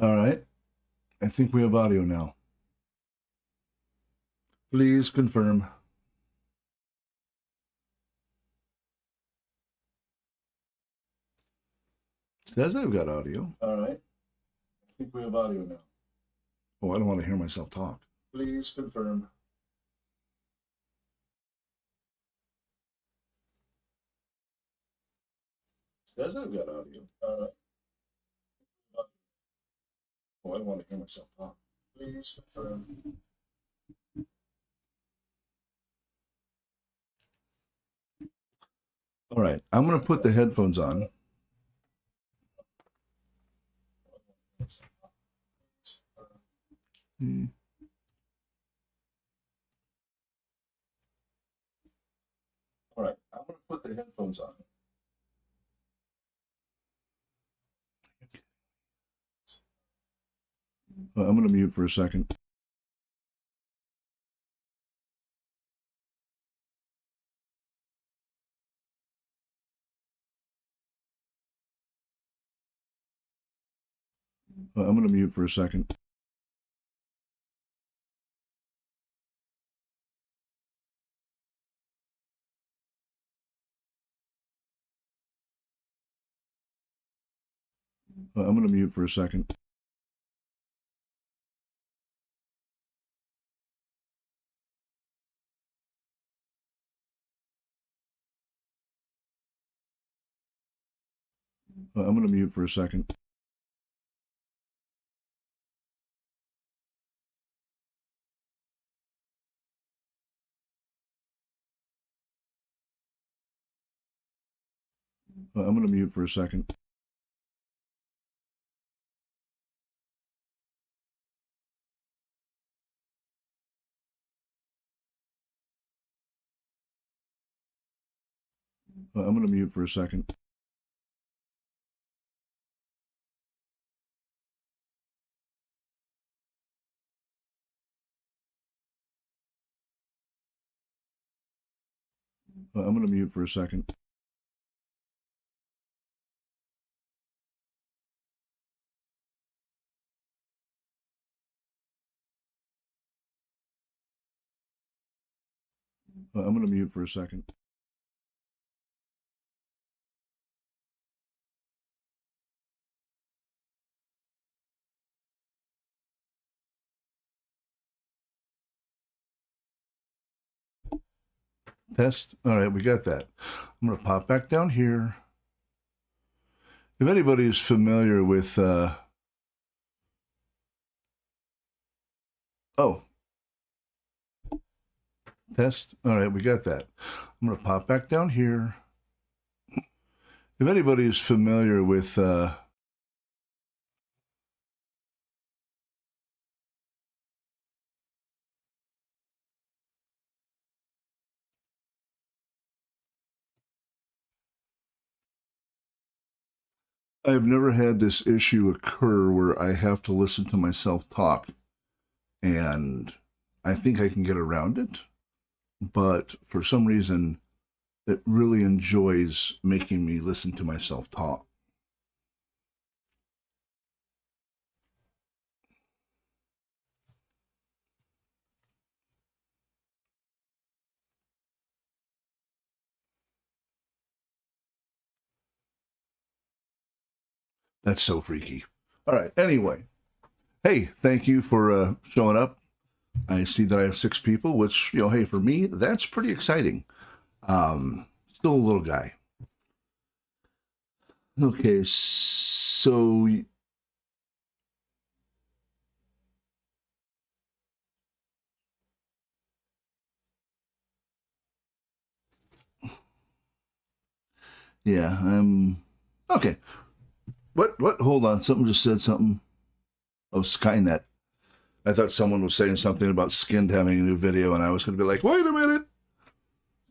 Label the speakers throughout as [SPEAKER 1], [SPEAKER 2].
[SPEAKER 1] All right. I think we have audio now. Please confirm. Says I've got audio. All right. I think we have audio now. Oh, I don't want to hear myself talk. Please confirm. Says I've got audio. Oh, I don't want to hear myself talk. Please confirm. All right. I'm going to put the headphones on. All right. I'm going to put the headphones on. I'm going to mute for a second. I'm going to mute for a second. I'm going to mute for a second. I'm going to mute for a second. I'm going to mute for a second. I'm going to mute for a second. I'm going to mute for a second. I'm going to mute for a second. Test. All right, we got that. I'm going to pop back down here. If anybody is familiar with, oh, test. All right, we got that. I'm going to pop back down here. If anybody is familiar with, I've never had this issue occur where I have to listen to myself talk, and I think I can get around it, but for some reason, it really enjoys making me listen to myself talk. That's so freaky. All right. Anyway, hey, thank you for showing up. I see that I have 6 people, which, hey, for me, that's pretty exciting. Still a little guy. Okay, so yeah, I'm okay. What? Hold on. Something just said something. Oh, Skynet. I thought someone was saying something about Skinned having a new video, and I was going to be like, wait a minute.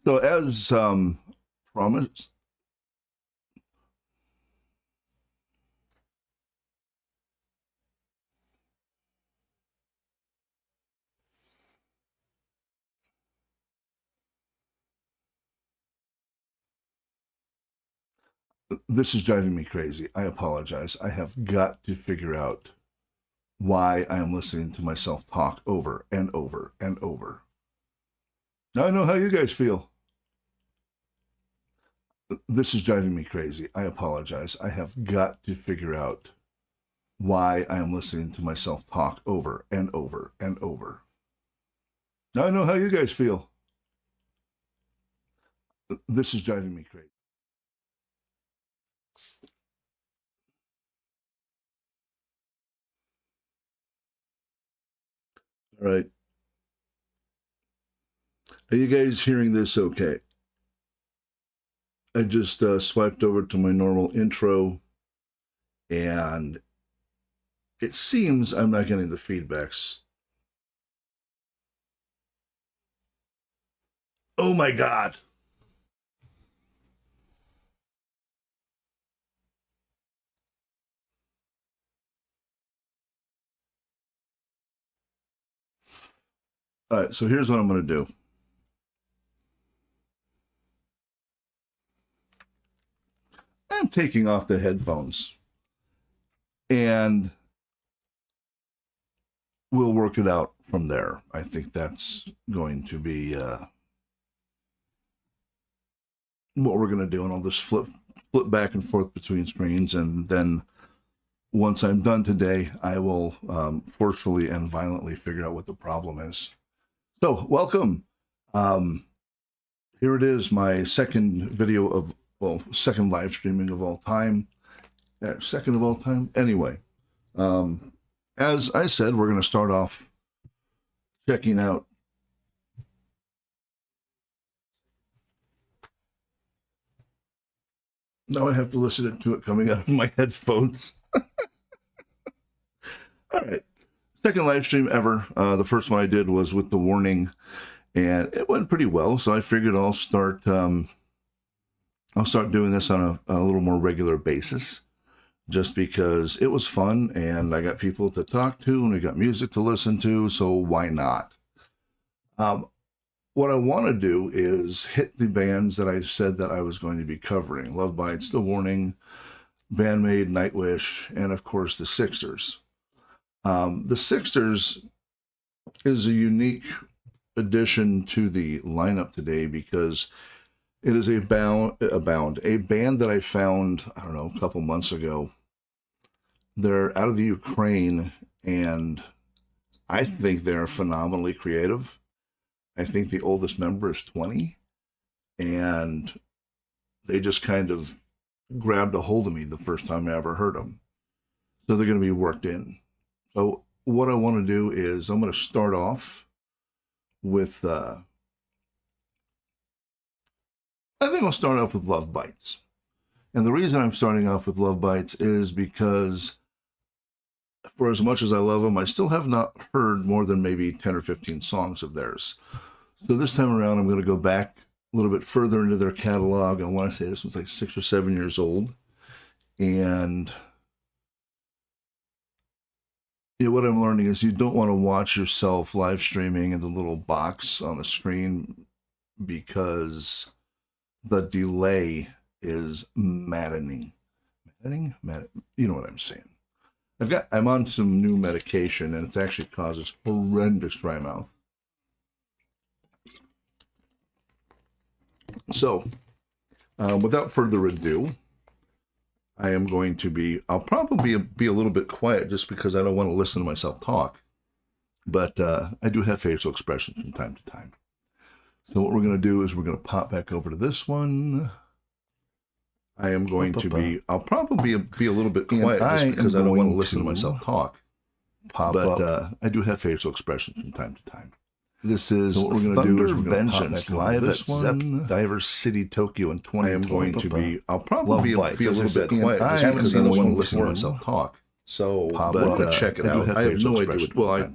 [SPEAKER 1] So, as promised, this is driving me crazy. I apologize. I have got to figure out why I am listening to myself talk over and over and over. Now I know how you guys feel. This is driving me crazy. I apologize. I have got to figure out why I am listening to myself talk over and over and over. Now I know how you guys feel. This is driving me crazy. All right. Are you guys hearing this okay? I just swiped over to my normal intro, and it seems I'm not getting the feedbacks. Oh my God. All right, so here's what I'm going to do. I'm taking off the headphones, and we'll work it out from there. I think that's going to be what we're going to do, and I'll just flip back and forth between screens, and then once I'm done today, I will forcefully and violently figure out what the problem is. So, welcome. Here it is, my second video of, well, second live streaming of all time. Second of all time? Anyway, as I said, we're going to start off checking out. Now I have to listen to it coming out of my headphones. All right. Second live stream ever. The first one I did was with the warning, and it went pretty well. So I figured I'll start doing this on a little more regular basis, just because it was fun and I got people to talk to and we got music to listen to. So why not? What I want to do is hit the bands that I said that I was going to be covering: Love Bites, The Warning, Bandmate, Nightwish, and of course the Sixers. The Sixers is a unique addition to the lineup today because it is a band that I found, I don't know, a couple months ago. They're out of the Ukraine, and I think they're phenomenally creative. I think the oldest member is 20, and they just kind of grabbed a hold of me the first time I ever heard them. So they're going to be worked in. So what I want to do is I'm going to start off with, I think I'll start off with Love Bites. And the reason I'm starting off with Love Bites is because for as much as I love them, I still have not heard more than maybe 10 or 15 songs of theirs. So this time around, I'm going to go back a little bit further into their catalog. I want to say this was like 6 or 7 years old. And what I'm learning is you don't want to watch yourself live streaming in the little box on the screen because the delay is maddening. You know what I'm saying. I'm on some new medication, and it actually causes horrendous dry mouth. So, without further ado, I am going to I'll probably be a little bit quiet just because I don't want to listen to myself talk. But I do have facial expressions from time to time. So what we're going to do is we're going to pop back over to this one. I am going to I'll probably be a little bit quiet just because I don't want to listen to myself talk. But I do have facial expressions from time to time. This is what we're going to do is we're going to Vengeance live at Zep Diver City, Tokyo in 2020. I am going to I'll probably be a little bit quiet just because I don't want to listen to myself talk. So, but check it out. I have no idea what,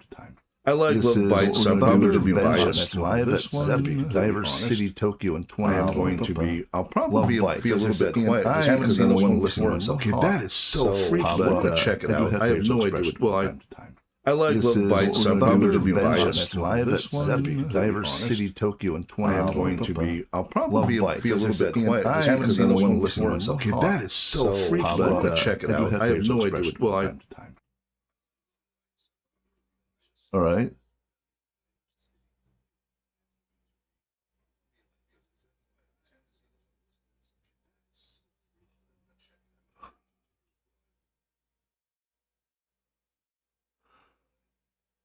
[SPEAKER 1] I like Love Bites. I'm going to be biased. Live at Zep Diver City, Tokyo in 2020. I am going to I'll probably be a little bit quiet just because I don't want to listen to myself talk. That is so freaky. But check it out. I have no idea what, I like Love Bites. I'm going to be biased. Live at Zep Diver City, Tokyo in 2020. I am going to I'll probably be a little bit quiet because I don't want to listen to myself talk. That is so freaky. But check it out. I have no idea what, All right.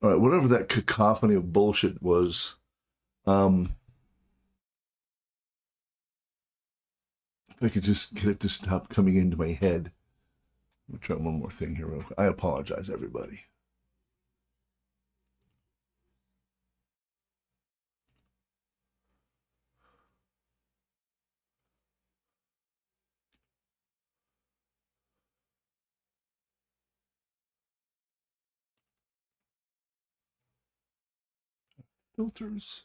[SPEAKER 1] All right. Whatever that cacophony of bullshit was. If I could just get it to stop coming into my head. Let me try one more thing here. Real quick. I apologize, everybody. Filters.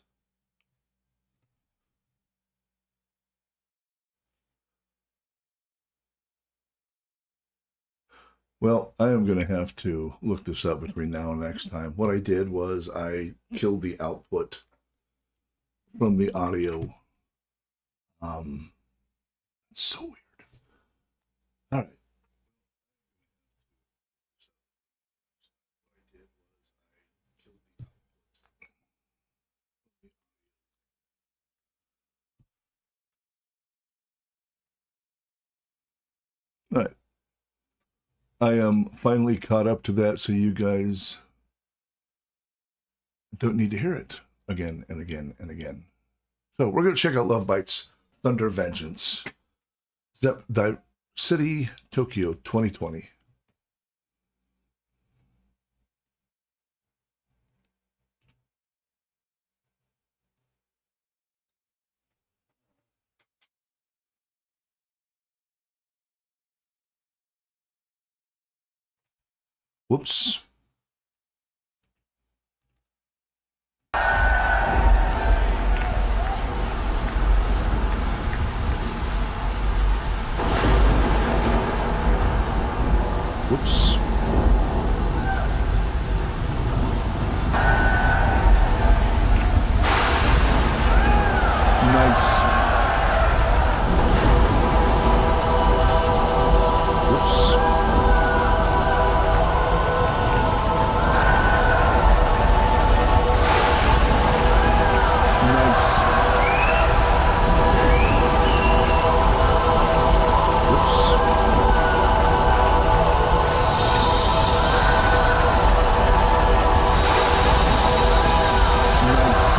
[SPEAKER 1] Well, I am going to have to look this up between now and next time. What I did was I killed the output from the audio. It's so weird. All right. All right. I am finally caught up to that, so you guys don't need to hear it again and again and again. So we're going to check out Love Bites Thunder Vengeance. City, Tokyo 2020. Whoops. Whoops. Nice. Whoops. Nice. Whoops. Nice.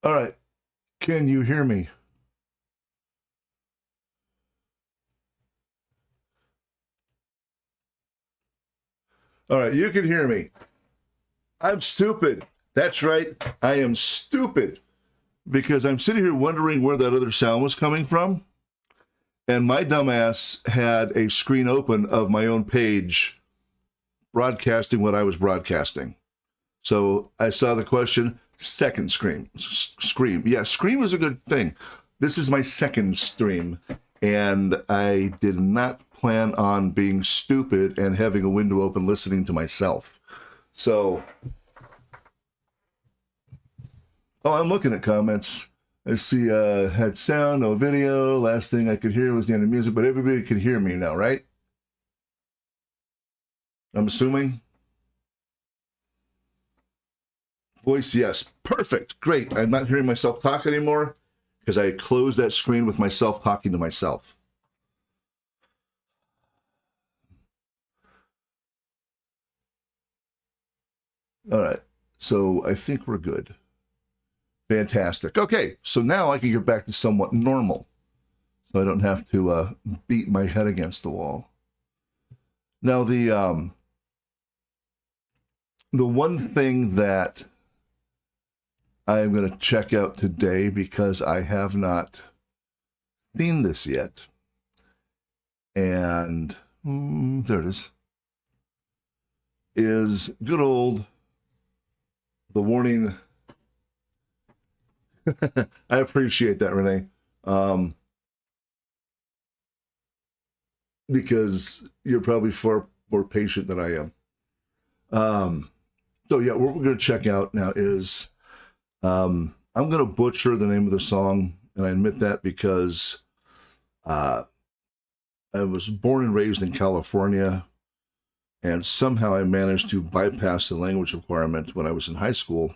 [SPEAKER 1] All right. Can you hear me? All right, you can hear me. I'm stupid. That's right. I am stupid because I'm sitting here wondering where that other sound was coming from. And my dumbass had a screen open of my own page broadcasting what I was broadcasting. So I saw the question, second scream. Yeah, scream is a good thing. This is my second stream, and I did not plan on being stupid and having a window open listening to myself. So, I'm looking at comments. I see had sound, no video. Last thing I could hear was the end of music, but everybody could hear me now, right? I'm assuming. Voice, yes. Perfect. Great. I'm not hearing myself talk anymore because I closed that screen with myself talking to myself. All right. So I think we're good. Fantastic. Okay. So now I can get back to somewhat normal. So I don't have to beat my head against the wall. Now, the one thing that I am going to check out today, because I have not seen this yet, and there it is good old the warning. I appreciate that, Renee, because you're probably far more patient than I am. So yeah, what we're going to check out now is I'm going to butcher the name of the song, and I admit that because I was born and raised in California, and somehow I managed to bypass the language requirement when I was in high school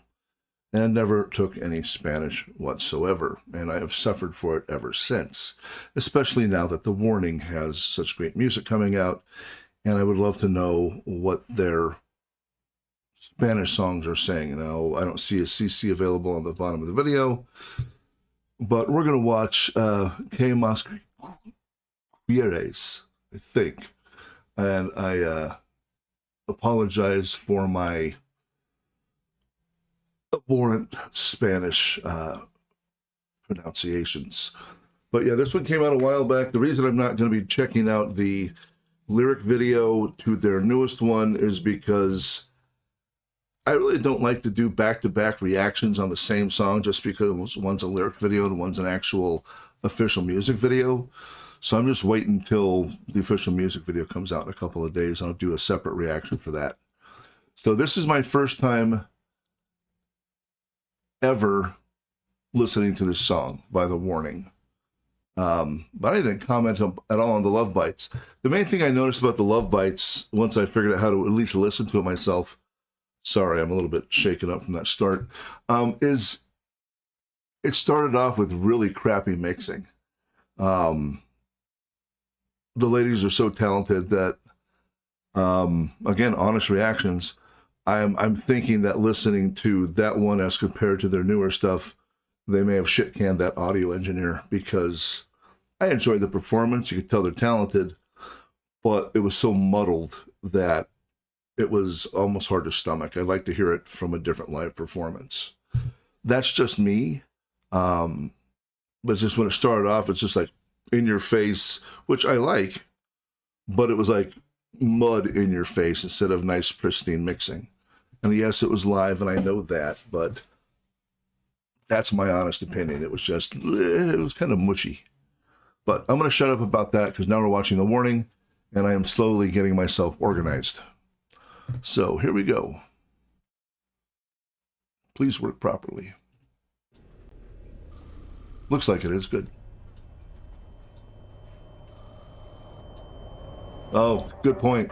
[SPEAKER 1] and never took any Spanish whatsoever, and I have suffered for it ever since, especially now that The Warning has such great music coming out, and I would love to know what their Spanish songs are saying. Now, I don't see a CC available on the bottom of the video, but we're going to watch Que Mas Quieres, I think. And I apologize for my abhorrent Spanish pronunciations. But yeah, this one came out a while back. The reason I'm not going to be checking out the lyric video to their newest one is because I really don't like to do back-to-back reactions on the same song just because one's a lyric video and one's an actual official music video. So I'm just waiting until the official music video comes out in a couple of days. I'll do a separate reaction for that. So this is my first time ever listening to this song by The Warning. But I didn't comment at all on the Love Bites. The main thing I noticed about the Love Bites, once I figured out how to at least listen to it myself, sorry, I'm a little bit shaken up from that start, is it started off with really crappy mixing. The ladies are so talented that, again, honest reactions, I'm thinking that listening to that one as compared to their newer stuff, they may have shit-canned that audio engineer, because I enjoyed the performance. You could tell they're talented, but it was so muddled that it was almost hard to stomach. I'd like to hear it from a different live performance. That's just me. But just when it started off, it's just like in your face, which I like, but it was like mud in your face instead of nice, pristine mixing. And yes, it was live, and I know that, but that's my honest opinion. It was just, it was kind of mushy. But I'm going to shut up about that because now we're watching The Warning, and I am slowly getting myself organized. So here we go. Please work properly. Looks like it is good. Oh, good point.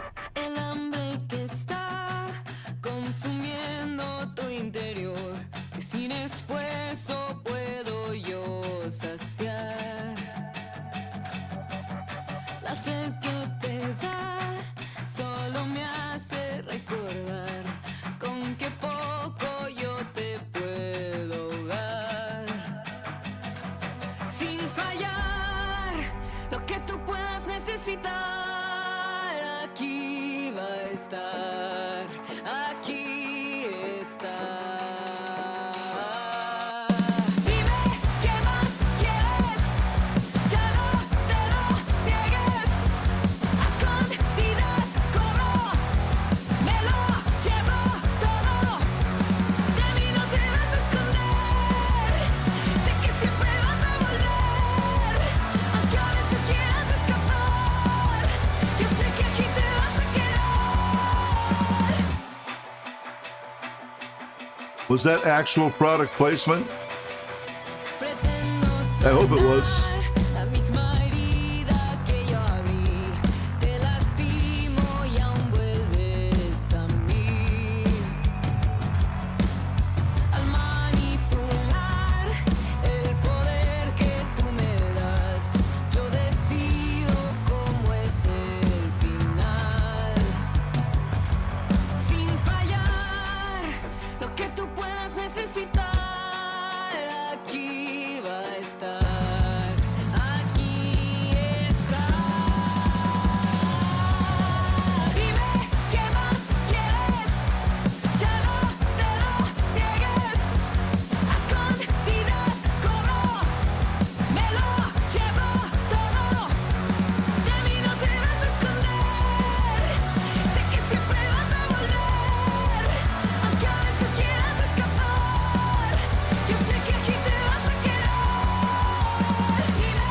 [SPEAKER 1] Was that actual product placement? I hope it was.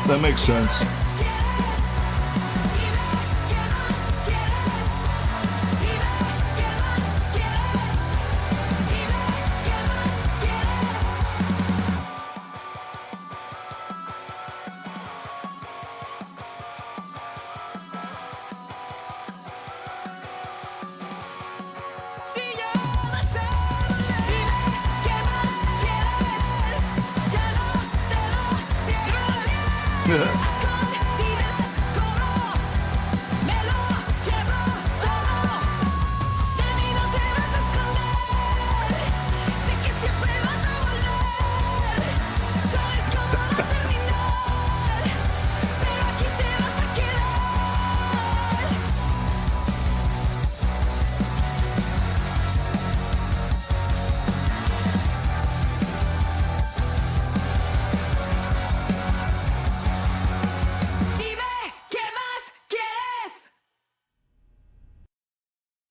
[SPEAKER 1] That makes sense.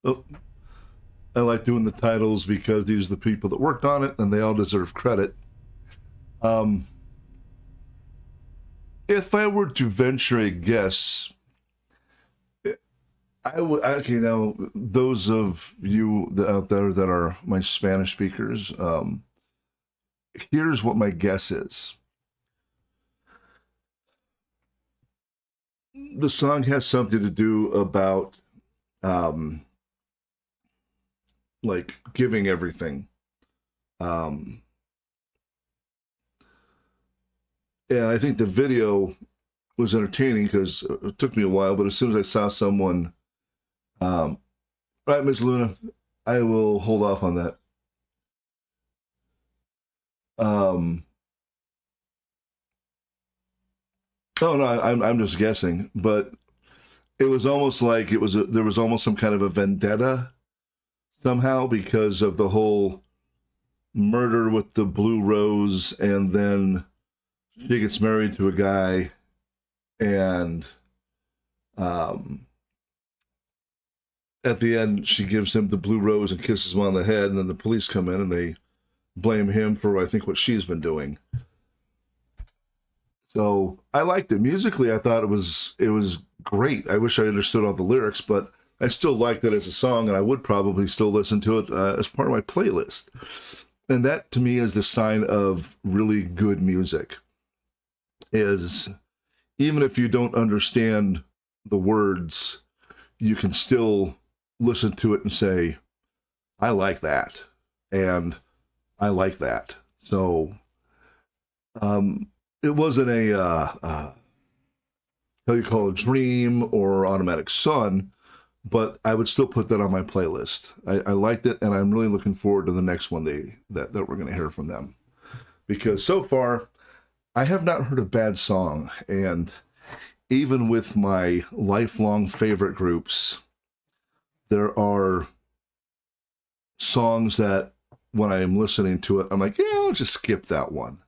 [SPEAKER 1] Oh, I like doing the titles because these are the people that worked on it and they all deserve credit. If I were to venture a guess, I would, okay, now, those of you out there that are my Spanish speakers, here's what my guess is. The song has something to do about, like giving everything. And I think the video was entertaining because it took me a while, but as soon as I saw someone, right, Ms. Luna, I will hold off on that. Oh no, I'm just guessing, but it was almost like there was almost some kind of a vendetta somehow because of the whole murder with the blue rose, and then she gets married to a guy, and at the end she gives him the blue rose and kisses him on the head, and then the police come in and they blame him for, I think, what she's been doing. So I liked it. Musically, I thought it was great. I wish I understood all the lyrics, but I still liked it as a song, and I would probably still listen to it as part of my playlist. And that, to me, is the sign of really good music, is even if you don't understand the words, you can still listen to it and say, I like that, and I like that. So it wasn't a, how you call it, Dream or Automatic Sun, but I would still put that on my playlist. I liked it, and I'm really looking forward to the next one that we're going to hear from them. Because so far, I have not heard a bad song, and even with my lifelong favorite groups, there are songs that when I am listening to it, I'm like, yeah, I'll just skip that one.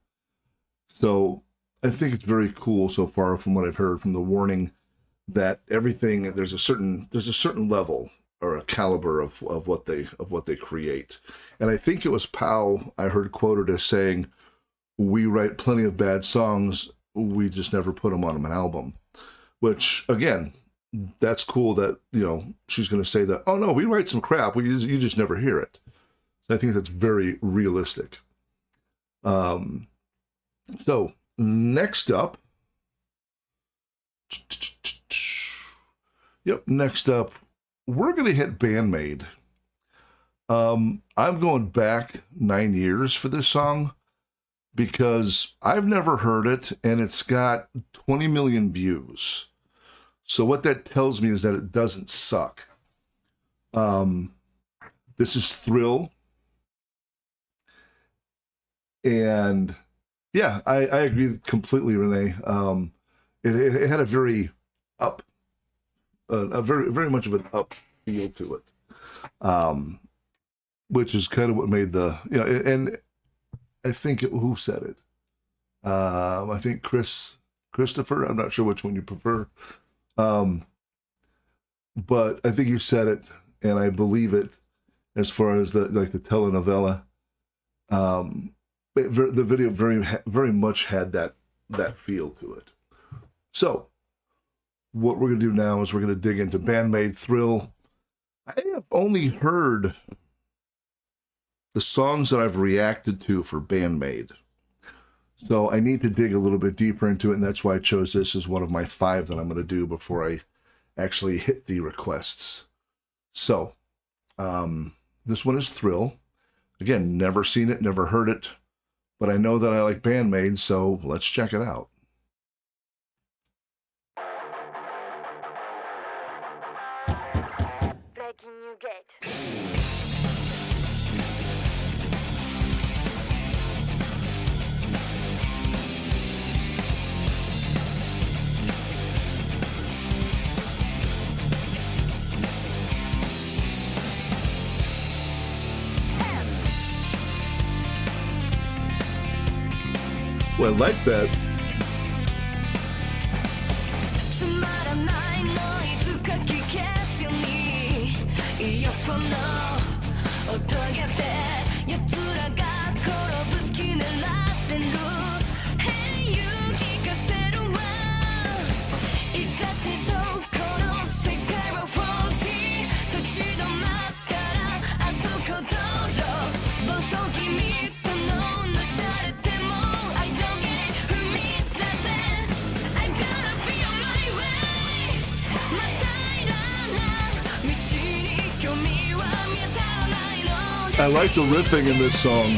[SPEAKER 1] So I think it's very cool so far from what I've heard from The Warning, that everything, there's a certain level or a caliber of what they create. And I think it was Powell I heard quoted as saying, we write plenty of bad songs, we just never put them on an album. Which, again, that's cool that, you know, she's going to say that, oh no, we write some crap, you just never hear it. I think that's very realistic. So next up, next up, we're going to hit Bandmade. I'm going back 9 years for this song because I've never heard it, and it's got 20 million views. So what that tells me is that it doesn't suck. This is Thrill. And yeah, I agree completely, Renee. It had a very very much of an up feel to it, which is kind of what made the, and I think who said it? I think Christopher. I'm not sure which one you prefer, but I think you said it, and I believe it. As far as the telenovela, the video very much had that feel to it. So what we're going to do now is we're going to dig into Bandmade Thrill. I have only heard the songs that I've reacted to for Bandmade. So I need to dig a little bit deeper into it, and that's why I chose this as one of my 5 that I'm going to do before I actually hit the requests. So this one is Thrill. Again, never seen it, never heard it, but I know that I like Bandmade, so let's check it out. Well, I like that. I like the riffing in this song.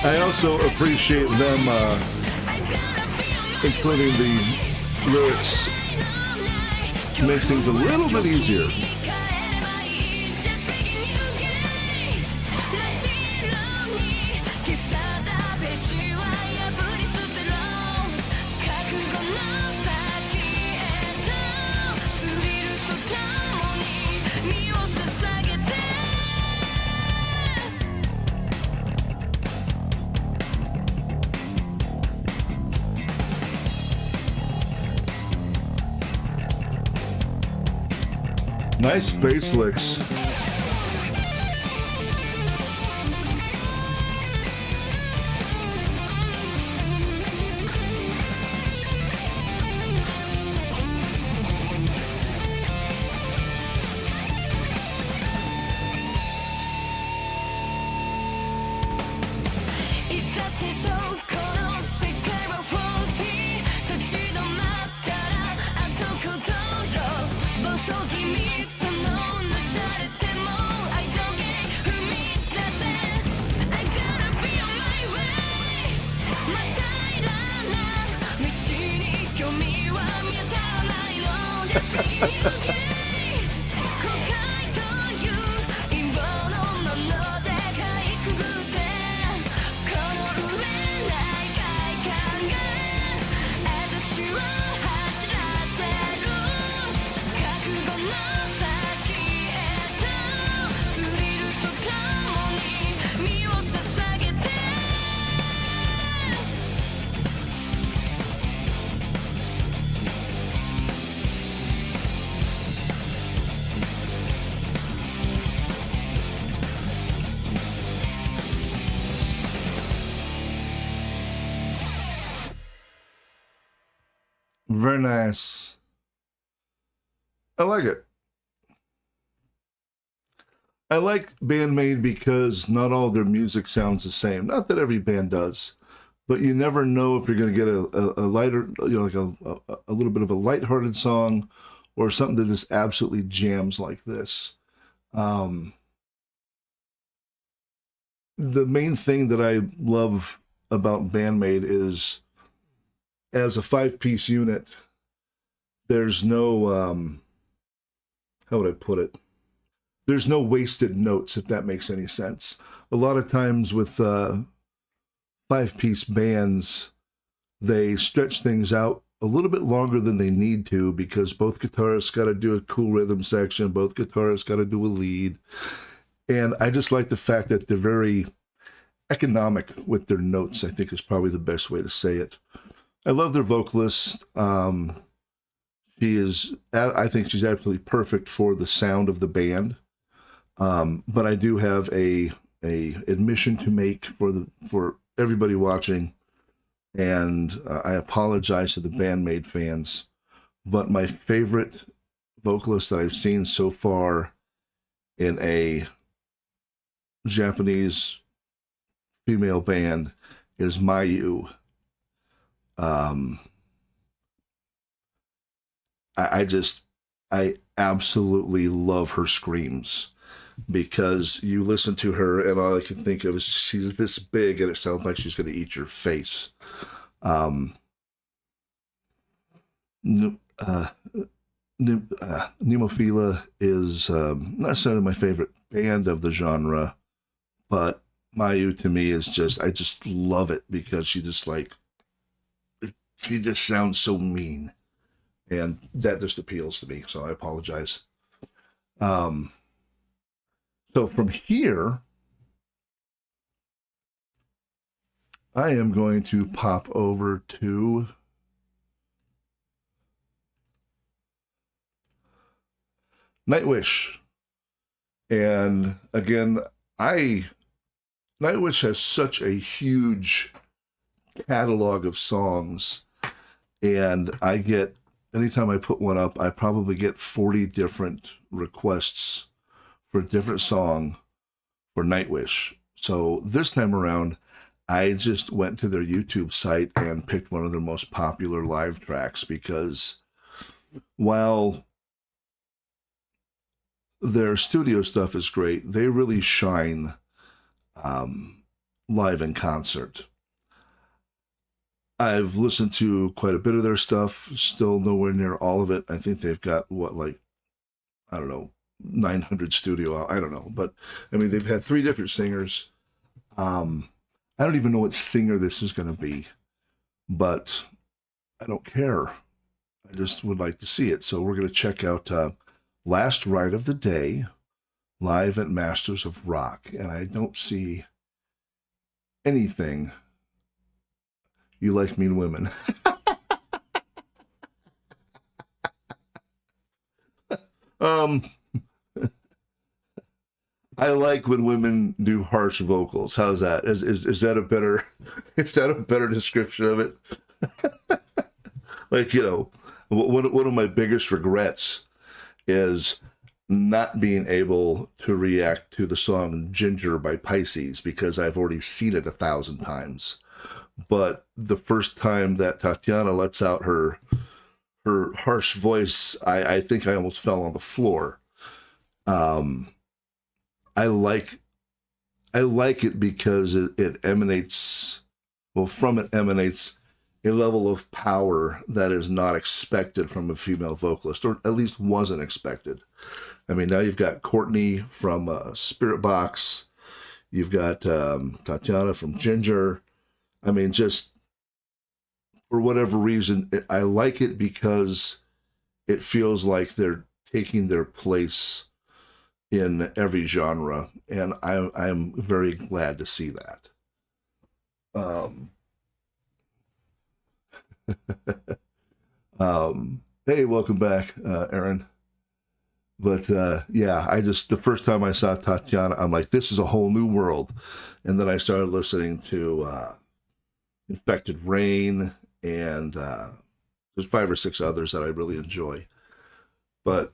[SPEAKER 1] I also appreciate them including the lyrics. Makes things a little bit easier. Nice bass licks. Very nice. I like it. I like Bandmade because not all their music sounds the same. Not that every band does, but you never know if you're going to get a lighter, like a little bit of a lighthearted song, or something that just absolutely jams like this. The main thing that I love about Bandmade is, as a 5-piece unit, there's no, how would I put it? There's no wasted notes, if that makes any sense. A lot of times with 5-piece bands, they stretch things out a little bit longer than they need to because both guitarists got to do a cool rhythm section, both guitarists got to do a lead. And I just like the fact that they're very economic with their notes, I think is probably the best way to say it. I love their vocalist. She is, I think she's absolutely perfect for the sound of the band. But I do have a admission to make for everybody watching, and I apologize to the Bandmade fans, but my favorite vocalist that I've seen so far in a Japanese female band is Mayu. I absolutely love her screams, because you listen to her and all I can think of is she's this big and it sounds like she's going to eat your face. Nemophila is not necessarily my favorite band of the genre, but Mayu to me is just, I just love it because she just sounds so mean, and that just appeals to me. So I apologize. So from here, I am going to pop over to Nightwish. And again, Nightwish has such a huge catalog of songs, and I get, anytime I put one up, I probably get 40 different requests for a different song for Nightwish. So this time around, I just went to their YouTube site and picked one of their most popular live tracks, because while their studio stuff is great, they really shine live in concert. I've listened to quite a bit of their stuff, still nowhere near all of it. I think they've got, what, like, I don't know, 900 studio, I don't know. But, I mean, they've had 3 different singers. I don't even know what singer this is going to be, but I don't care. I just would like to see it. So we're going to check out Last Ride of the Day, live at Masters of Rock. And I don't see anything. You Like Mean Women. I like when women do harsh vocals. How's that? Is that a better description of it? Like, you know, one of my biggest regrets is not being able to react to the song Ginger by Pisces, because I've already seen it 1,000 times. But the first time that Tatiana lets out her harsh voice, I think I almost fell on the floor. I like it because it emanates, well, from it emanates a level of power that is not expected from a female vocalist, or at least wasn't expected. I mean, now you've got Courtney from Spirit Box, you've got Tatiana from Ginger. I mean, just for whatever reason, I like it because it feels like they're taking their place in every genre, and I'm very glad to see that. Hey, welcome back, Aaron. But yeah, the first time I saw Tatiana, I'm like, this is a whole new world. And then I started listening to Infected Rain and There's 5 or 6 others that I really enjoy. But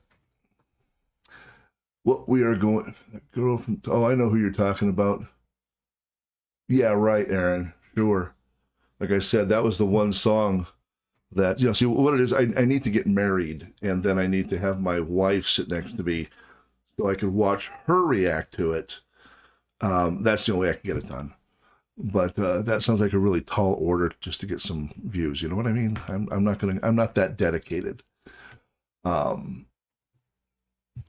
[SPEAKER 1] what we are going, girl from, oh, I know who you're talking about. Yeah, right, Aaron. Sure. Like I said, that was the one song that, you know, see what it is. I need to get married, and then I need to have my wife sit next to me so I can watch her react to it. That's the only way I can get it done. But that sounds like a really tall order just to get some views. You know what I mean? I'm not that dedicated.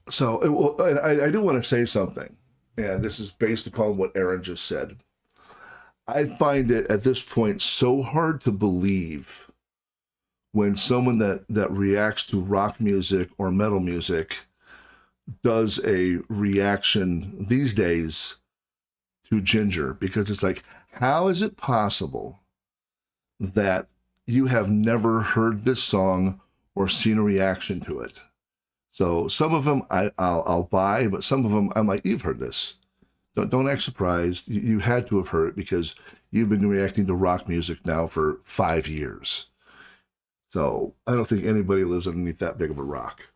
[SPEAKER 1] So I do want to say something, and this is based upon what Aaron just said. I find it at this point so hard to believe when someone that reacts to rock music or metal music does a reaction these days to Ginger, because it's like, how is it possible that you have never heard this song or seen a reaction to it? So some of them I'll buy, but some of them I'm like, you've heard this. Don't act surprised. You had to have heard it because you've been reacting to rock music now for 5 years. So I don't think anybody lives underneath that big of a rock.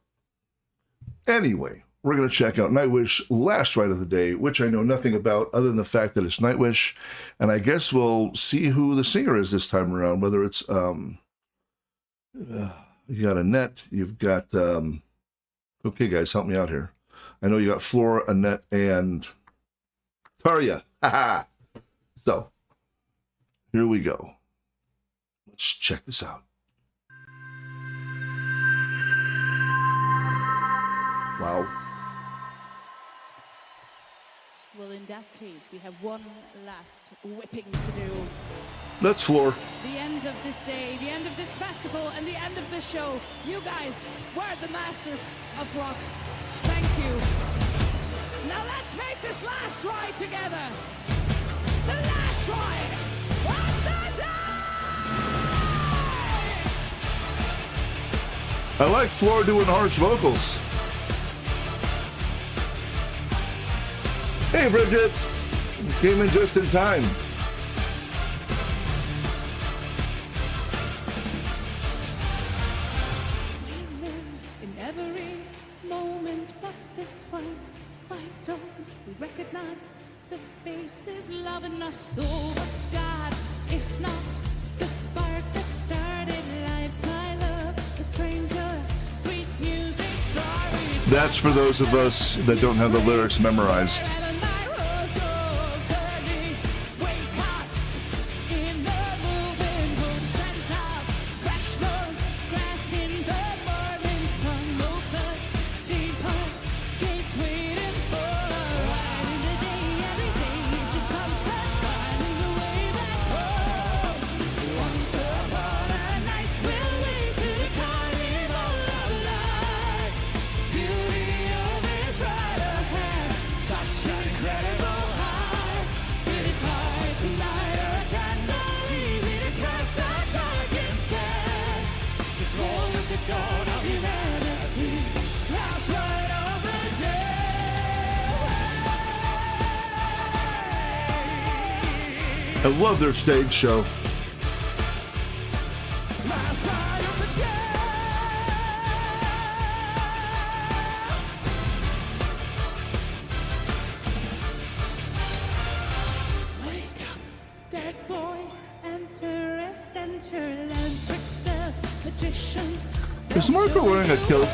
[SPEAKER 1] Anyway, we're going to check out Nightwish Last Ride of the Day, which I know nothing about other than the fact that it's Nightwish. And I guess we'll see who the singer is this time around, whether it's, you got Annette, you've got, okay, guys, help me out here. I know you got Flora, Annette, and Tarja. Ha-ha. So, here we go. Let's check this out. Wow.
[SPEAKER 2] Well, in that case, we have one last whipping to do.
[SPEAKER 1] That's Floor.
[SPEAKER 2] The end of this day, the end of this festival, and the end of this show. You guys were the masters of rock. Thank you. Now let's make this last ride together. The last ride of the day!
[SPEAKER 1] I like Floor doing harsh vocals. Hey, Bridget. Came in just in time.
[SPEAKER 2] We live in every moment but this one. Why don't we recognize the faces loving us so? What's God, if not the spark that started life's my love? A stranger, sweet music, stories.
[SPEAKER 1] That's for those of us that don't have the lyrics memorized. I love their stage show.
[SPEAKER 2] Wake up, dead boy, enter adventure, land tricksters, magicians.
[SPEAKER 1] Is Marco wearing a kilt?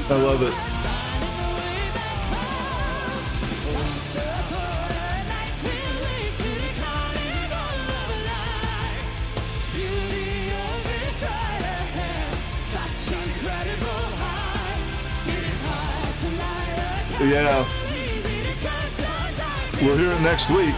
[SPEAKER 1] I love it. Yeah. We'll hear it next week.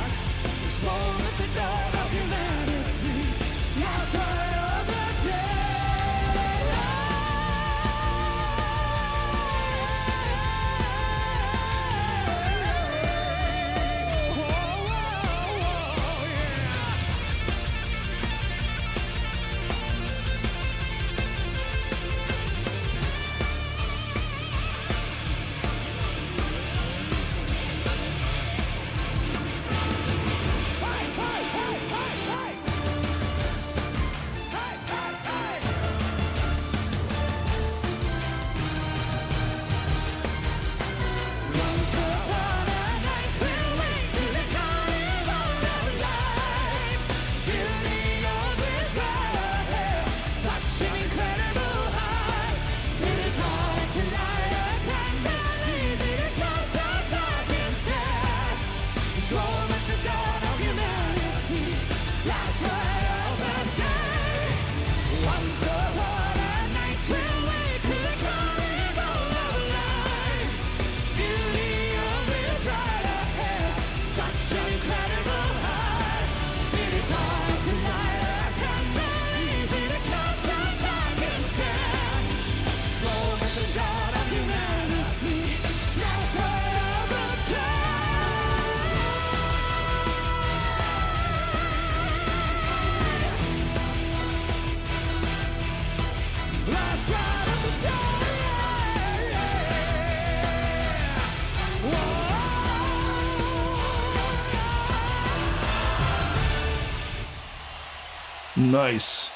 [SPEAKER 1] Nice.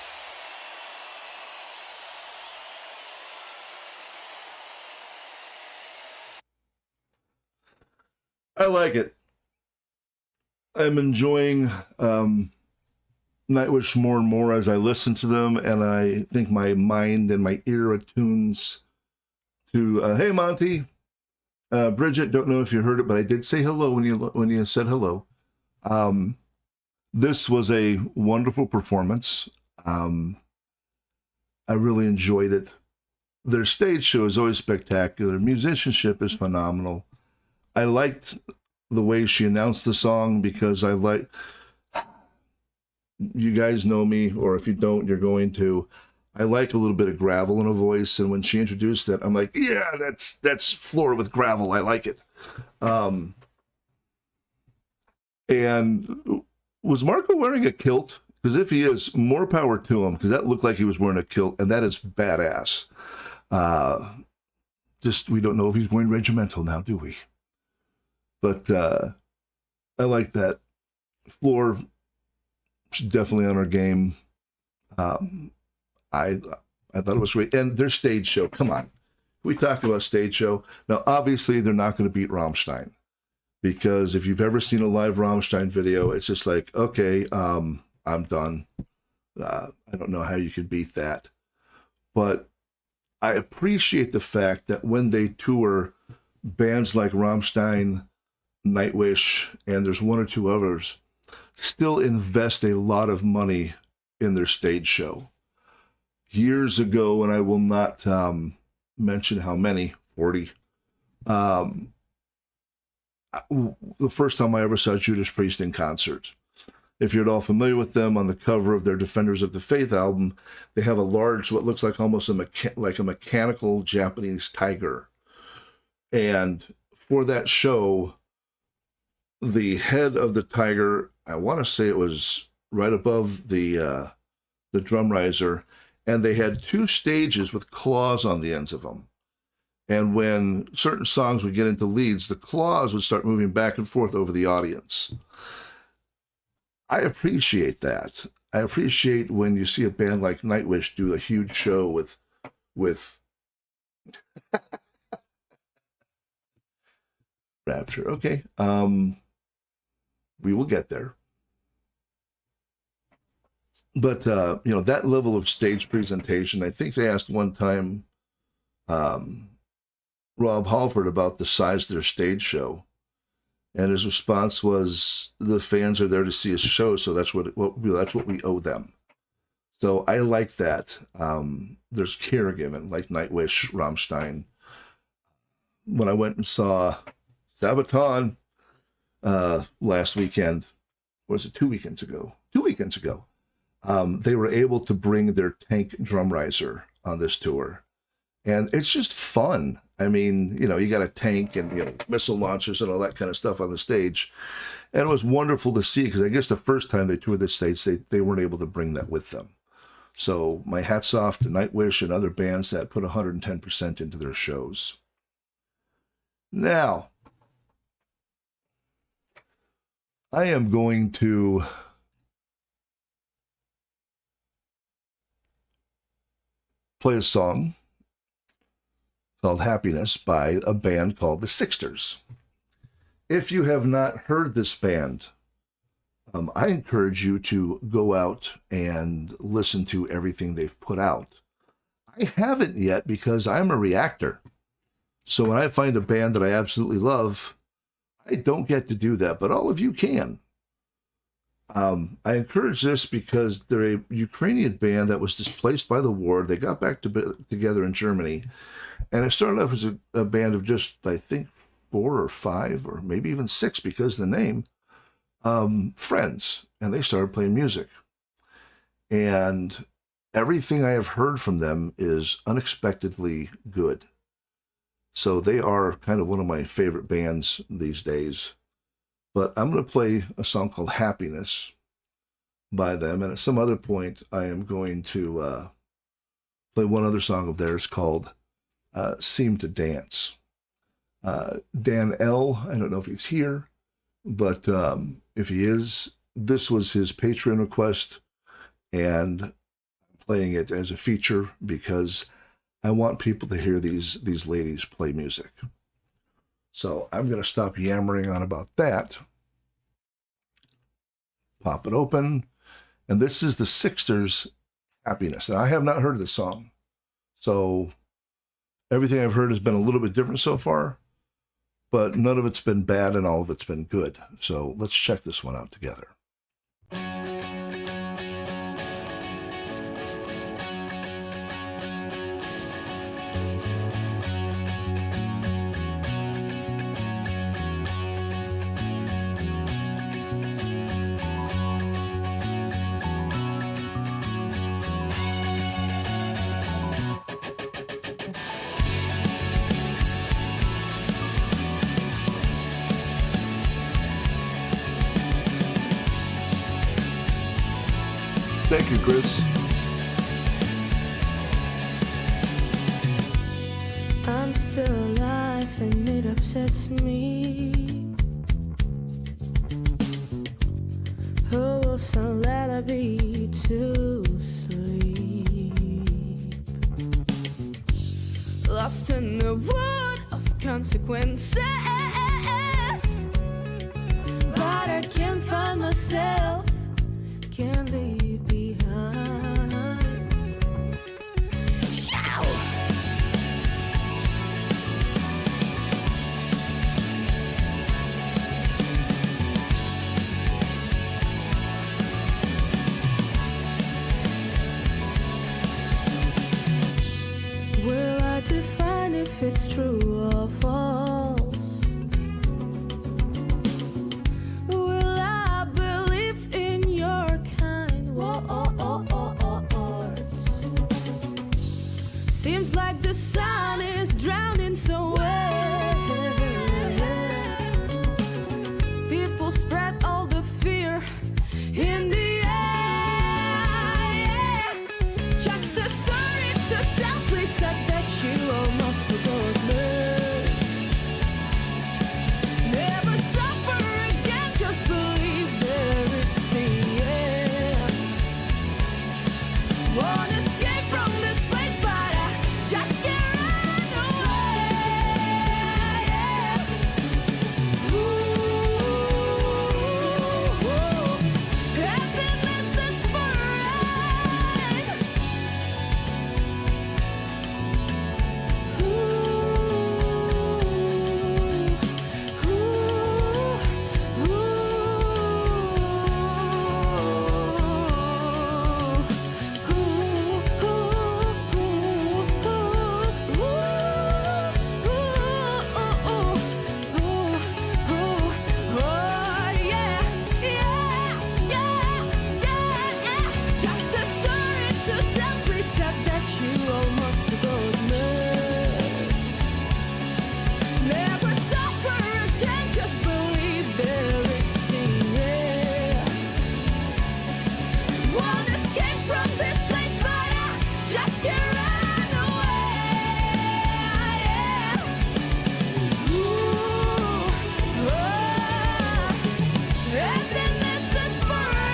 [SPEAKER 1] I like it. I'm enjoying Nightwish more and more as I listen to them, and I think my mind and my ear attunes to, hey, Monty. Bridget, don't know if you heard it, but I did say hello when you said hello. This was a wonderful performance. I really enjoyed it. Their stage show is always spectacular. Musicianship is phenomenal. I liked the way she announced the song because you guys know me, or if you don't, you're going to. I like a little bit of gravel in a voice, and when she introduced that, I'm like, yeah, that's Floor with gravel. I like it. And was Marco wearing a kilt? Because if he is, more power to him, because that looked like he was wearing a kilt, and that is badass. Just, we don't know if he's going regimental now, do we? But I like that. Floor, she's definitely on her game. I thought it was great. And their stage show, come on. We talk about stage show. Now, obviously, they're not going to beat Rammstein. Because if you've ever seen a live Rammstein video, it's just like, okay, I'm done. I don't know how you could beat that. But I appreciate the fact that when they tour bands like Rammstein, Nightwish, and there's one or two others, still invest a lot of money in their stage show. Years ago, and I will not mention how many, 40, the first time I ever saw Judas Priest in concert. If you're at all familiar with them, on the cover of their Defenders of the Faith album, they have a large, what looks like almost like a mechanical Japanese tiger. And for that show, the head of the tiger, I want to say it was right above the drum riser, and they had two stages with claws on the ends of them. And when certain songs would get into leads, the claws would start moving back and forth over the audience. I appreciate that. I appreciate when you see a band like Nightwish do a huge show with Rapture. Okay. We will get there. But, that level of stage presentation, I think they asked one time Rob Halford about the size of their stage show. And his response was, the fans are there to see a show, so that's what we owe them. So I like that. There's care given, like Nightwish, Rammstein. When I went and saw Sabaton last weekend, was it 2 weekends ago? 2 weekends ago. They were able to bring their tank drum riser on this tour. And it's just fun. I mean, you got a tank and, missile launchers and all that kind of stuff on the stage. And it was wonderful to see, because I guess the first time they toured the States, they weren't able to bring that with them. So my hat's off to Nightwish and other bands that put 110% into their shows. Now, I am going to play a song called Happiness by a band called the Sixters. If you have not heard this band, I encourage you to go out and listen to everything they've put out. I haven't yet because I'm a reactor. So when I find a band that I absolutely love, I don't get to do that, but all of you can. I encourage this because they're a Ukrainian band that was displaced by the war. They got back together in Germany. And it started off as a band of just, I think, 4 or 5 or maybe even 6 because of the name, friends. And they started playing music. And everything I have heard from them is unexpectedly good. So they are kind of one of my favorite bands these days. But I'm going to play a song called Happiness by them. And at some other point, I am going to play one other song of theirs called Seem to Dance. Dan L., I don't know if he's here, but if he is, this was his Patreon request, and I'm playing it as a feature because I want people to hear these ladies play music. So I'm going to stop yammering on about that. Pop it open. And this is the Sixers' Happiness. And I have not heard this song. So everything I've heard has been a little bit different so far, but none of it's been bad and all of it's been good. So let's check this one out together. Thank you, Chris.
[SPEAKER 2] I'm still alive and it upsets me. Who will some lullaby to sleep? Lost in the wood of consequences, but I can't find myself, can't leave behind. Shout! Will I define if it's true or false? Will I believe in your kind words? Seems like the sun is drowning somewhere. People spread all the fear in the air. Just a story to tell, please said that you almost forgot me. Never suffer again, just believe there is the end. Won't escape from this place, but I just can't run away. Ooh, happiness is foreign. Just a story to tell, please said that you almost forgot me. Never suffer again, just believe there is the end. Won't escape from this place, but I just can't run away. Ooh, oh, happiness is foreign.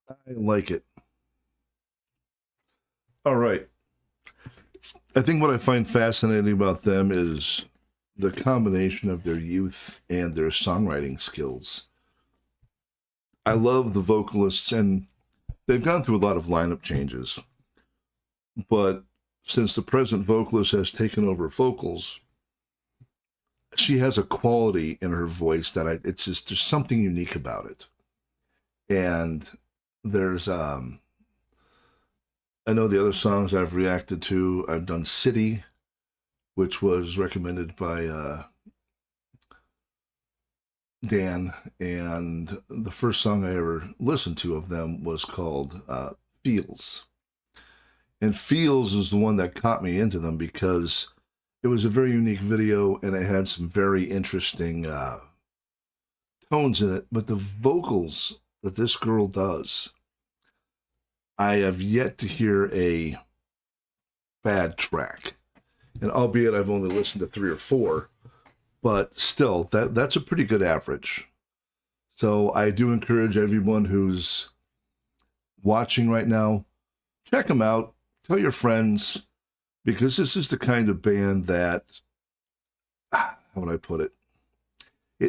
[SPEAKER 1] I like it. All right. I think what I find fascinating about them is the combination of their youth and their songwriting skills. I love the vocalists, and they've gone through a lot of lineup changes. But since the present vocalist has taken over vocals, she has a quality in her voice that it's just, there's something unique about it. And there's I know the other songs I've reacted to. I've done City, which was recommended by Dan, and the first song I ever listened to of them was called Feels. And Feels is the one that caught me into them because It was a very unique video, and it had some very interesting tones in it. But the vocals that this girl does, I have yet to hear a bad track. And albeit I've only listened to 3 or 4, but still, that's a pretty good average. So I do encourage everyone who's watching right now, check them out, tell your friends, because this is the kind of band that, how would I put it?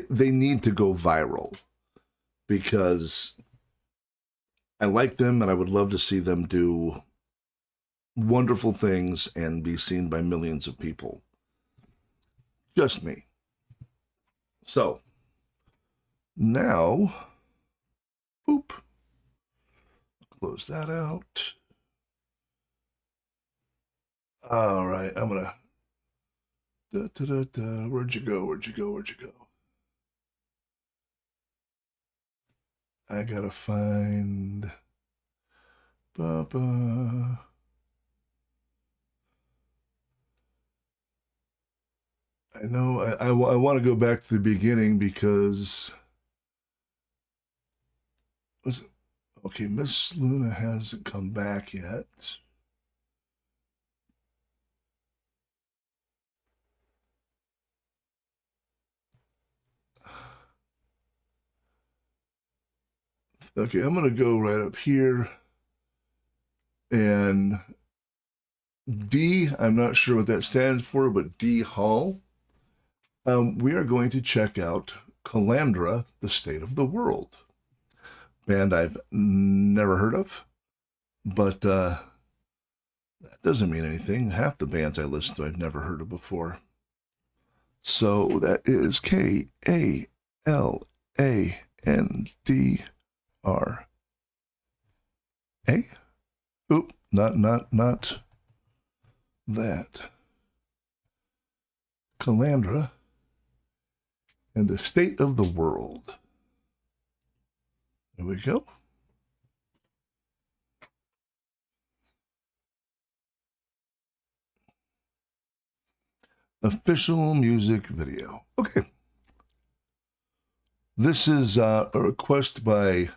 [SPEAKER 1] They need to go viral, because I like them and I would love to see them do wonderful things and be seen by millions of people. Just me. So, now, boop, close that out. All right, I'm gonna, where'd you go? I gotta find, I know I want to go back to the beginning because, okay, Miss Luna hasn't come back yet. Okay, I'm going to go right up here. And D, I'm not sure what that stands for, but D Hall. We are going to check out Calandra, the State of the World. Band I've never heard of, but that doesn't mean anything. Half the bands I listen to I've never heard of before. So that is K-A-L-A-N-D-R-A. Oop, not that. Calandra and the State of the World. There we go. Official music video. Okay. This is a request by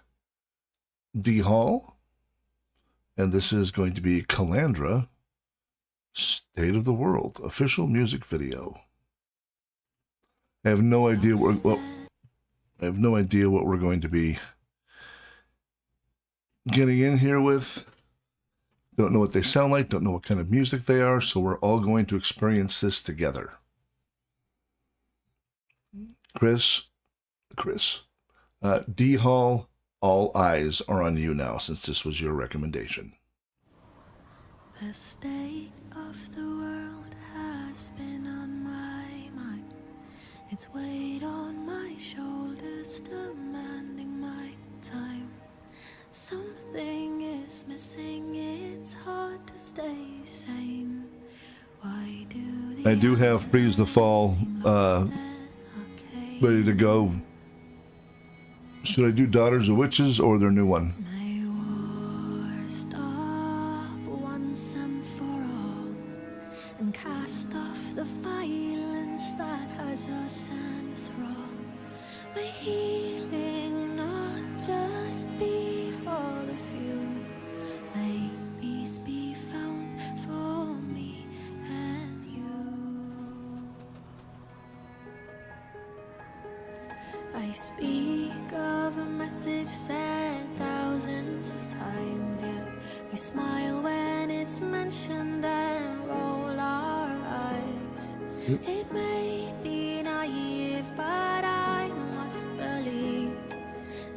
[SPEAKER 1] D Hall, and this is going to be Calandra, State of the World, official music video. I have no idea what we're going to be getting in here with. Don't know what they sound like, don't know what kind of music they are, so we're all going to experience this together. Chris, D Hall, all eyes are on you now, since this was your recommendation.
[SPEAKER 3] The state of the world has been on my mind. It's weight on my shoulders, demanding my time. Something is missing, it's hard to stay sane. Why do
[SPEAKER 1] I do have Freeze the Fall ready to go. Should I do Daughters of Witches or their new one?
[SPEAKER 3] May war stop once and for all, and cast off the violence that has us enthralled. May healing not just be for the few, may peace be found for me and you. I speak of a message said thousands of times, yet we smile when it's mentioned and roll our eyes. It may be naive, but I must believe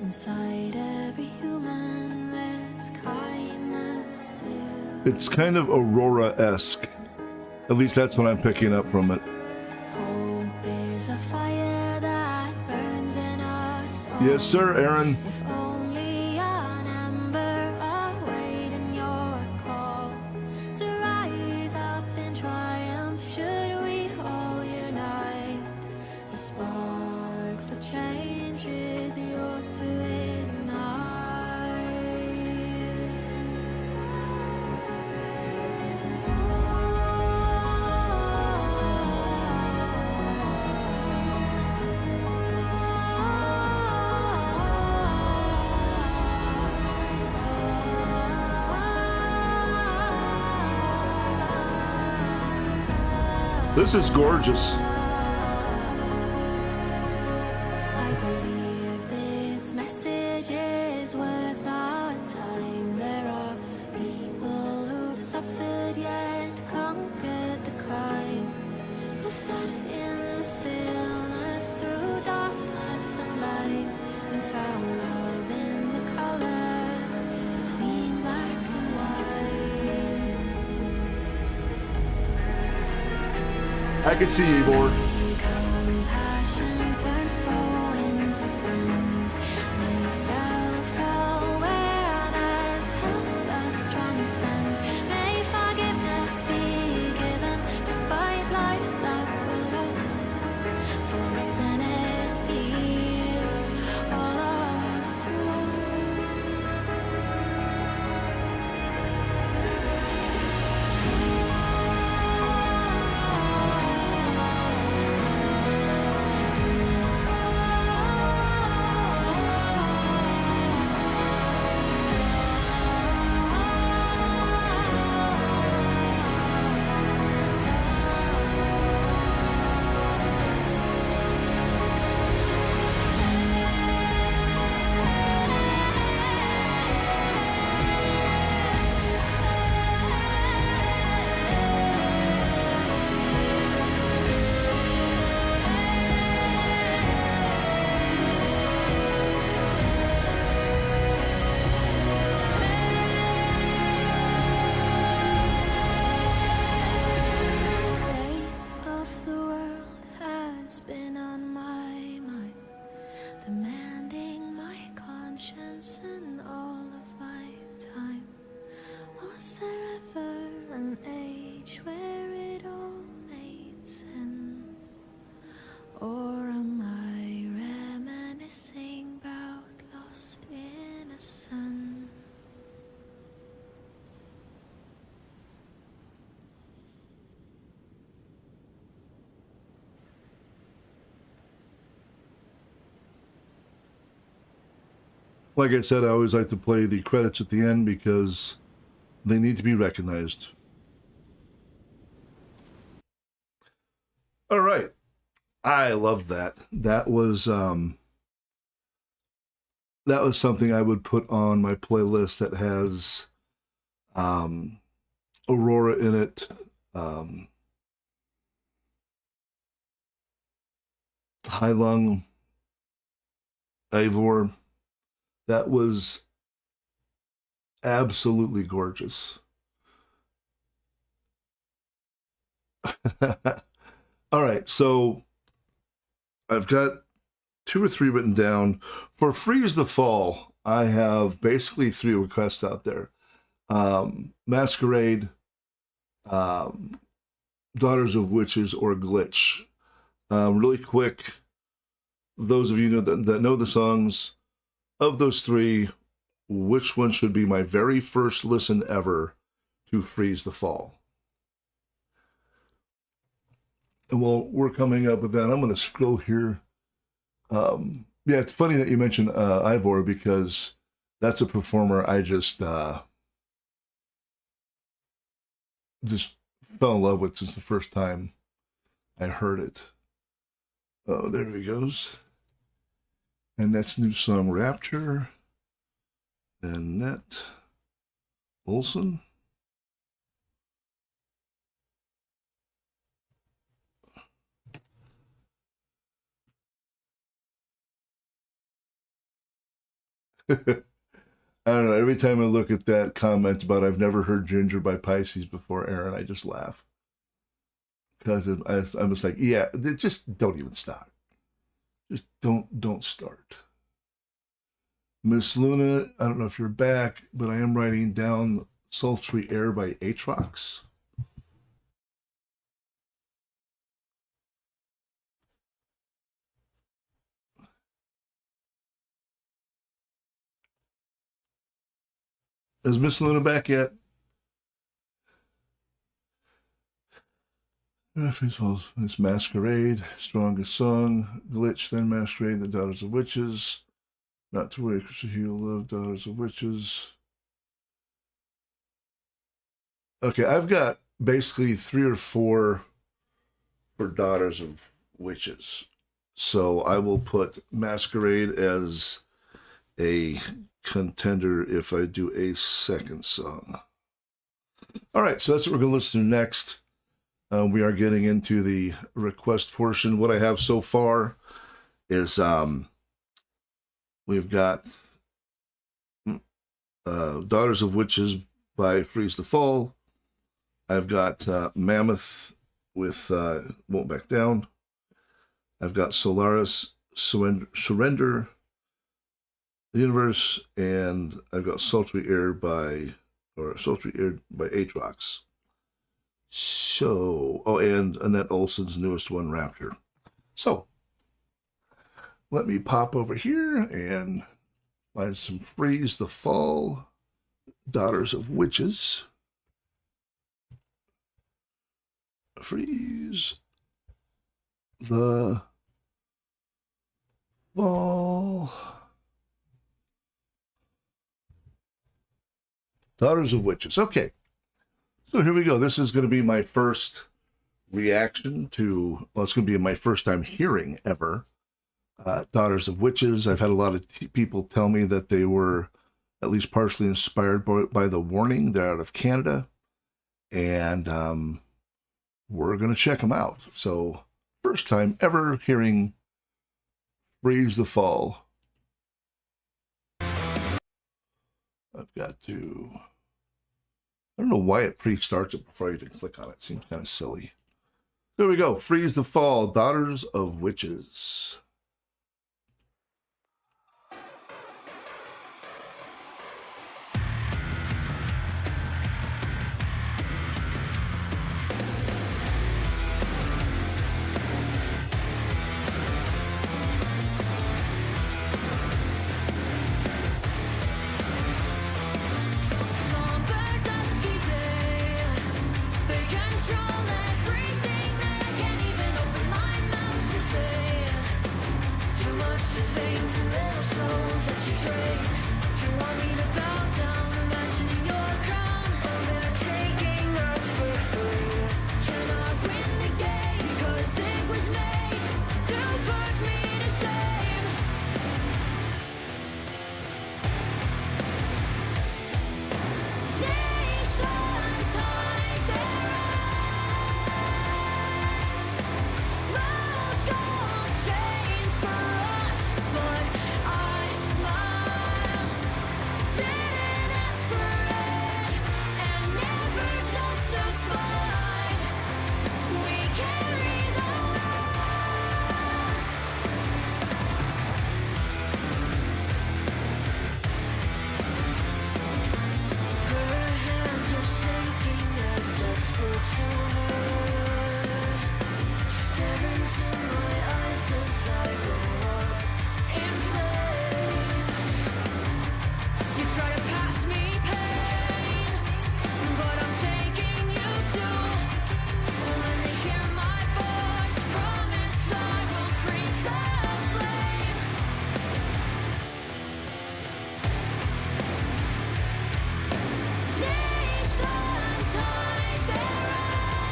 [SPEAKER 3] inside every human there's kindness still.
[SPEAKER 1] It's kind of Aurora-esque. At least that's what I'm picking up from it.
[SPEAKER 3] Hope is a fire that burns in us all.
[SPEAKER 1] Yes, sir, Aaron.
[SPEAKER 3] If only an ember awaiting your call to rise up in triumph, should we all unite. The spark for change is yours to ignite.
[SPEAKER 1] This is gorgeous.
[SPEAKER 3] I believe this message is worth our time. There are people who've suffered yet conquered the climb, who've sat in the stillness through darkness and light, and found love in the colors between black and white.
[SPEAKER 1] I can see Ivor.
[SPEAKER 3] Compassion turn foe into friend. May self-awareness help us transcend. May forgiveness be given despite lives that were lost. For isn't it peace all of us want? The state of the world has been on my mind, demanding my conscience and all of my time. Was there ever an age where it all made sense? Or am I reminiscing about lost innocence?
[SPEAKER 1] Like I said, I always like to play the credits at the end because they need to be recognized. All right. I love that. That was something I would put on my playlist that has Aurora in it. Heilung, Eivor. That was absolutely gorgeous. All right, so I've got 2 or 3 written down. For Freeze the Fall, I have basically 3 requests out there. Masquerade, Daughters of Witches, or Glitch. Really quick, those of you that know the songs, of those 3, which one should be my very first listen ever to Freeze the Fall? And while we're coming up with that, I'm going to scroll here. Yeah, it's funny that you mentioned Ivor, because that's a performer I just fell in love with since the first time I heard it. Oh, there he goes. And that's new song Rapture. Annette Olson. I don't know. Every time I look at that comment about I've never heard Ginger by Pisces before, Aaron, I just laugh. Because I'm just like, yeah, just don't even start. Just don't start. Miss Luna, I don't know if you're back, but I am writing down Sultry Air by Atrox. Is Miss Luna back yet? It's Masquerade, Strongest Song, Glitch, then Masquerade, The Daughters of Witches, Not to Worry, Christian Hero, Love, Daughters of Witches. Okay, I've got basically 3 or 4 for Daughters of Witches. So I will put Masquerade as a contender if I do a second song. All right, so that's what we're going to listen to next. We are getting into the request portion. What I have so far is we've got Daughters of Witches by Freeze the Fall. I've got Mammoth with Won't Back Down. I've got Solaris, Surrender the Universe, and I've got Sultry Air by Aatrox. So, and Annette Olson's newest one, Raptor. So, let me pop over here and find some Freeze the Fall, Daughters of Witches. Freeze the Fall, Daughters of Witches. Okay. So here we go. This is going to be my first reaction to, well, it's going to be my first time hearing ever Daughters of Witches. I've had a lot of people tell me that they were at least partially inspired by The Warning. They're out of Canada. And we're going to check them out. So first time ever hearing Freeze the Fall. I've got to... I don't know why it pre-starts it before I even click on it. It seems kind of silly. There we go. Freeze the Fall, Daughters of Witches.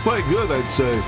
[SPEAKER 1] Quite good, I'd say.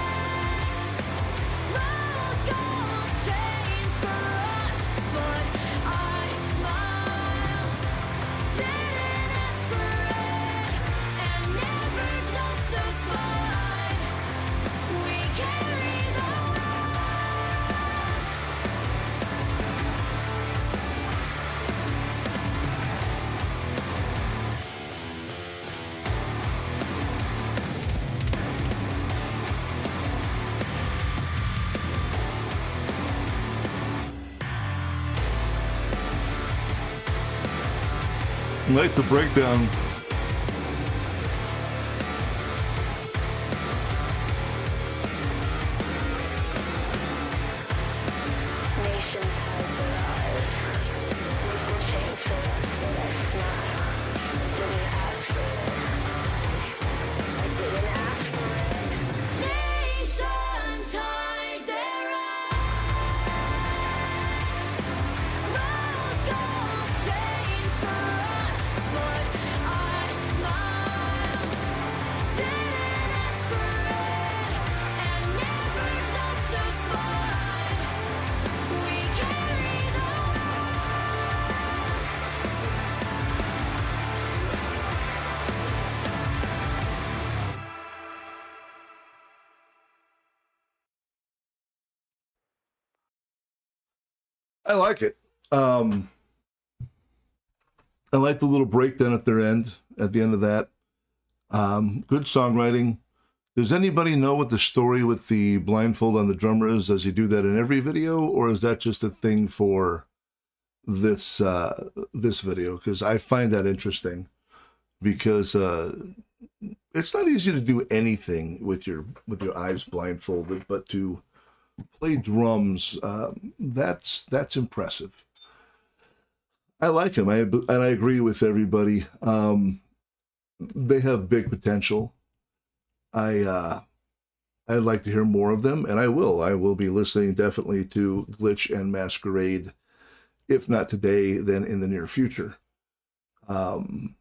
[SPEAKER 1] I like the breakdown.
[SPEAKER 3] Rose gold chains for us, but
[SPEAKER 1] I like it. I like the little breakdown at the end of that. Good songwriting. Does anybody know what the story with the blindfold on the drummer is? Does he do that in every video, or is that just a thing for this this video? Because I find that interesting, because it's not easy to do anything with your eyes blindfolded, but to play drums, that's impressive. I like him, and I agree with everybody. They have big potential. I'd like to hear more of them, and I will. I will be listening definitely to Glitch and Masquerade, if not today, then in the near future. Potential,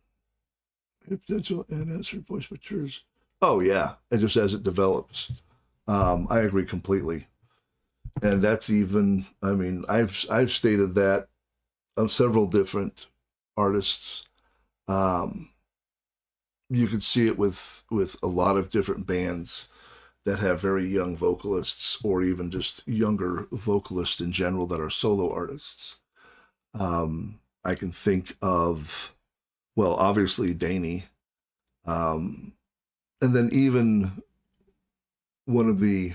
[SPEAKER 1] and as her voice matures. Oh yeah, and just as it develops. I agree completely. And that's even, I mean, I've stated that on several different artists. You could see it with a lot of different bands that have very young vocalists, or even just younger vocalists in general that are solo artists. I can think of, well, obviously Danny, and then even one of the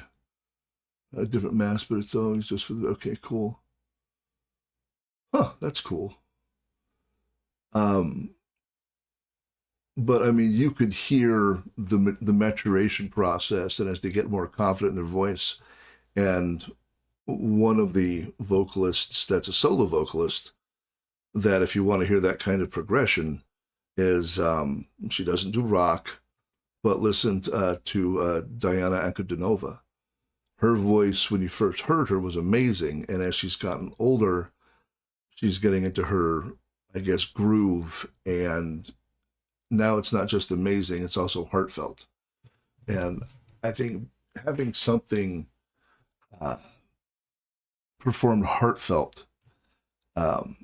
[SPEAKER 1] different masks, but it's always just for the, okay, cool. Huh, that's cool. But I mean, you could hear the maturation process, and as they get more confident in their voice. And one of the vocalists that's a solo vocalist, that if you want to hear that kind of progression, is she doesn't do rock, but listen to Diana Ankudinova. Her voice, when you first heard her, was amazing, and as she's gotten older, she's getting into her, I guess, groove, and now it's not just amazing, it's also heartfelt. And I think having something performed heartfelt on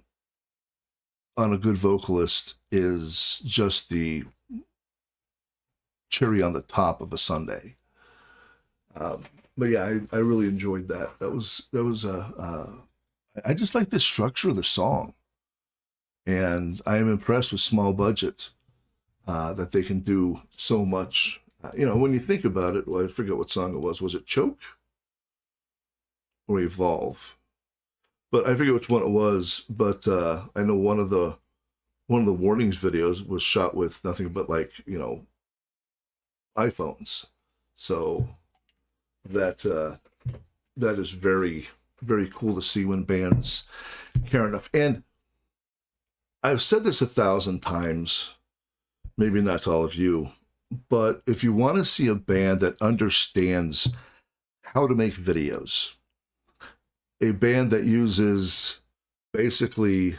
[SPEAKER 1] a good vocalist is just the cherry on the top of a sundae. But yeah, I really enjoyed that. That was I just like the structure of the song, and I am impressed with small budget that they can do so much. When you think about it, well, I forget what song it was. Was it Choke or Evolve? But I forget which one it was. But I know one of the warnings videos was shot with nothing but iPhones. So that is very, very cool to see when bands care enough. And I've said this 1,000 times, maybe not to all of you, but if you want to see a band that understands how to make videos, a band that uses basically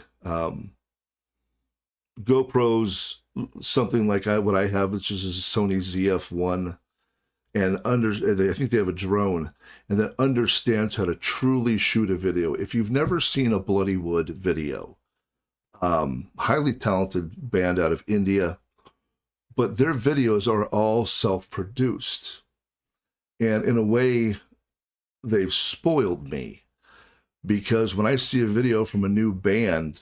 [SPEAKER 1] GoPros, something like what I have, which is a Sony ZF-1, and I think they have a drone, and that understands how to truly shoot a video. If you've never seen a Bloody Wood video, highly talented band out of India, but their videos are all self-produced. And in a way, they've spoiled me, because when I see a video from a new band,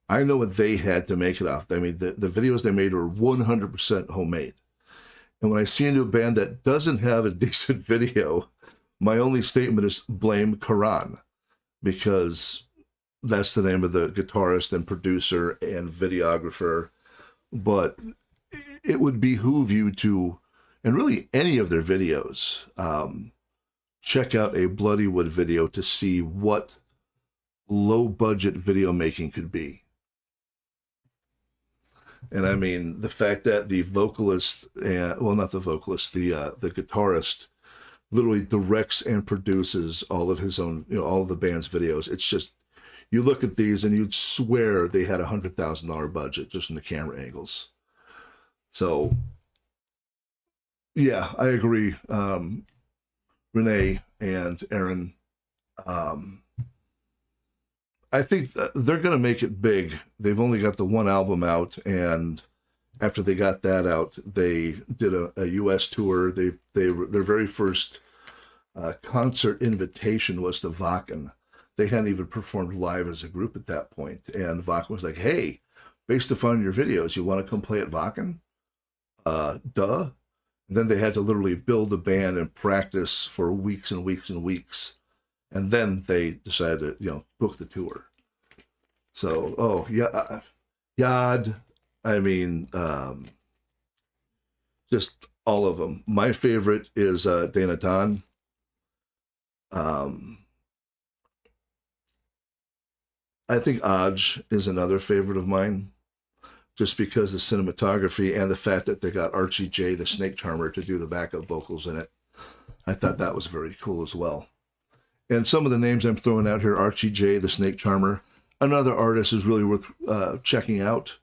[SPEAKER 1] I know what they had to make it off. I mean, the videos they made were 100% homemade. And when I see a new band that doesn't have a decent video, my only statement is blame Karan, because that's the name of the guitarist and producer and videographer. But it would behoove you to, and really any of their videos, check out a Bloody Wood video to see what low budget video making could be. And I mean, the fact that the vocalist, well, not the vocalist, the guitarist literally directs and produces all of his own, all of the band's videos. It's just, you look at these and you'd swear they had $100,000 budget just in the camera angles. So, yeah, I agree. Renee and Aaron, I think they're going to make it big. They've only got the one album out, and after they got that out, they did a U.S. tour. Their very first concert invitation was to Wacken. They hadn't even performed live as a group at that point. And Wacken was like, hey, based upon your videos, you want to come play at Wacken? Duh. And then they had to literally build a band and practice for weeks and weeks and weeks. And then they decided to, book the tour. So, Yad, I mean, just all of them. My favorite is Dana Don. I think Aj is another favorite of mine, just because the cinematography and the fact that they got Archie J, the Snake Charmer, to do the backup vocals in it. I thought that was very cool as well. And some of the names I'm throwing out here, Archie J, the Snake Charmer, another artist is really worth checking out.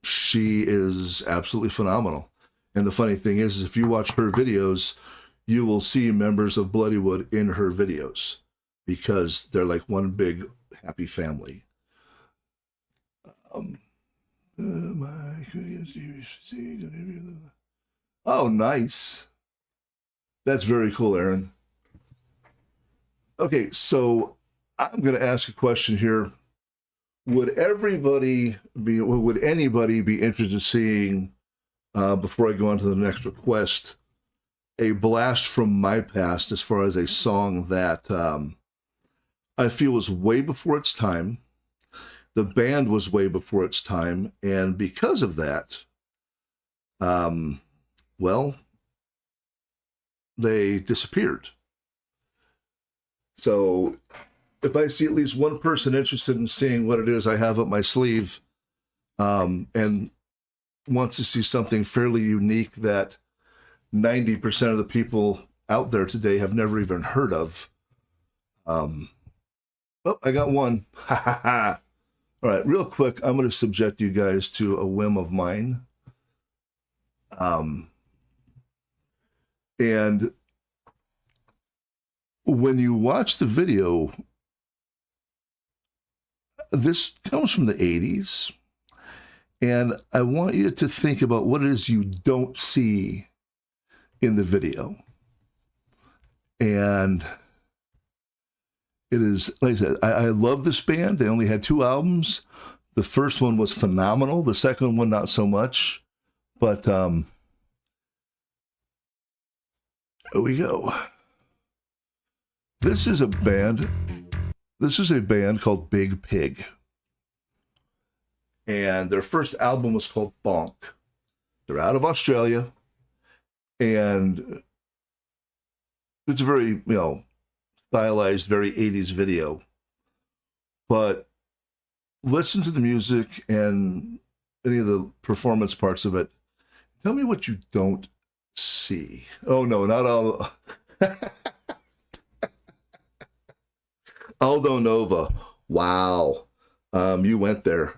[SPEAKER 1] She is absolutely phenomenal. And the funny thing is if you watch her videos, you will see members of Bloodywood in her videos because they're like one big happy family. Oh, nice. That's very cool, Aaron. Okay, so I'm going to ask a question here. Would anybody be interested in seeing, before I go on to the next request, a blast from my past as far as a song that I feel was way before its time? The band was way before its time, and because of that, well, they disappeared. So if I see at least one person interested in seeing what it is I have up my sleeve, and wants to see something fairly unique that 90% of the people out there today have never even heard of. Oh, I got one. Ha ha ha. All right, real quick, I'm going to subject you guys to a whim of mine. And when you watch the video, this comes from the 80s. And I want you to think about what it is you don't see in the video. And it is, like I said, I love this band. They only had 2 albums. The first one was phenomenal. The second one, not so much. But here we go. This is a band called Big Pig. And their first album was called Bonk. They're out of Australia. And it's a very, stylized, very 80s video. But listen to the music and any of the performance parts of it. Tell me what you don't see. Oh, no, not all. Aldo Nova. Wow. You went there.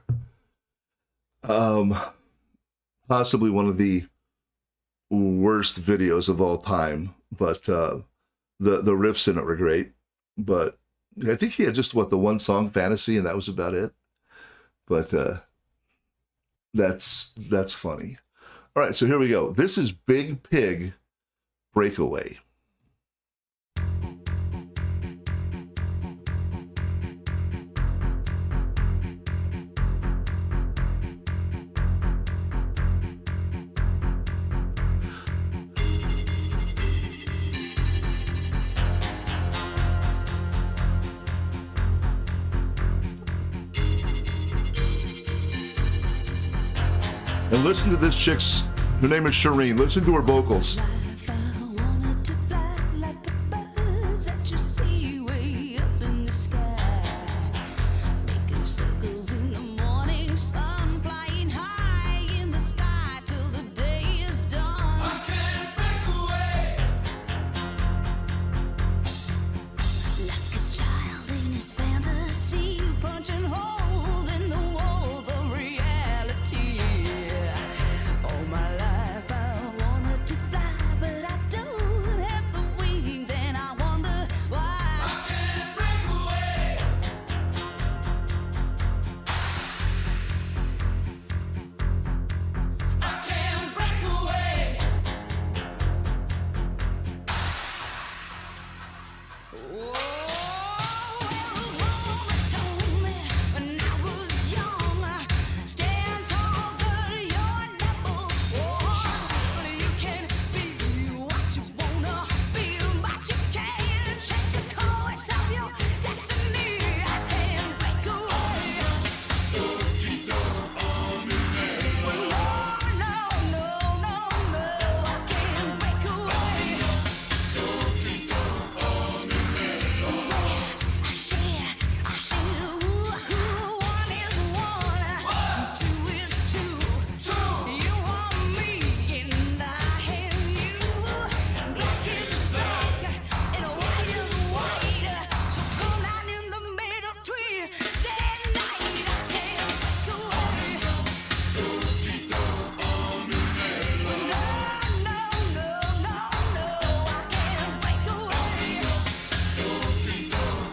[SPEAKER 1] Possibly one of the worst videos of all time, but the riffs in it were great. But I think he had just the one song, Fantasy, and that was about it. But that's funny. All right, so here we go. This is Big Pig, Breakaway. And listen to this chick's, her name is Shireen. Listen to her vocals.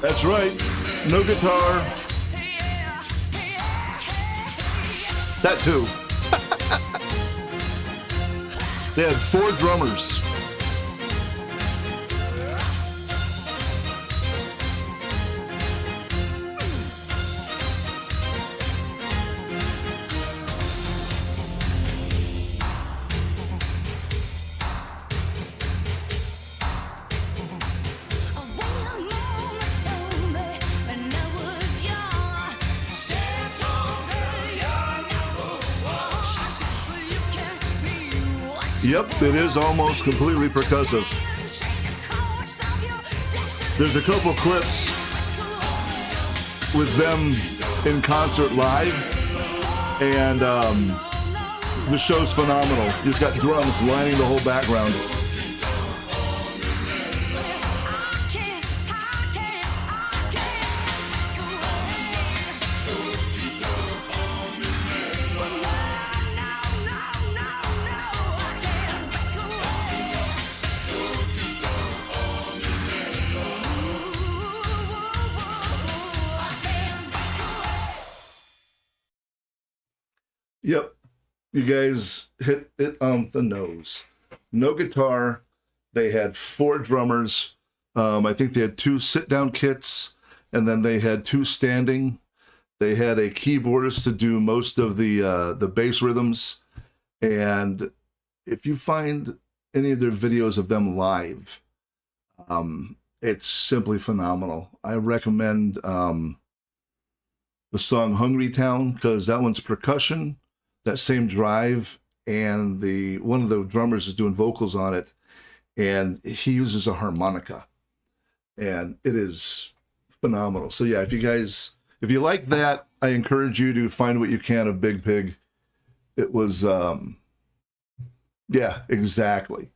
[SPEAKER 1] That's right. No guitar. That too. They had 4 drummers. Yep, it is almost completely percussive. There's a couple clips with them in concert live, and the show's phenomenal. He's got drums lining the whole background. Yep, you guys hit it on the nose. No guitar. They had 4 drummers. I think they had 2 sit-down kits, and then they had 2 standing. They had a keyboardist to do most of the bass rhythms. And if you find any of their videos of them live, it's simply phenomenal. I recommend the song Hungry Town, because that one's percussion, that same drive, and one of the drummers is doing vocals on it, and he uses a harmonica, and it is phenomenal. So yeah, if you like that, I encourage you to find what you can of Big Pig. It was yeah, exactly.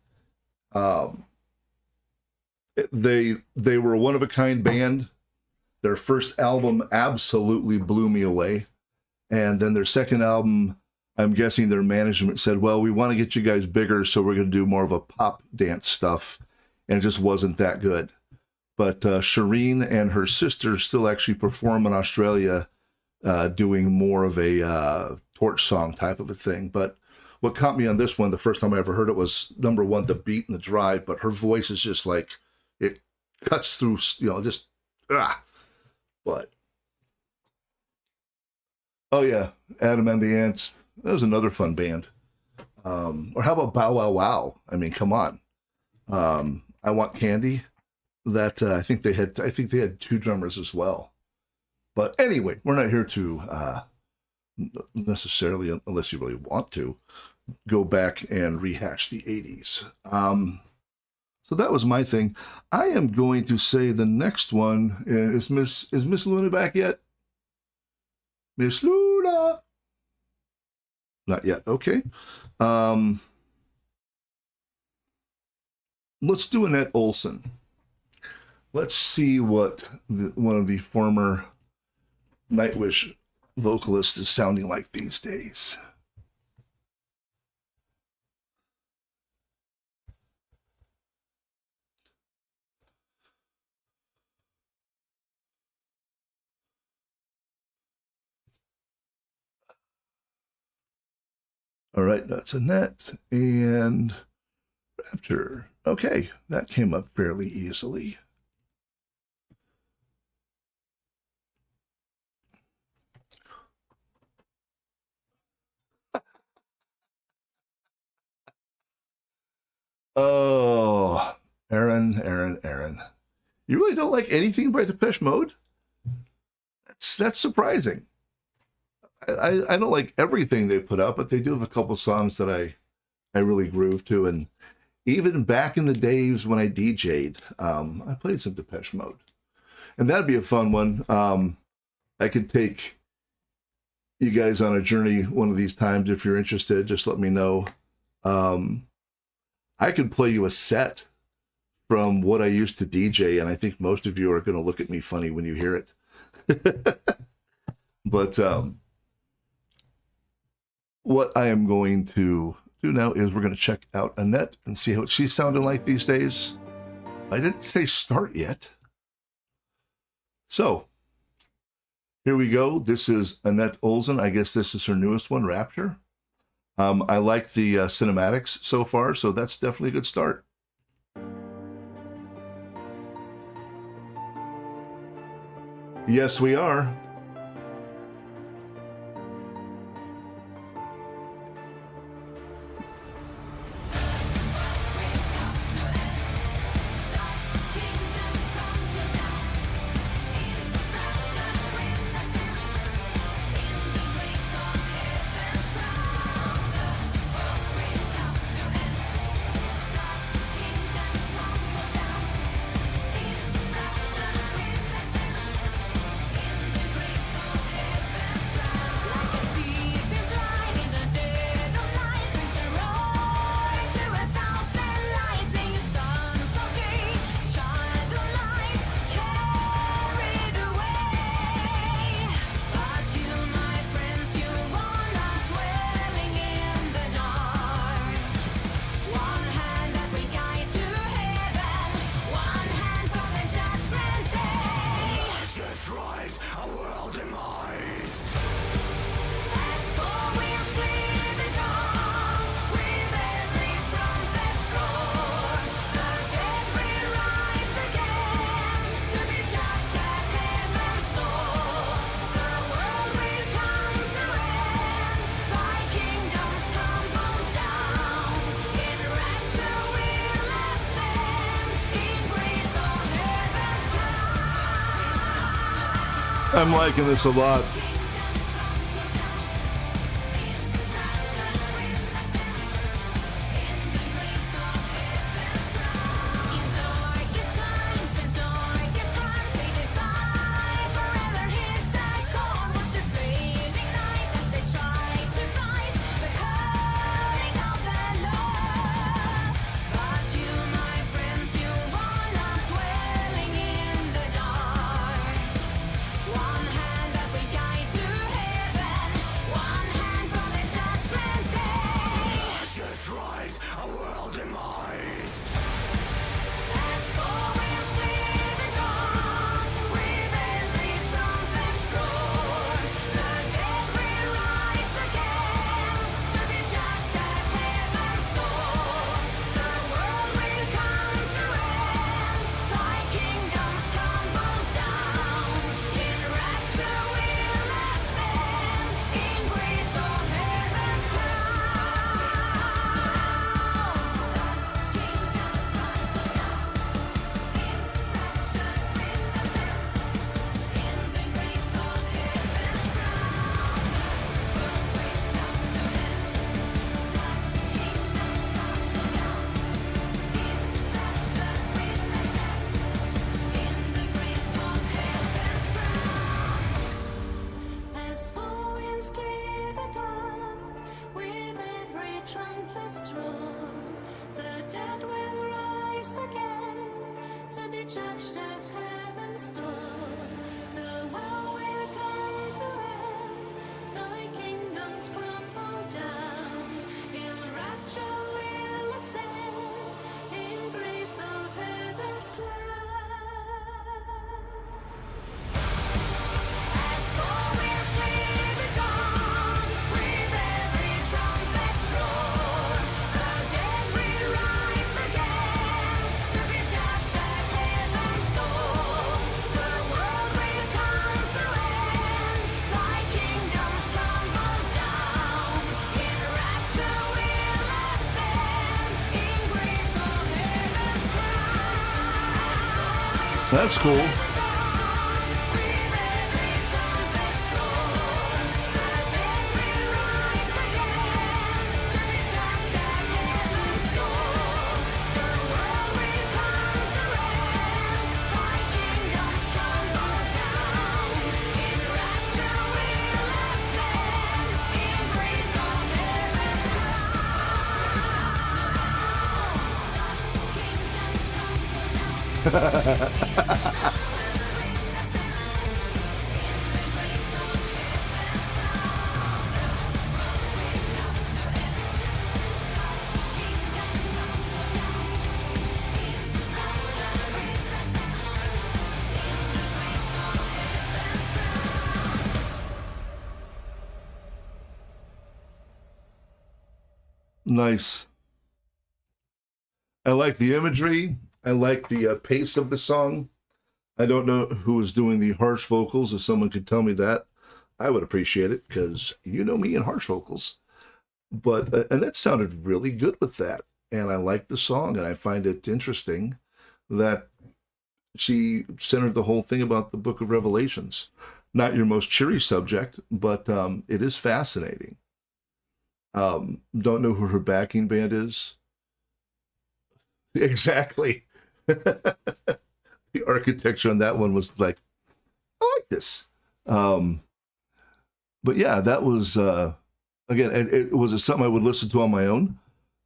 [SPEAKER 1] They were a one-of-a-kind band. Their first album absolutely blew me away, and then their second album, I'm guessing their management said, well, we want to get you guys bigger, so we're going to do more of a pop dance stuff. And it just wasn't that good. But Shireen and her sister still actually perform in Australia, doing more of a torch song type of a thing. But what caught me on this one, the first time I ever heard it, was, number one, the beat and the drive. But her voice is just like, it cuts through, just, But, oh yeah, Adam and the Ants. That was another fun band. Or how about Bow Wow Wow? I mean, come on. I Want Candy. That I think they had 2 drummers as well. But anyway, we're not here to necessarily, unless you really want to, go back and rehash the 80s. So that was my thing. I am going to say the next one is Miss Luna back yet? Miss Luna. Not yet. Okay. Let's do Annette Olson. Let's see what one of the former Nightwish vocalists is sounding like these days. All right, that's Annette and Rapture. Okay, that came up fairly easily. Oh, Aaron. You really don't like anything by Depeche Mode? That's surprising. I don't like everything they put out, but they do have a couple songs that I really groove to. And even back in the days when I DJ'd, I played some Depeche Mode. And that'd be a fun one. I could take you guys on a journey one of these times if you're interested. Just let me know. I could play you a set from what I used to DJ, and I think most of you are going to look at me funny when you hear it. But what I am going to do now is we're going to check out Annette and see what she's sounding like these days. I didn't say start yet. So here we go. This is Annette Olsen. I guess this is her newest one, Rapture. I like the cinematics so far, so that's definitely a good start. Yes, we are. I'm liking this a lot. That's cool. Nice. I like the imagery. I like the pace of the song. I don't know who is doing the harsh vocals. If someone could tell me that, I would appreciate it, because you know me and harsh vocals. But and that sounded really good with that. And I like the song, and I find it interesting that she centered the whole thing about the book of Revelations. Not your most cheery subject, but it is fascinating. Don't know who her backing band is. Exactly. The architecture on that one was like, I like this. But yeah, that was, again, it was something I would listen to on my own.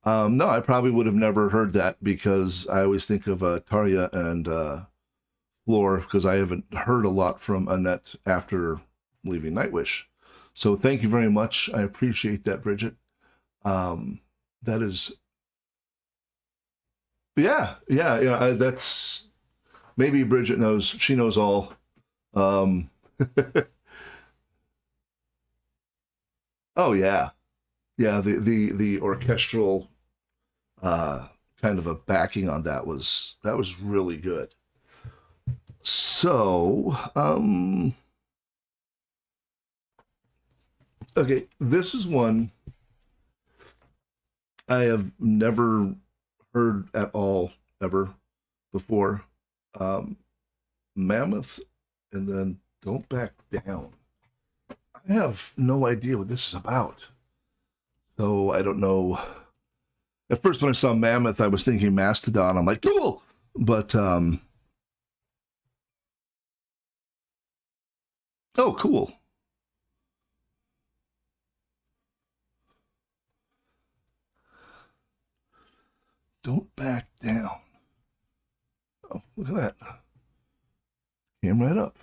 [SPEAKER 1] No, I probably would have never heard that, because I always think of Tarja and Floor, because I haven't heard a lot from Annette after leaving Nightwish. So thank you very much. I appreciate that, Bridget. That is, yeah. That's, maybe Bridget knows. She knows all. Oh yeah, yeah. The orchestral kind of a backing on that was really good. So okay, this is one I have never heard at all ever before. Mammoth, and then Don't Back Down. I have no idea what this is about. So I don't know. At first, when I saw Mammoth, I was thinking Mastodon. I'm like, cool. But, oh, cool. Don't Back Down. Oh, look at that. Came right up.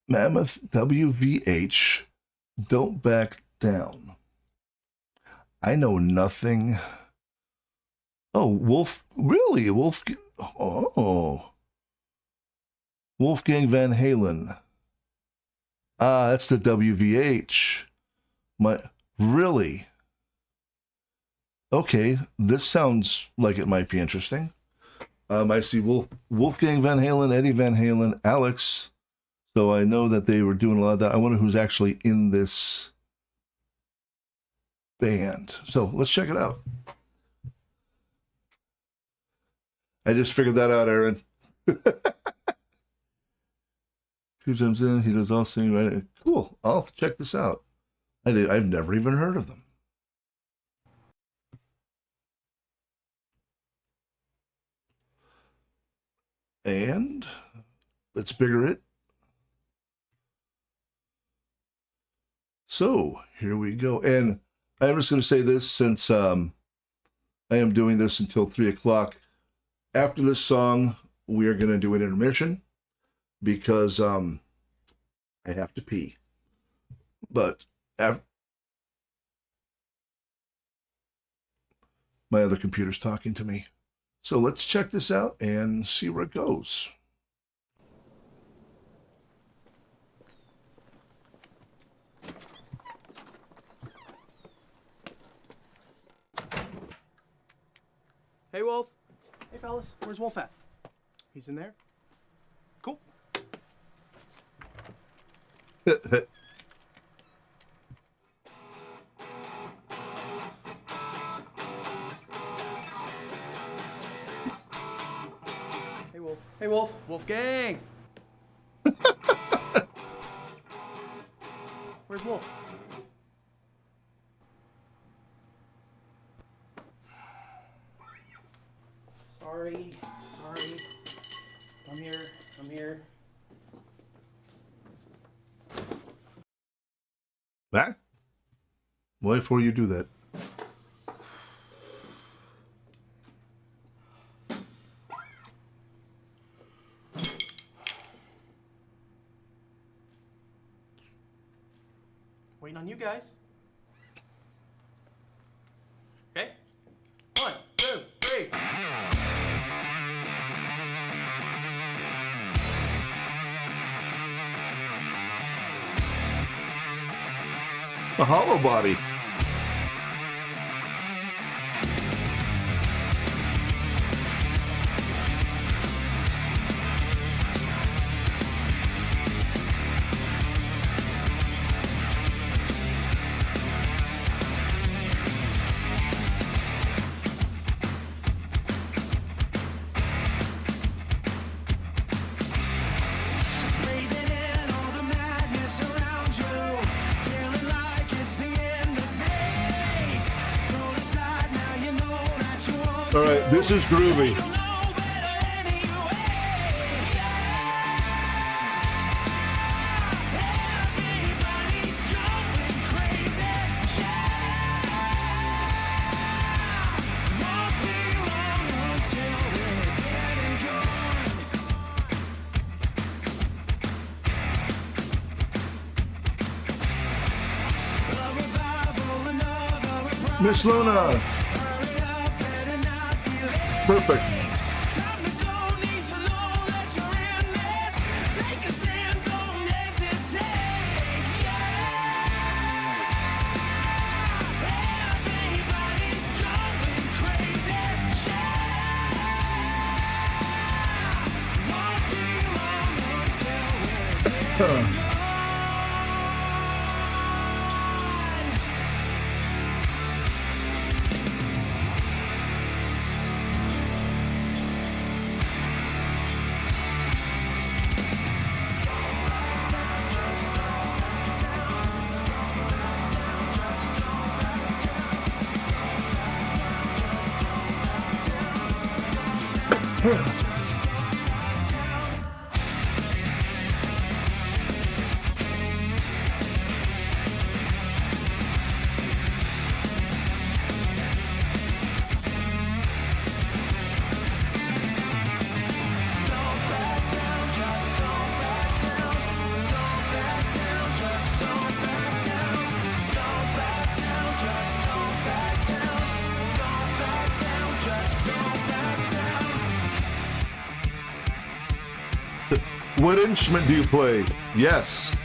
[SPEAKER 1] Mammoth WVH, Don't Back Down. I know nothing. Oh, Wolf, really? Oh. Wolfgang Van Halen. Ah, that's the WVH. Really? Okay, this sounds like it might be interesting. I see Wolfgang Van Halen, Eddie Van Halen, Alex. So I know that they were doing a lot of that. I wonder who's actually in this band. So let's check it out. I just figured that out, Aaron. 2 times in, he does all sing, right? Cool. I'll check this out. I've never even heard of them. And let's bigger it. So here we go. And I'm just going to say this, since I am doing this until 3 o'clock. After this song, we are going to do an intermission, because I have to pee. But my other computer's talking to me. So let's check this out and see where it goes.
[SPEAKER 4] Hey, Wolf. Hey, fellas. Where's Wolf at? He's in there? Cool. Hey, Wolf. Hey, Wolf. Wolfgang. Where's Wolf? Sorry. I'm here.
[SPEAKER 1] That? Why before you do that?
[SPEAKER 4] Waiting on you guys. Okay? 1, 2, 3.
[SPEAKER 1] A hollow body. All right, this is groovy. Miss Luna. Perfect. What instrument do you play? Yes.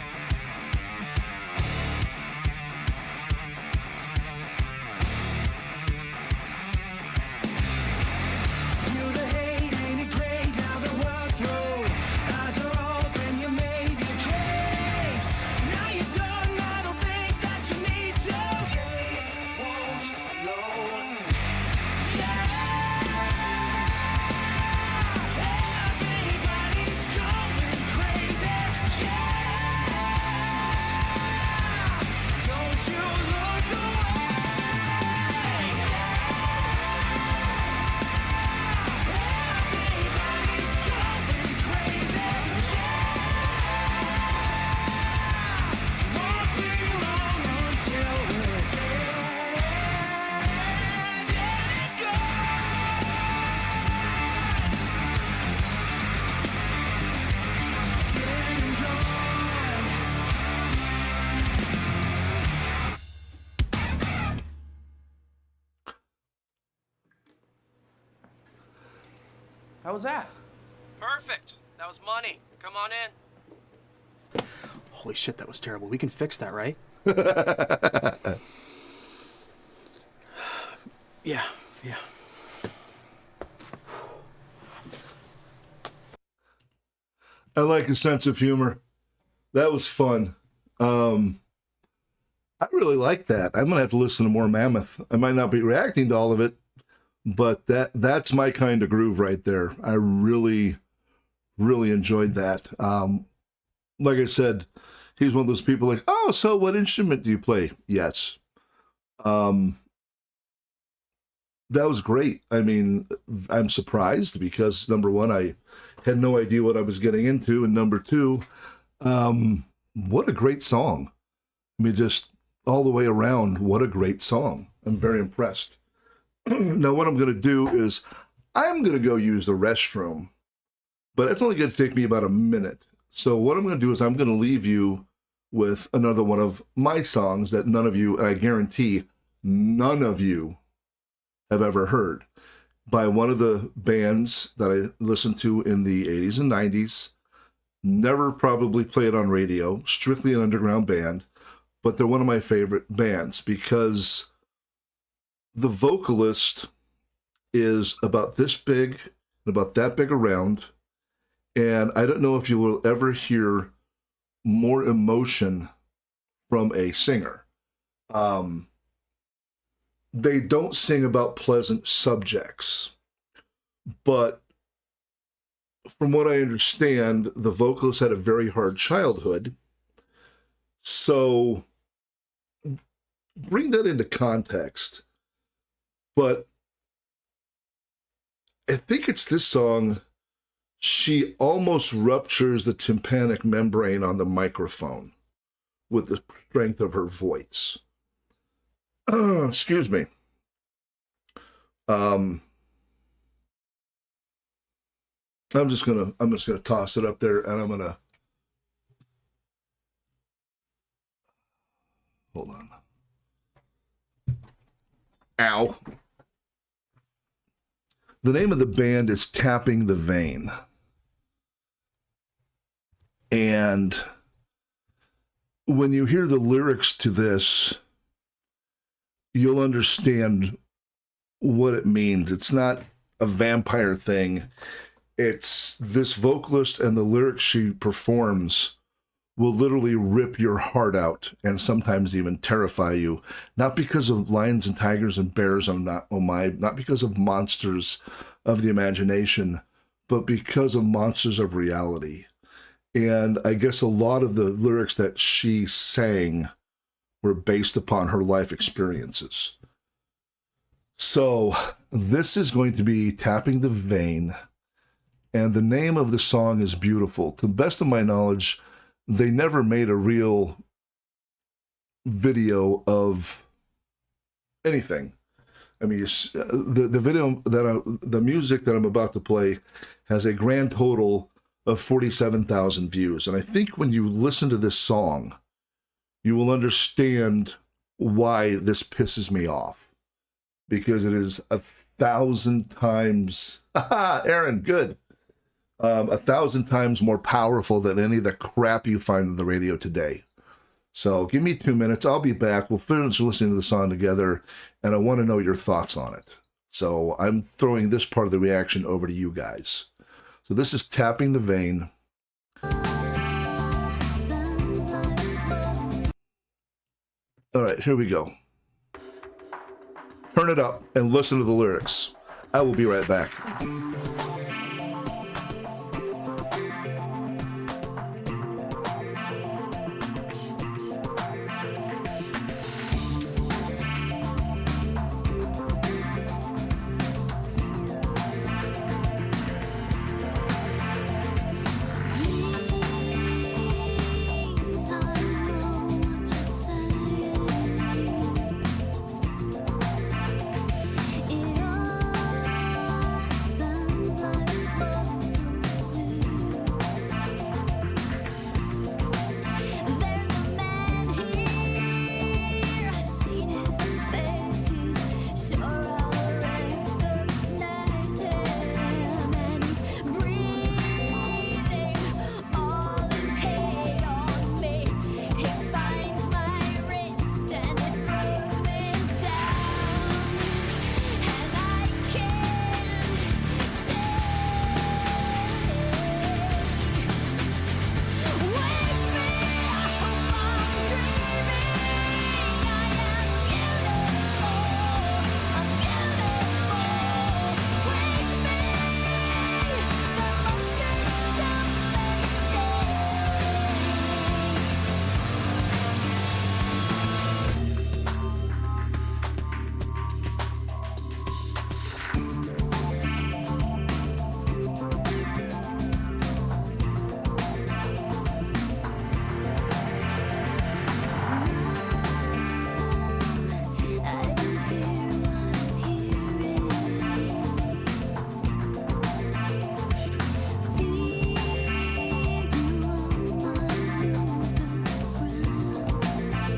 [SPEAKER 4] How was that?
[SPEAKER 5] Perfect. That was money. Come on in.
[SPEAKER 4] Holy shit, that was terrible. We can fix that, right? Yeah.
[SPEAKER 1] I like his sense of humor. That was fun. I really like that. I'm gonna have to listen to more Mammoth. I might not be reacting to all of it, but that's my kind of groove right there. I really enjoyed that. Like I said, he's one of those people like, oh, so what instrument do you play? Yes. That was great. I mean, I'm surprised because number one, I had no idea what I was getting into, and number two, what a great song. I mean, just all the way around, what a great song. I'm very impressed. Now, what I'm going to do is I'm going to go use the restroom, but it's only going to take me about a minute. So what I'm going to do is I'm going to leave you with another one of my songs that none of you, and I guarantee none of you have ever heard, by one of the bands that I listened to in the 80s and 90s. Never probably played on radio, strictly an underground band, but they're one of my favorite bands because the vocalist is about this big and about that big around. And I don't know if you will ever hear more emotion from a singer. They don't sing about pleasant subjects, but from what I understand, the vocalist had a very hard childhood. So bring that into context. But I think it's this song. She almost ruptures the tympanic membrane on the microphone with the strength of her voice. Excuse me. I'm just gonna toss it up there, and I'm gonna hold on. Ow. The name of the band is Tapping the Vein. And when you hear the lyrics to this, you'll understand what it means. It's not a vampire thing. It's this vocalist, and the lyrics she performs will literally rip your heart out and sometimes even terrify you. Not because of lions and tigers and bears, not because of monsters of the imagination, but because of monsters of reality. And I guess a lot of the lyrics that she sang were based upon her life experiences. So this is going to be Tapping the Vein, and the name of the song is beautiful. To the best of my knowledge, they never made a real video of anything. I mean, the video the music that I'm about to play has a grand total of 47,000 views. And I think when you listen to this song, you will understand why this pisses me off. Because it is 1,000 times, Aaron, good. 1,000 times more powerful than any of the crap you find on the radio today. So give me 2 minutes. I'll be back. We'll finish listening to the song together, and I want to know your thoughts on it. So I'm throwing this part of the reaction over to you guys. So this is Tapping the Vein. All right, here we go. Turn it up and listen to the lyrics. I will be right back.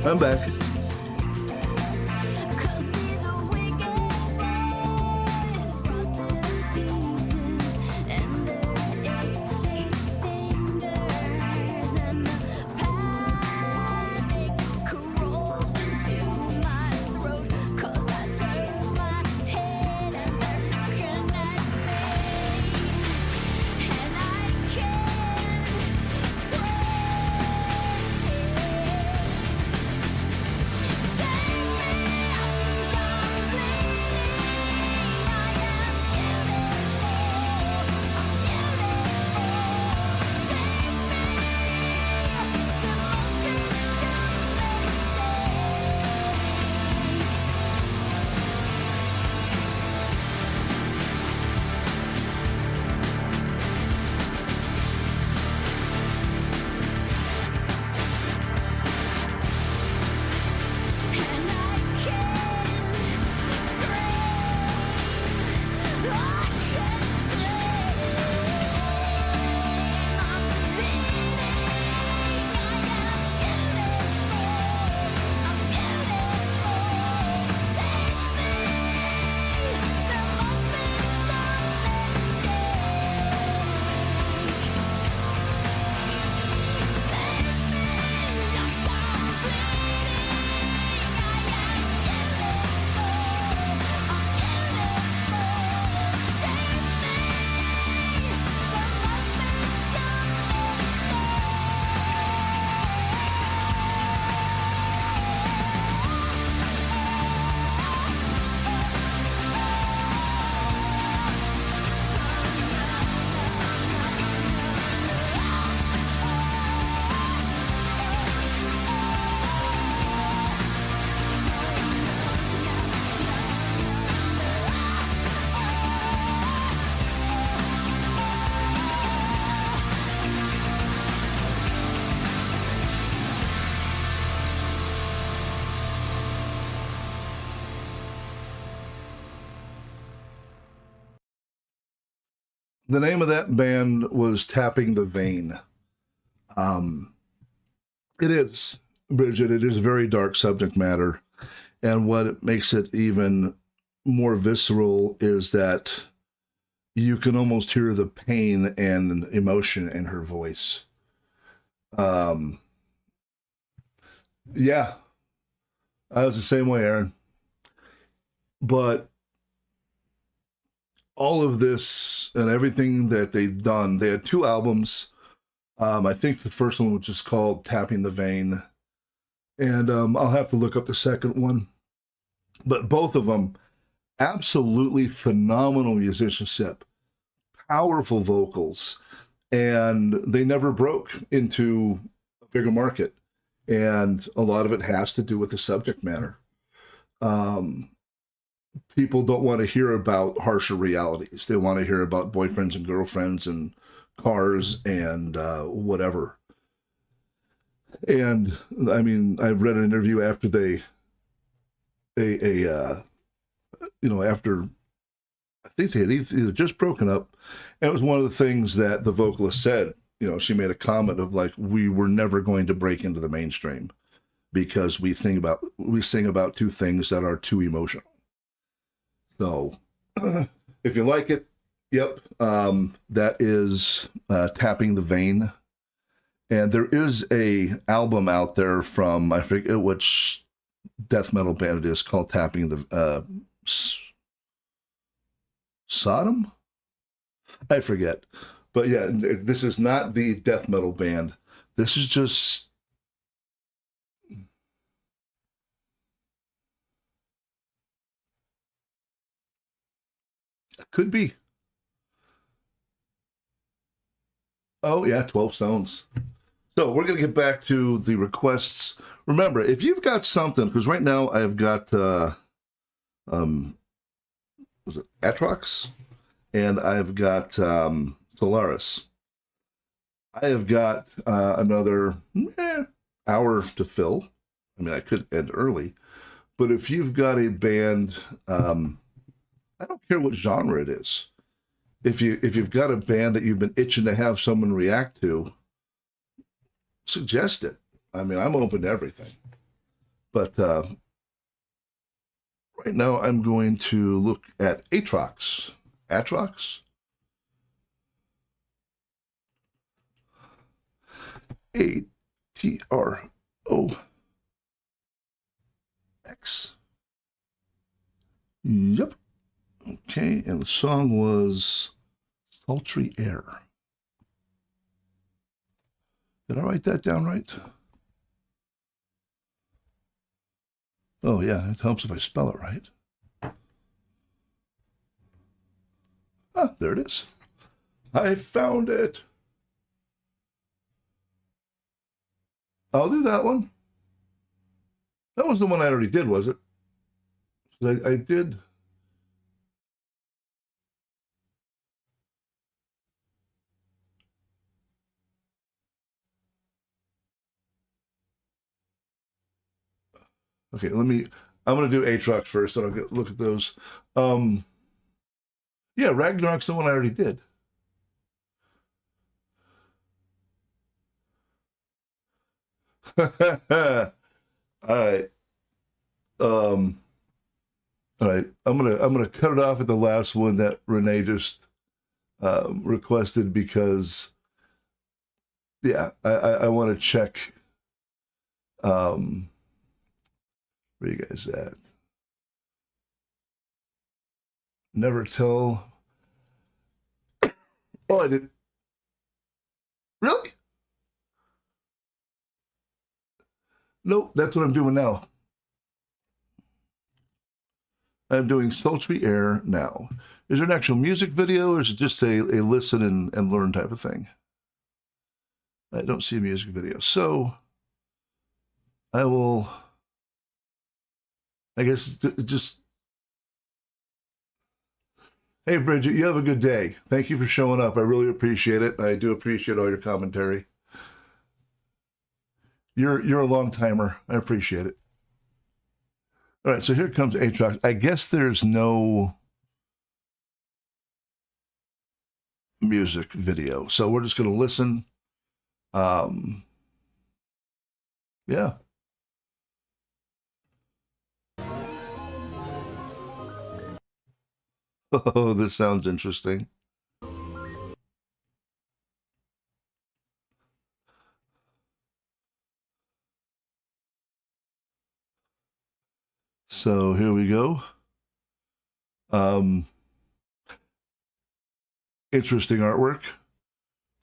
[SPEAKER 1] I'm back. The name of that band was Tapping the Vein. It is, Bridget, it is a very dark subject matter. And what makes it even more visceral is that you can almost hear the pain and emotion in her voice. Yeah, I was the same way, Aaron. But all of this and everything that they've done, they had 2 albums. I think the first one was just called Tapping the Vein. And I'll have to look up the second one. But both of them, absolutely phenomenal musicianship, powerful vocals, and they never broke into a bigger market. And a lot of it has to do with the subject matter. People don't want to hear about harsher realities. They want to hear about boyfriends and girlfriends and cars and whatever. And I mean, I read an interview after after I think they had either just broken up. And it was one of the things that the vocalist said. She made a comment of like, we were never going to break into the mainstream because we sing about 2 things that are too emotional. So if you like it, yep, that is Tapping the Vein. And there is a album out there from, I forget which death metal band it is, called Tapping the Sodom? I forget. But yeah, this is not the death metal band. This is just... Could be. Oh, yeah, 12 Stones. So we're going to get back to the requests. Remember, if you've got something, because right now I've got, was it Atrox? And I've got Solaris. I have got another hour to fill. I mean, I could end early. But if you've got a band, I don't care what genre it is. If you've got a band that you've been itching to have someone react to, suggest it. I mean, I'm open to everything. But right now I'm going to look at Atrox. Atrox? A-T-R-O-X. Yep. Okay, and the song was Sultry Air. Did I write that down right? Oh, yeah, it helps if I spell it right. Ah, there it is. I found it. I'll do that one. That was the one I already did, was it? I did. Okay, I'm going to do Atrox first, and I'll look at those. Yeah, Ragnarok's the one I already did. All right. All right. I'm gonna cut it off at the last one that Renee just requested because, yeah, I want to check. Where you guys at? Never tell. Oh, I did. Really? Nope, that's what I'm doing now. I'm doing Sultry Air now. Is there an actual music video, or is it just a listen and learn type of thing? I don't see a music video. So I will, I guess, just... Hey, Bridget, you have a good day. Thank you for showing up. I really appreciate it. I do appreciate all your commentary. You're a long timer. I appreciate it. All right, so here comes Atrox. I guess there's no... music video. So we're just going to listen. Yeah. Oh, this sounds interesting. So here we go. Interesting artwork.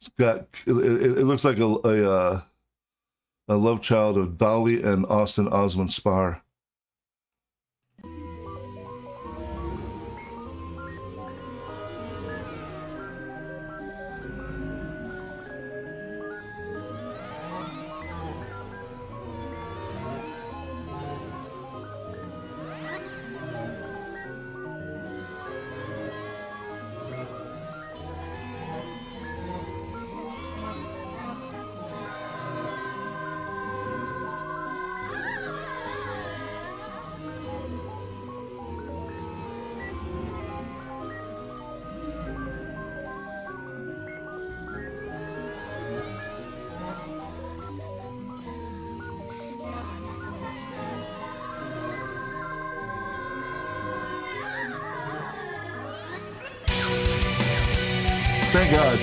[SPEAKER 1] It's got it looks like a love child of Dolly and Austin Osman Spar. Thank God.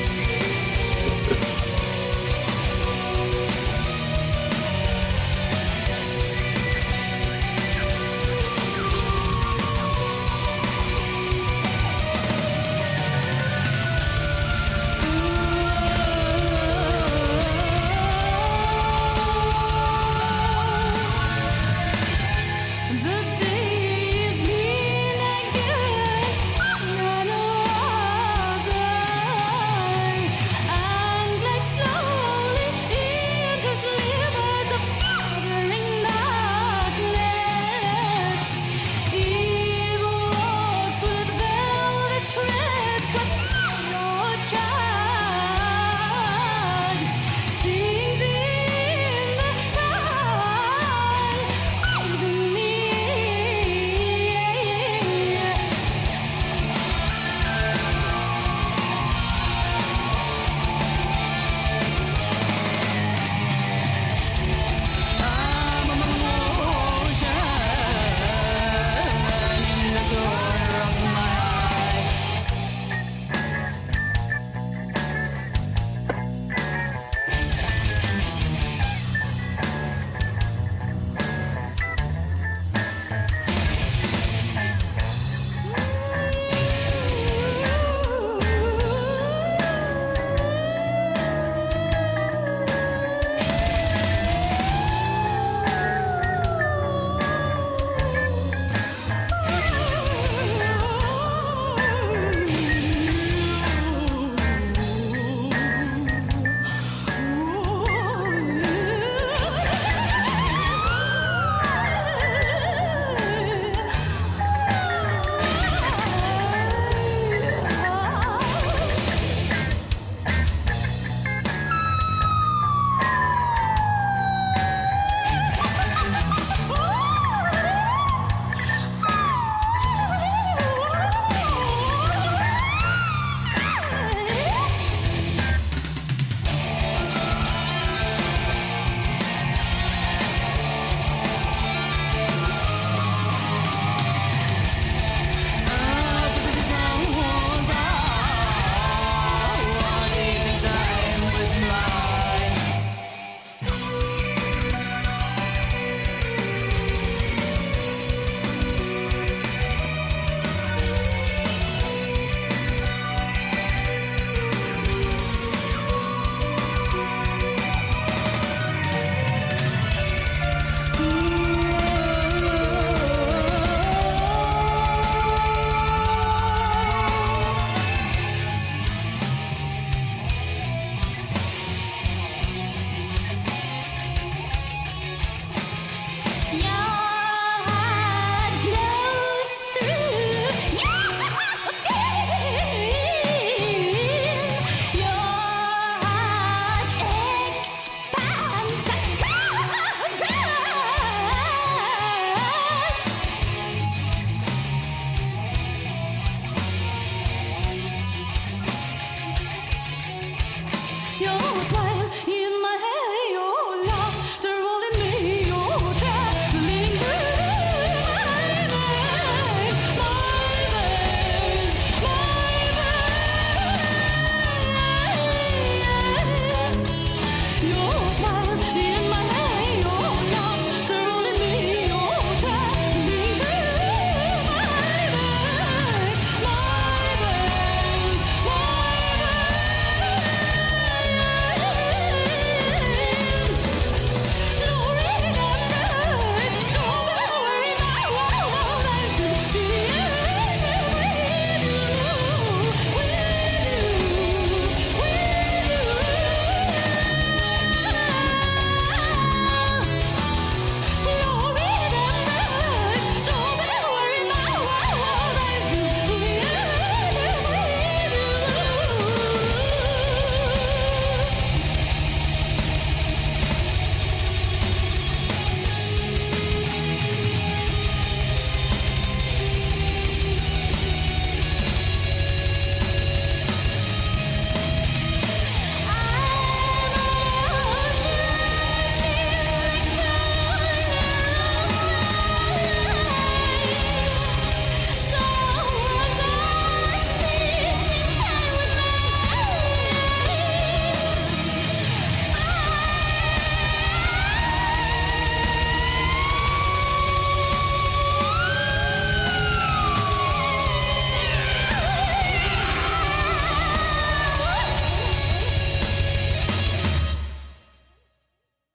[SPEAKER 2] The days mean I guess I'm gonna walk away.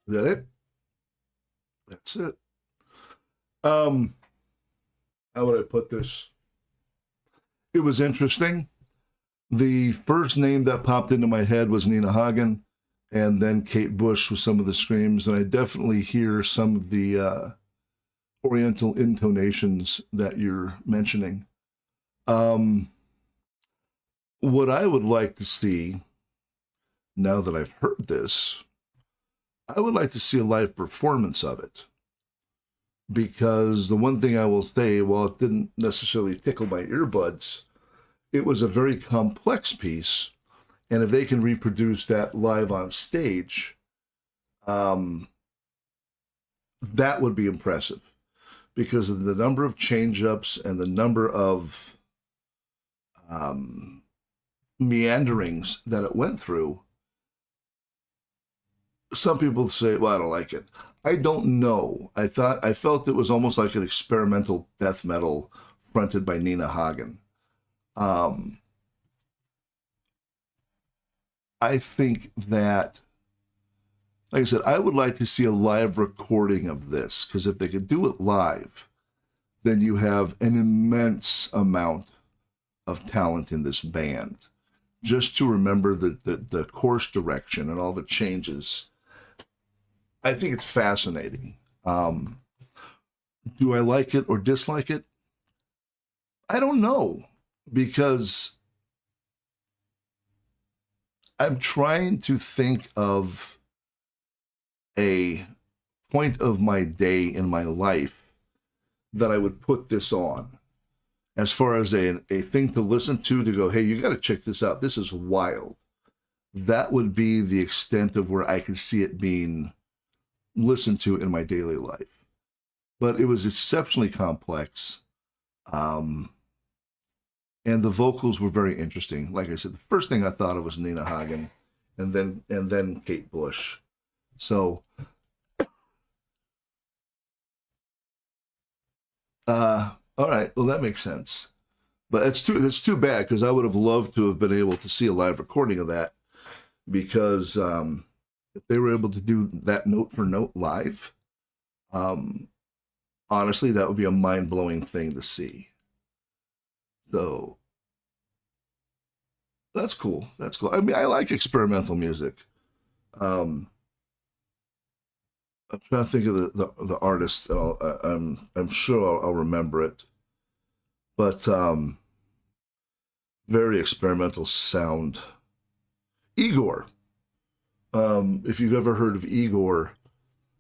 [SPEAKER 1] Is that it? That's it. How would I put this? It was interesting. The first name that popped into my head was Nina Hagen, and then Kate Bush with some of the screams, and I definitely hear some of the Oriental intonations that you're mentioning. What I would like to see, now that I've heard this, I would like to see a live performance of it. Because the one thing I will say, while it didn't necessarily tickle my earbuds, it was a very complex piece. And if they can reproduce that live on stage, that would be impressive. Because of the number of change-ups and the number of meanderings that it went through. Some people say, well, I don't like it. I don't know. I felt it was almost like an experimental death metal fronted by Nina Hagen. I think that, like I said, I would like to see a live recording of this, because if they could do it live, then you have an immense amount of talent in this band. Just to remember the course direction and all the changes. I think it's fascinating. Do I like it or dislike it? I don't know, because I'm trying to think of a point of my day in my life that I would put this on. As far as a thing to listen to go, hey, you got to check this out. This is wild. That would be the extent of where I could see it being listened to in my daily life. But it was exceptionally complex. And the vocals were very interesting. Like I said, the first thing I thought of was Nina Hagen, and then Kate Bush. So, all right, well, that makes sense. But it's too bad, because I would have loved to have been able to see a live recording of that, because if they were able to do that note for note live, honestly, that would be a mind-blowing thing to see. So that's cool. That's cool. I mean, I like experimental music. I'm trying to think of the artist. I'm sure I'll remember it. But very experimental sound. Igor. If you've ever heard of Igor,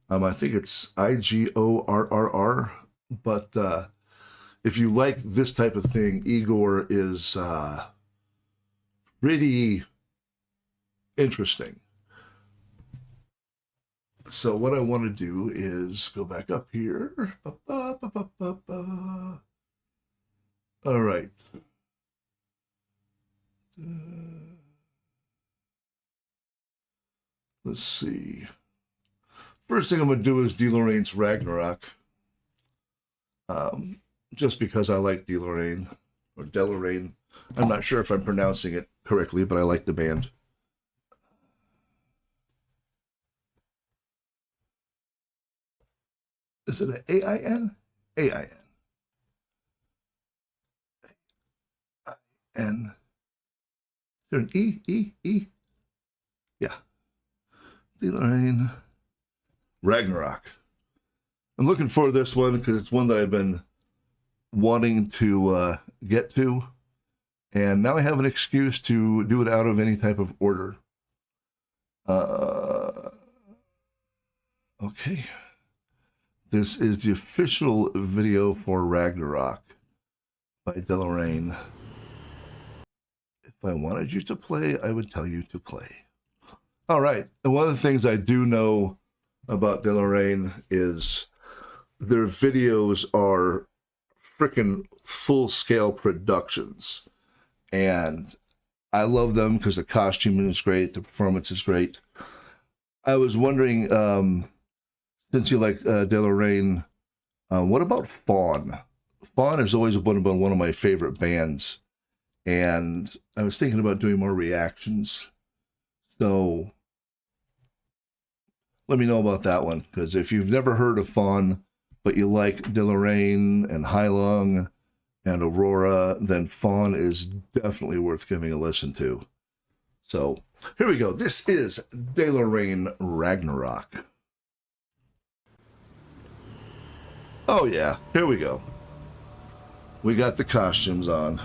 [SPEAKER 1] I think it's Igorrr. But if you like this type of thing, Igor is pretty interesting. So what I want to do is go back up here. All right. Let's see. First thing I'm going to do is DeLorean's Ragnarok. Just because I like DeLorean, or Deloraine. I'm not sure if I'm pronouncing it correctly, but I like the band. Is it an A-I-N? A-I-N. A-I-N. Is there an E? E? Yeah. DeLorean. Ragnarok. I'm looking for this one because it's one that I've been wanting to get to. And now I have an excuse to do it out of any type of order. Okay. This is the official video for Ragnarok by Deloraine. If I wanted you to play, I would tell you to play. All right. And one of the things I do know about Deloraine is their videos are freaking full-scale productions. And I love them because the costuming is great, the performance is great. I was wondering, since you like Deloraine, what about Fawn? Fawn has always been one of my favorite bands. And I was thinking about doing more reactions. So let me know about that one. Because if you've never heard of Fawn, but you like De Lorraine and Heilung and Aurora, then Fawn is definitely worth giving a listen to. So here we go. This is De Lorraine Ragnarok. Oh yeah, here we go. We got the costumes on.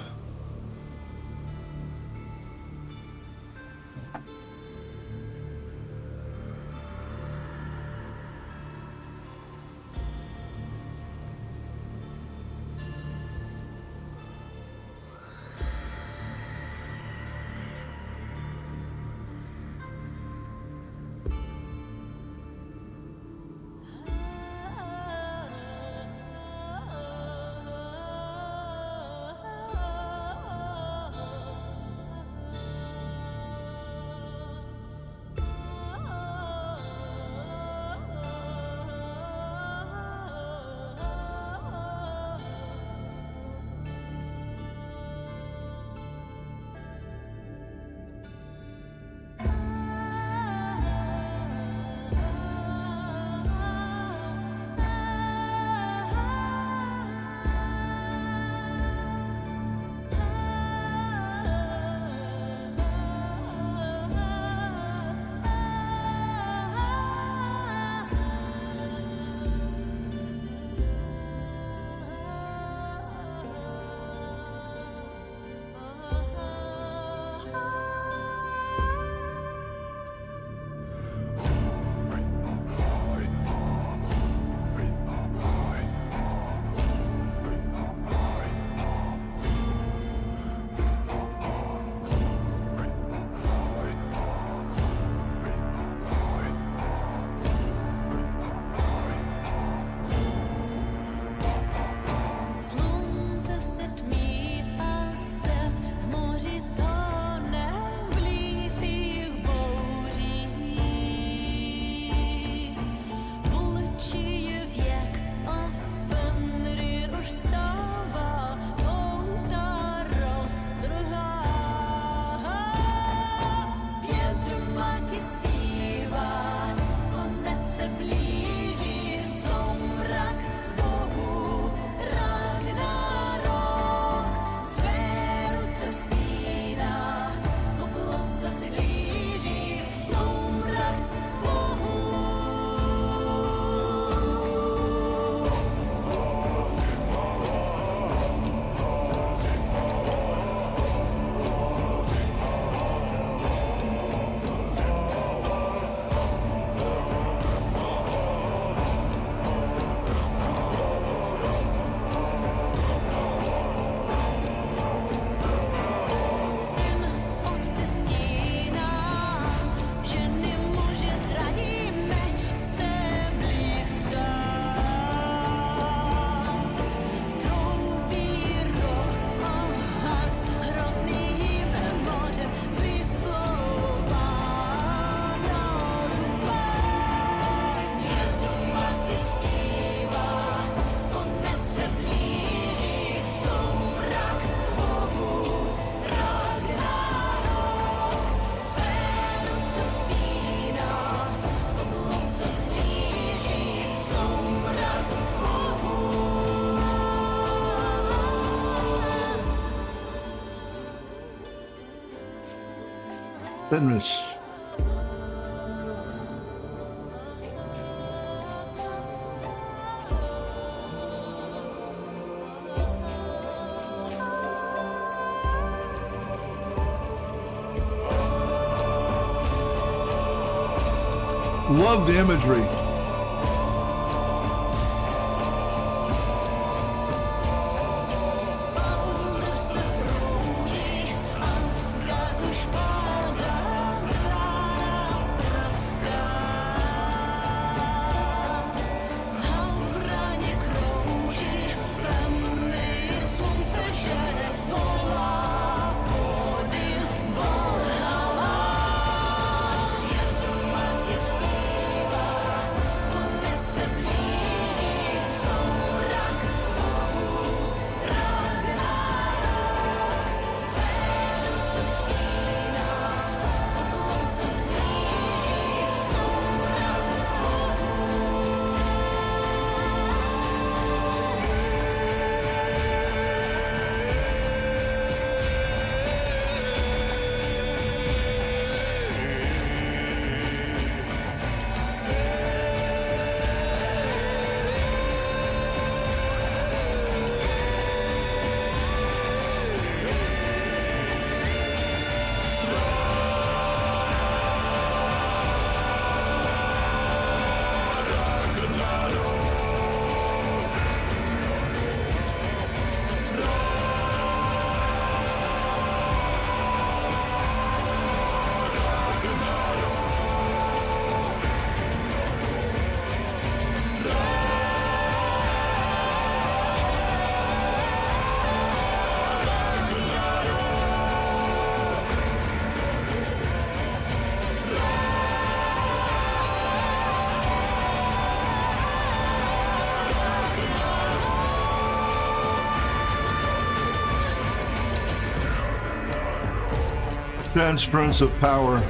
[SPEAKER 1] Fenris. Love the imagery. Transference of power.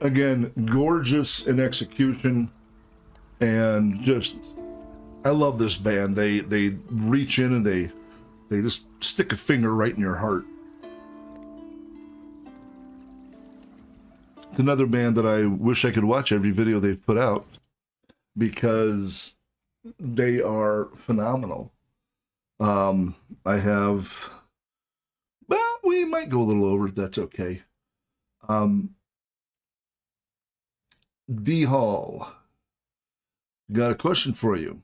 [SPEAKER 1] Again, gorgeous in execution, and just, I love this band. They reach in and they just stick a finger right in your heart. It's another band that I wish I could watch every video they've put out because they are phenomenal. I have, well, we might go a little over, that's okay. D Hall, got a question for you.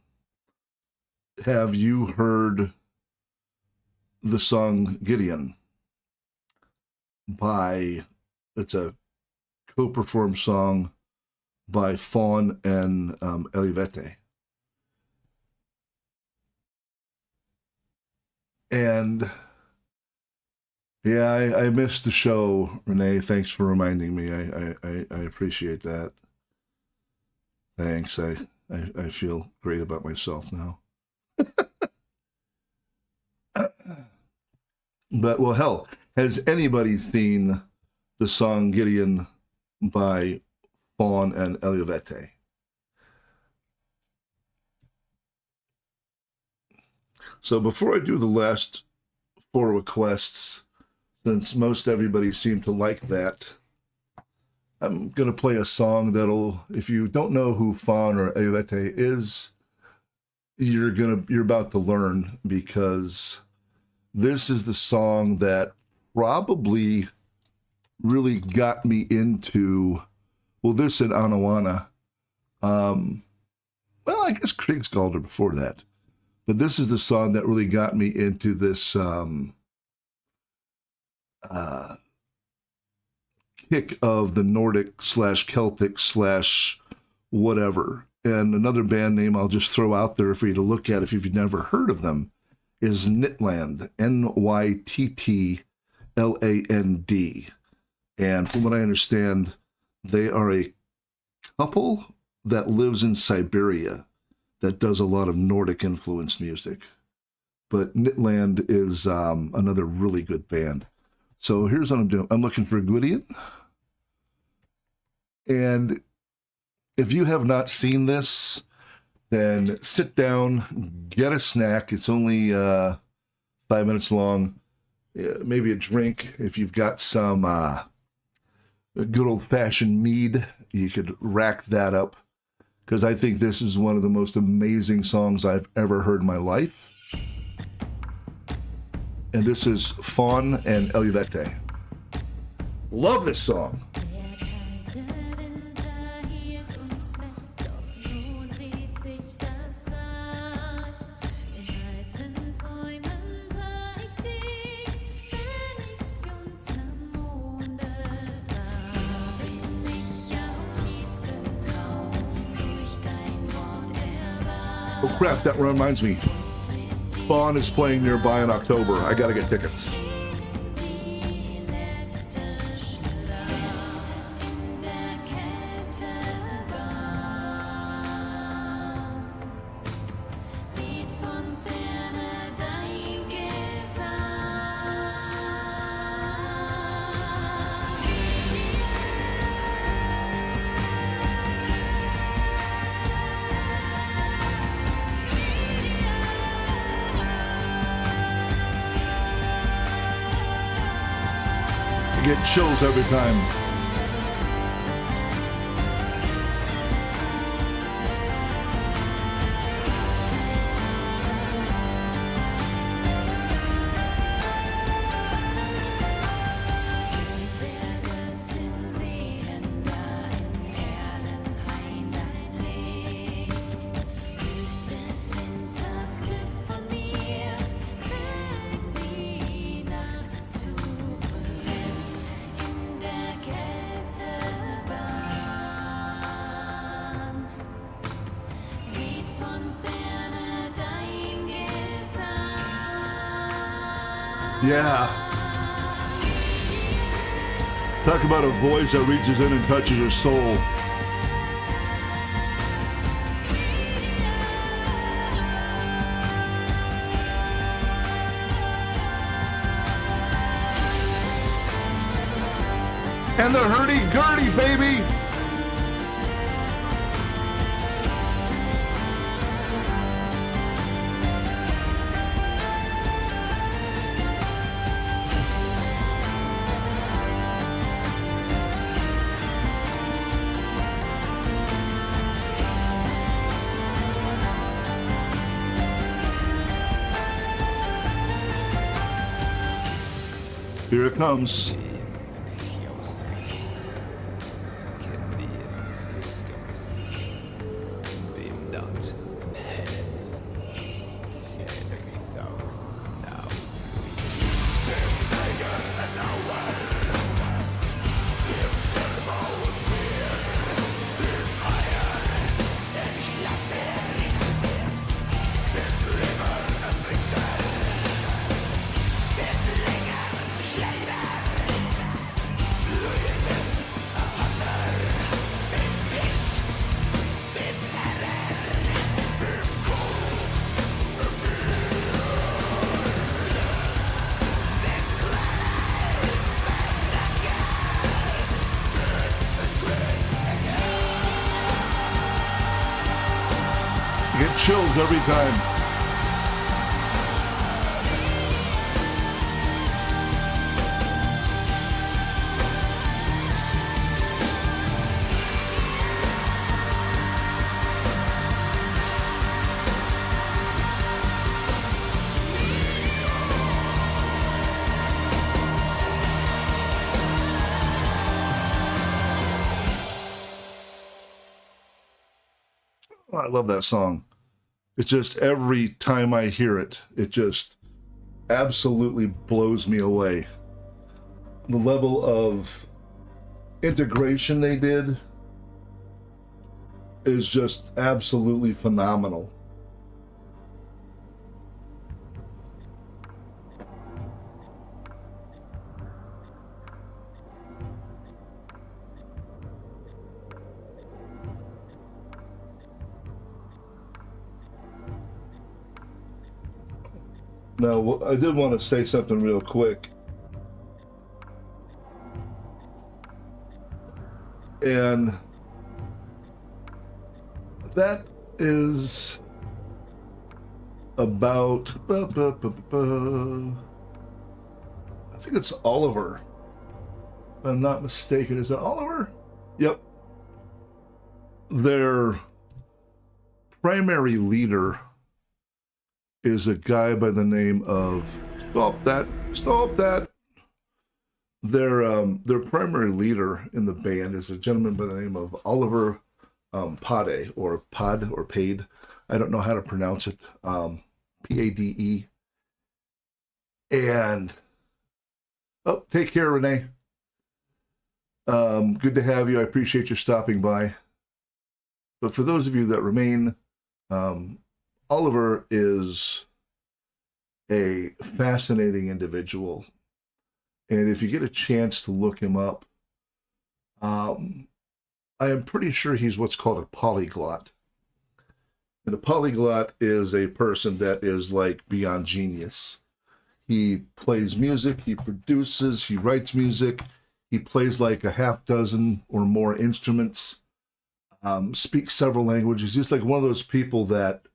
[SPEAKER 1] Have you heard the song Gideon by, it's a co-performed song by Fawn and Elivete? And yeah, I missed the show, Renee. Thanks for reminding me. I appreciate that. Thanks. I feel great about myself now. But, well, hell, has anybody seen the song Gideon by Fawn and Elivete? So before I do the last 4 requests, since most everybody seemed to like that, I'm going to play a song that'll, if you don't know who Fawn or Elivete is, you're about to learn, because this is the song that probably really got me into, well, this and Anawana. Well, I guess Kriegsgalder before that. But this is the song that really got me into this kick of the Nordic / Celtic / whatever. And another band name I'll just throw out there for you to look at if you've never heard of them is Nyttland, Nyttland. And from what I understand, they are a couple that lives in Siberia that does a lot of Nordic influenced music. But Nyttland is another really good band. So here's what I'm doing. I'm looking for Gideon. And if you have not seen this, then sit down, get a snack. It's only 5 minutes long. Maybe a drink. If you've got some good old-fashioned mead, you could rack that up, because I think this is one of the most amazing songs I've ever heard in my life. And this is Fawn and Elivete. Love this song. Oh crap, that reminds me. Fawn is playing nearby in October. I gotta get tickets. I get chills every time. Yeah. Talk about a voice that reaches in and touches your soul. And the hurdy-gurdy, baby! Here it comes. Get chills every time. Oh, I love that song. It's just every time I hear it, it just absolutely blows me away. The level of integration they did is just absolutely phenomenal. Now, I did want to say something real quick. And that is about, I think it's Oliver. If I'm not mistaken. Is it Oliver? Yep. Their primary leader is a guy by the name of stop that. Their primary leader in the band is a gentleman by the name of Oliver Pade or Pade. I don't know how to pronounce it. Pade. And take care, Renee. Good to have you. I appreciate you stopping by. But for those of you that remain, Oliver is a fascinating individual. And if you get a chance to look him up, I am pretty sure he's what's called a polyglot. And a polyglot is a person that is like beyond genius. He plays music, he produces, he writes music, he plays like a half dozen or more instruments, speaks several languages. He's like one of those people that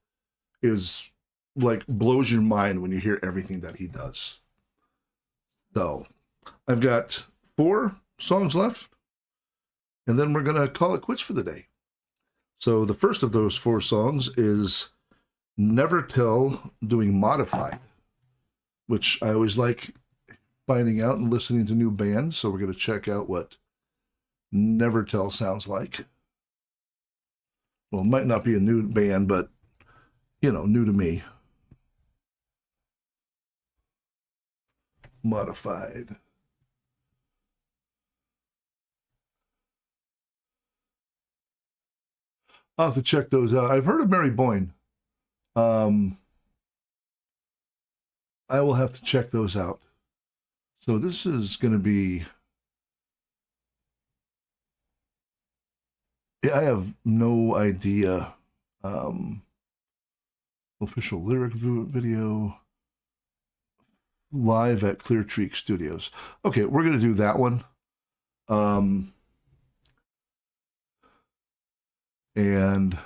[SPEAKER 1] is like blows your mind when you hear everything that he does. So I've got 4 songs left, and then we're going to call it quits for the day. So the first of those 4 songs is Never Tell doing Modified, which I always like finding out and listening to new bands. So we're going to check out what Never Tell sounds like. Well, it might not be a new band, but you know, new to me. Modified. I'll have to check those out. I've heard of Mary Boyne. I will have to check those out. So this is going to be, yeah, I have no idea. Official lyric video, live at Clear Creek Studios. Okay, we're going to do that one. And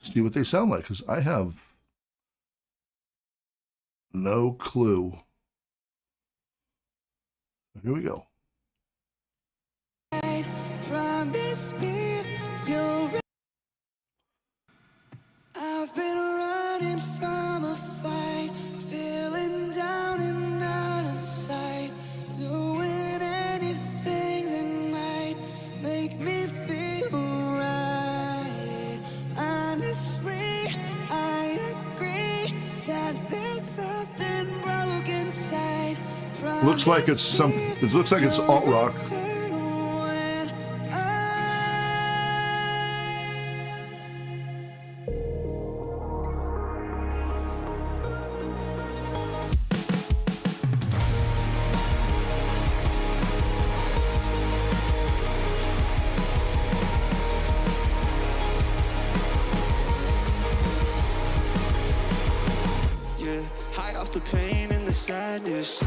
[SPEAKER 1] see what they sound like, because I have no clue. Here we go.
[SPEAKER 6] Promise me you'll. I've been running from a fight, feeling down and out of sight, doing anything that might make me feel right. Honestly, I agree that there's something broken inside.
[SPEAKER 1] Looks like it's some. It looks like it's alt rock.
[SPEAKER 6] High off the pain and the sadness.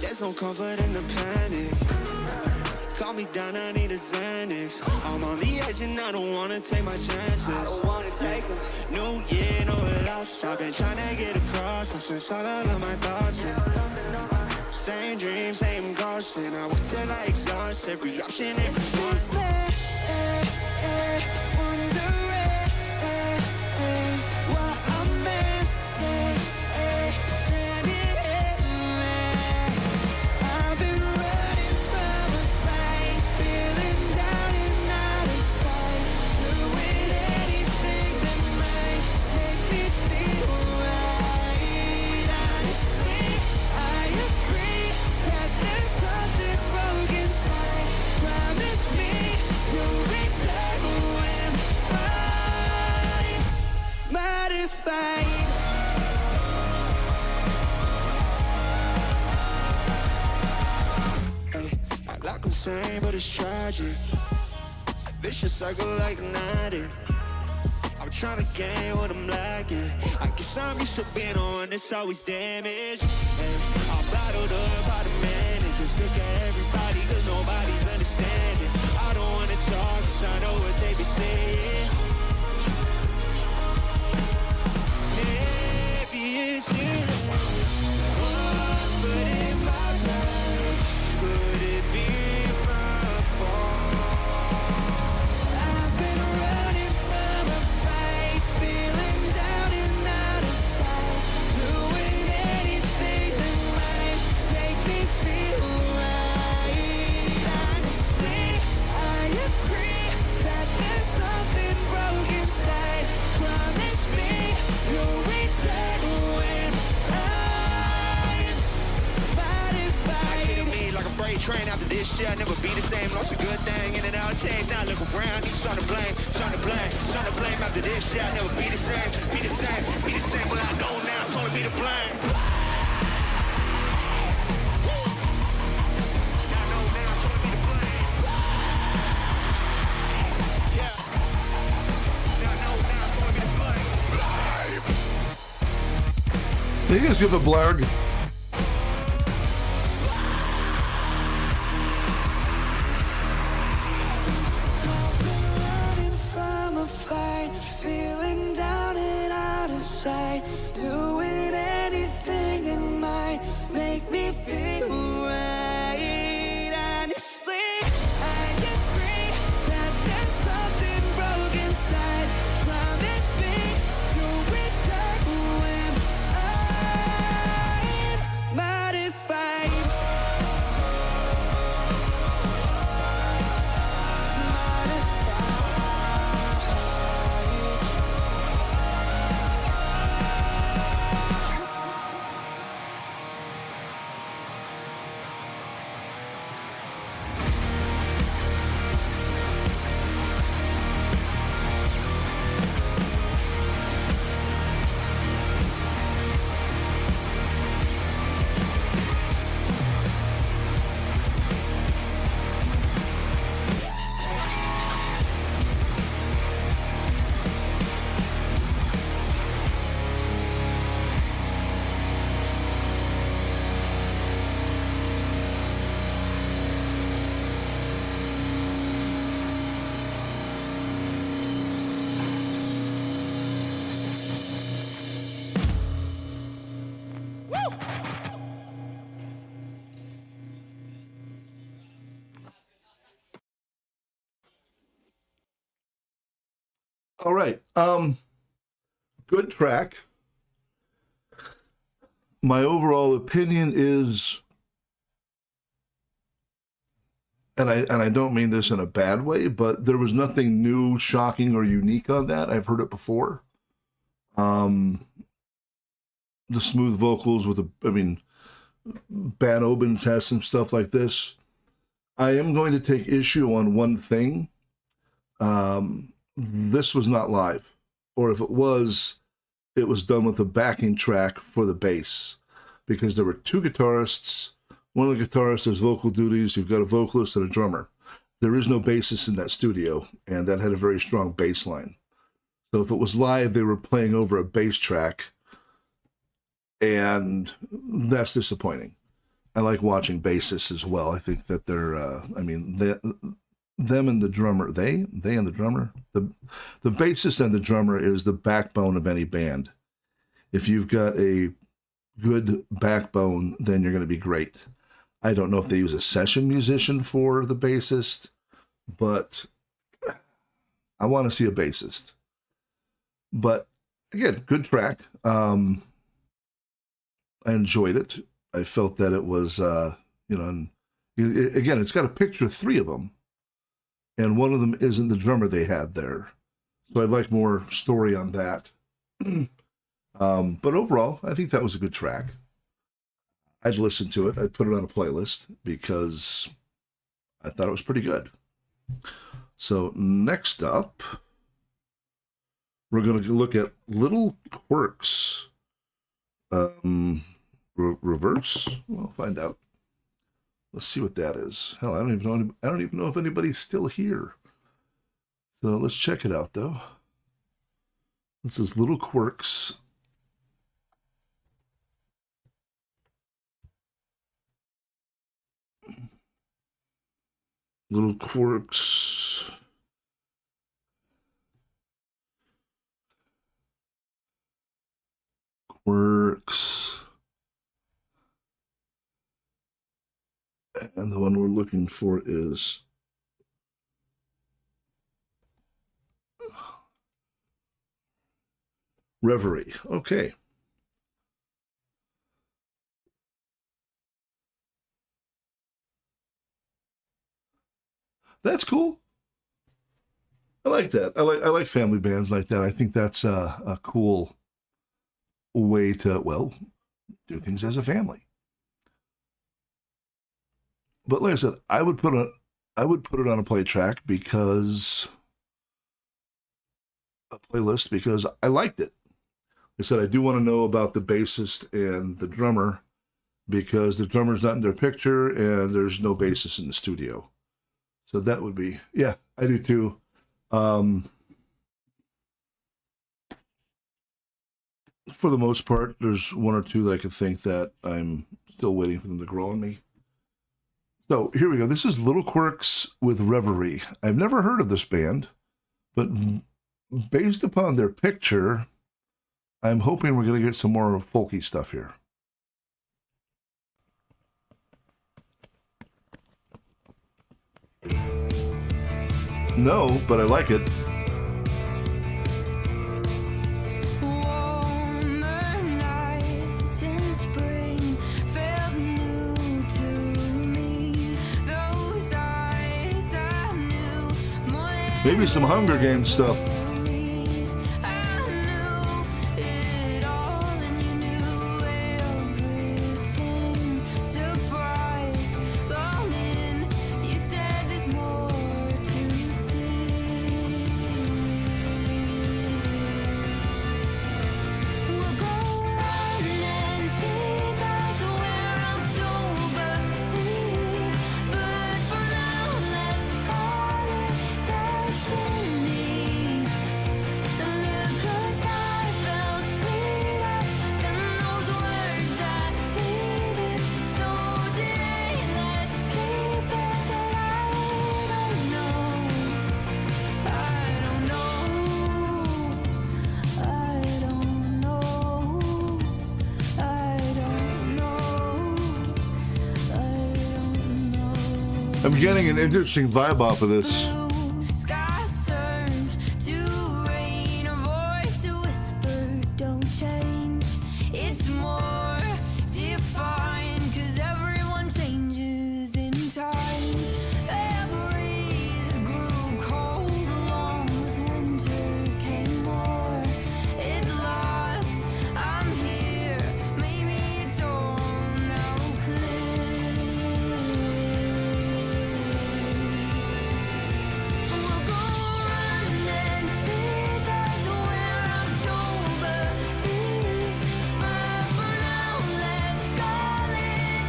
[SPEAKER 6] There's no comfort in the panic. Calm me down, I need a Xanax. I'm on the edge and I don't wanna take my chances. I don't wanna take them. New year, no loss. I've been trying to get across since all of my thoughts. Same dream, same caution. I work till I exhaust every option, every one. But it's tragic. Vicious circle like an addict. I'm trying to gain what I'm lacking. I guess I'm used to being on that's always damaged. I'm bottled up by the manager. Sick of everybody cause nobody's understanding. I don't wanna talk cause I know what they be saying. Maybe it's you. But in my life, could it be? Train after this shit, I'll never be the same. Lost a good thing, in and out change. Now look around, he's trying to blame, trying to blame, trying to blame. After this shit, I'll never be the same, be the same, be the same. Well, I know now, it's only be to blame. I know now, it's only be to blame. Yeah. I know now, it's only be to blame.
[SPEAKER 1] You guys give a blarg.
[SPEAKER 6] Doing anything that might make me feel right. Honestly, I agree that there's something broken inside. Promise me you'll return when I
[SPEAKER 1] All right. Good track. My overall opinion is, and I don't mean this in a bad way, but there was nothing new, shocking, or unique on that. I've heard it before. The smooth vocals with Bad Omens has some stuff like this. I am going to take issue on one thing. This was not live, or if it was done with a backing track for the bass, because there were two guitarists. One of the guitarists has vocal duties. You've got a vocalist and a drummer. There is no bassist in that studio, and that had a very strong bass line. So if it was live, they were playing over a bass track, and that's disappointing. I like watching bassists as well. I think that they're, them and the drummer, they and the drummer, the bassist and the drummer is the backbone of any band. If you've got a good backbone, then you're going to be great. I don't know if they use a session musician for the bassist, but I want to see a bassist. But again, good track. I enjoyed it. I felt that it was, again, it's got a picture of three of them, and one of them isn't the drummer they had there. So I'd like more story on that. But overall, I think that was a good track. I'd listen to it. I'd put it on a playlist because I thought it was pretty good. So next up, we're going to look at Little Quirks. Reverse? We'll find out. Let's see what that is. Hell, I don't even know if anybody's still here. So let's check it out, though. This is Little Quirks. Little Quirks. And the one we're looking for is Reverie. Okay. That's cool. I like that. I like family bands like that. I think that's a cool way to, well, do things as a family. But like I said, I would put it on a play track because a playlist because I liked it. I said I do want to know about the bassist and the drummer because the drummer's not in their picture and there's no bassist in the studio. So that would be, yeah, I do too. For the most part, there's one or two that I could think that I'm still waiting for them to grow on me. So here we go. This is Little Quirks with Reverie. I've never heard of this band, but based upon their picture, I'm hoping we're going to get some more folky stuff here. No, but I like it. Maybe some Hunger Games stuff. I'm getting an interesting vibe off of this.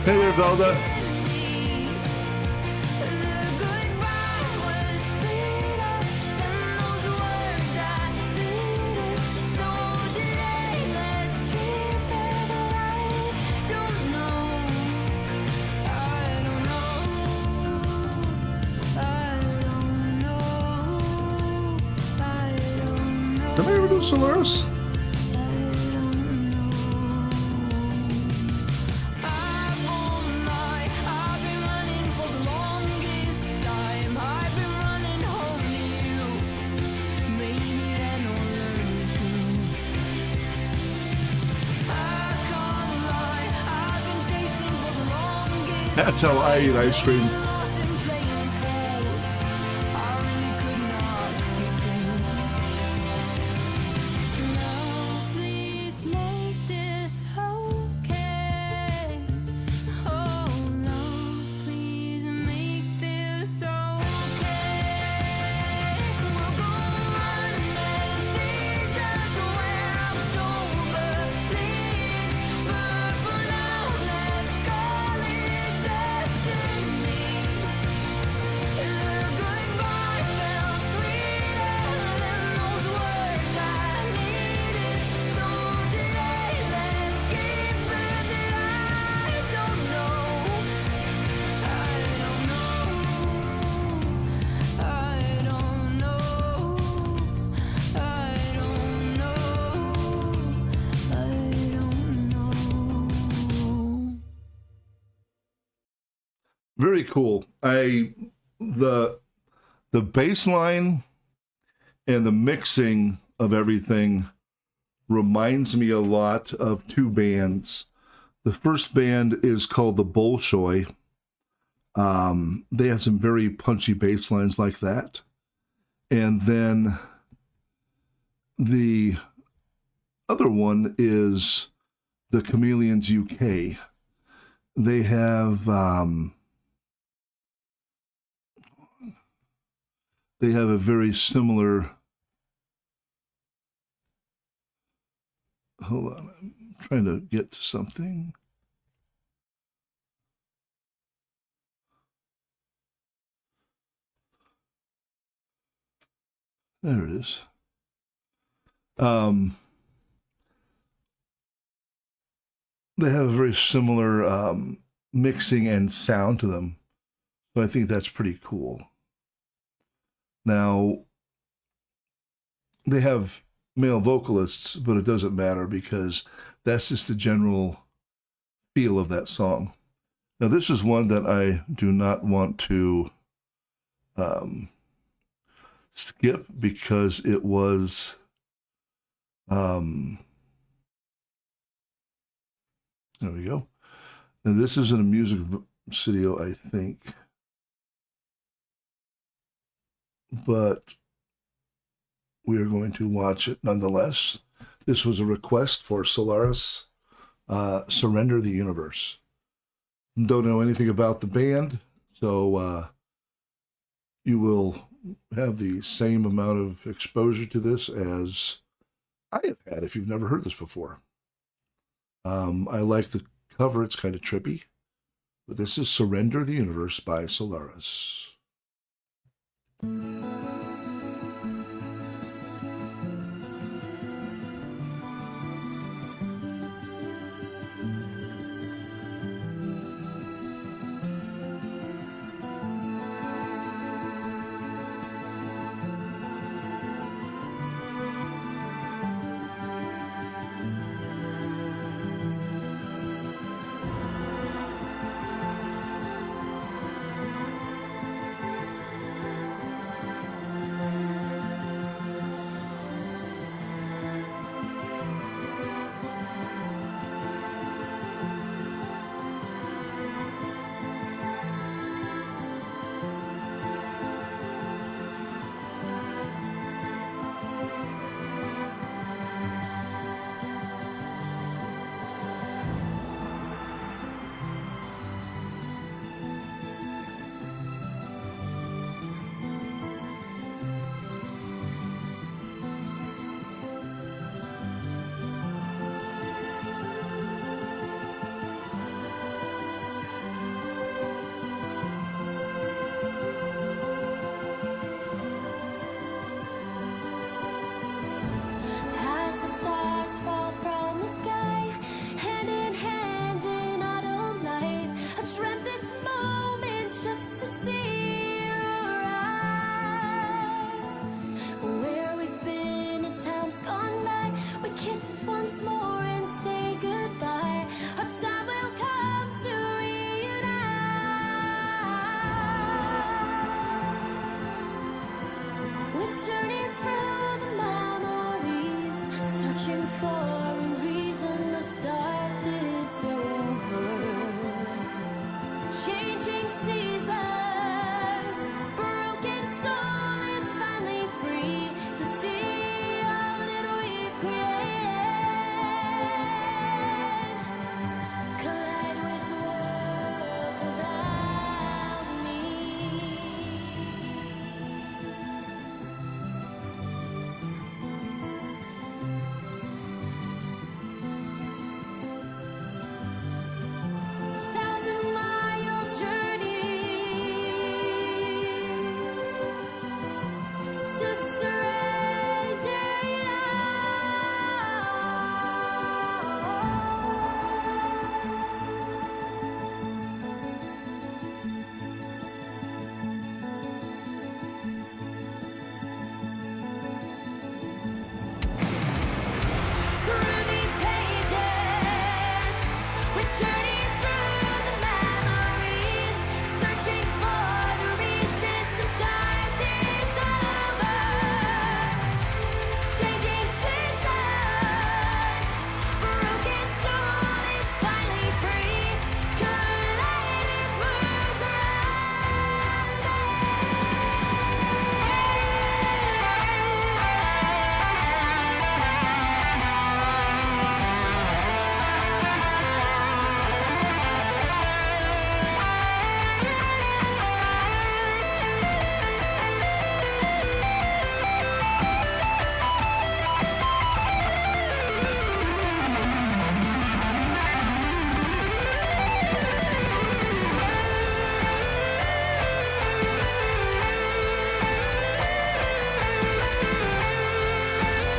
[SPEAKER 1] Hey there, Velda. Did I ever do Solaris? That's how I eat ice cream. Very cool. The bass line and the mixing of everything reminds me a lot of two bands. The first band is called the Bolshoi. They have some very punchy bass lines like that. And then the other one is the Chameleons UK. They have a very similar. Hold on, I'm trying to get to something. There it is. They have a very similar mixing and sound to them. So I think that's pretty cool. Now, they have male vocalists, but it doesn't matter because that's just the general feel of that song. Now, this is one that I do not want to skip because it was there we go. And this is in a music video, I think. But we are going to watch it nonetheless. This was a request for Solaris, Surrender the Universe. Don't know anything about the band, so you will have the same amount of exposure to this as I have had if you've never heard this before. I like the cover, it's kind of trippy, but this is Surrender the Universe by Solaris.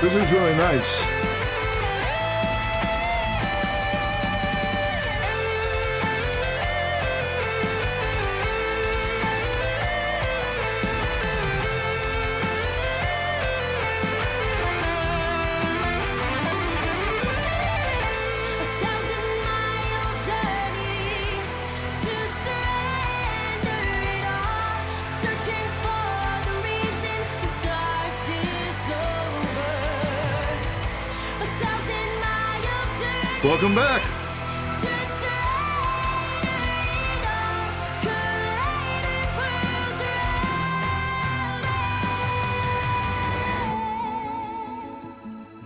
[SPEAKER 1] This is really nice. Welcome back.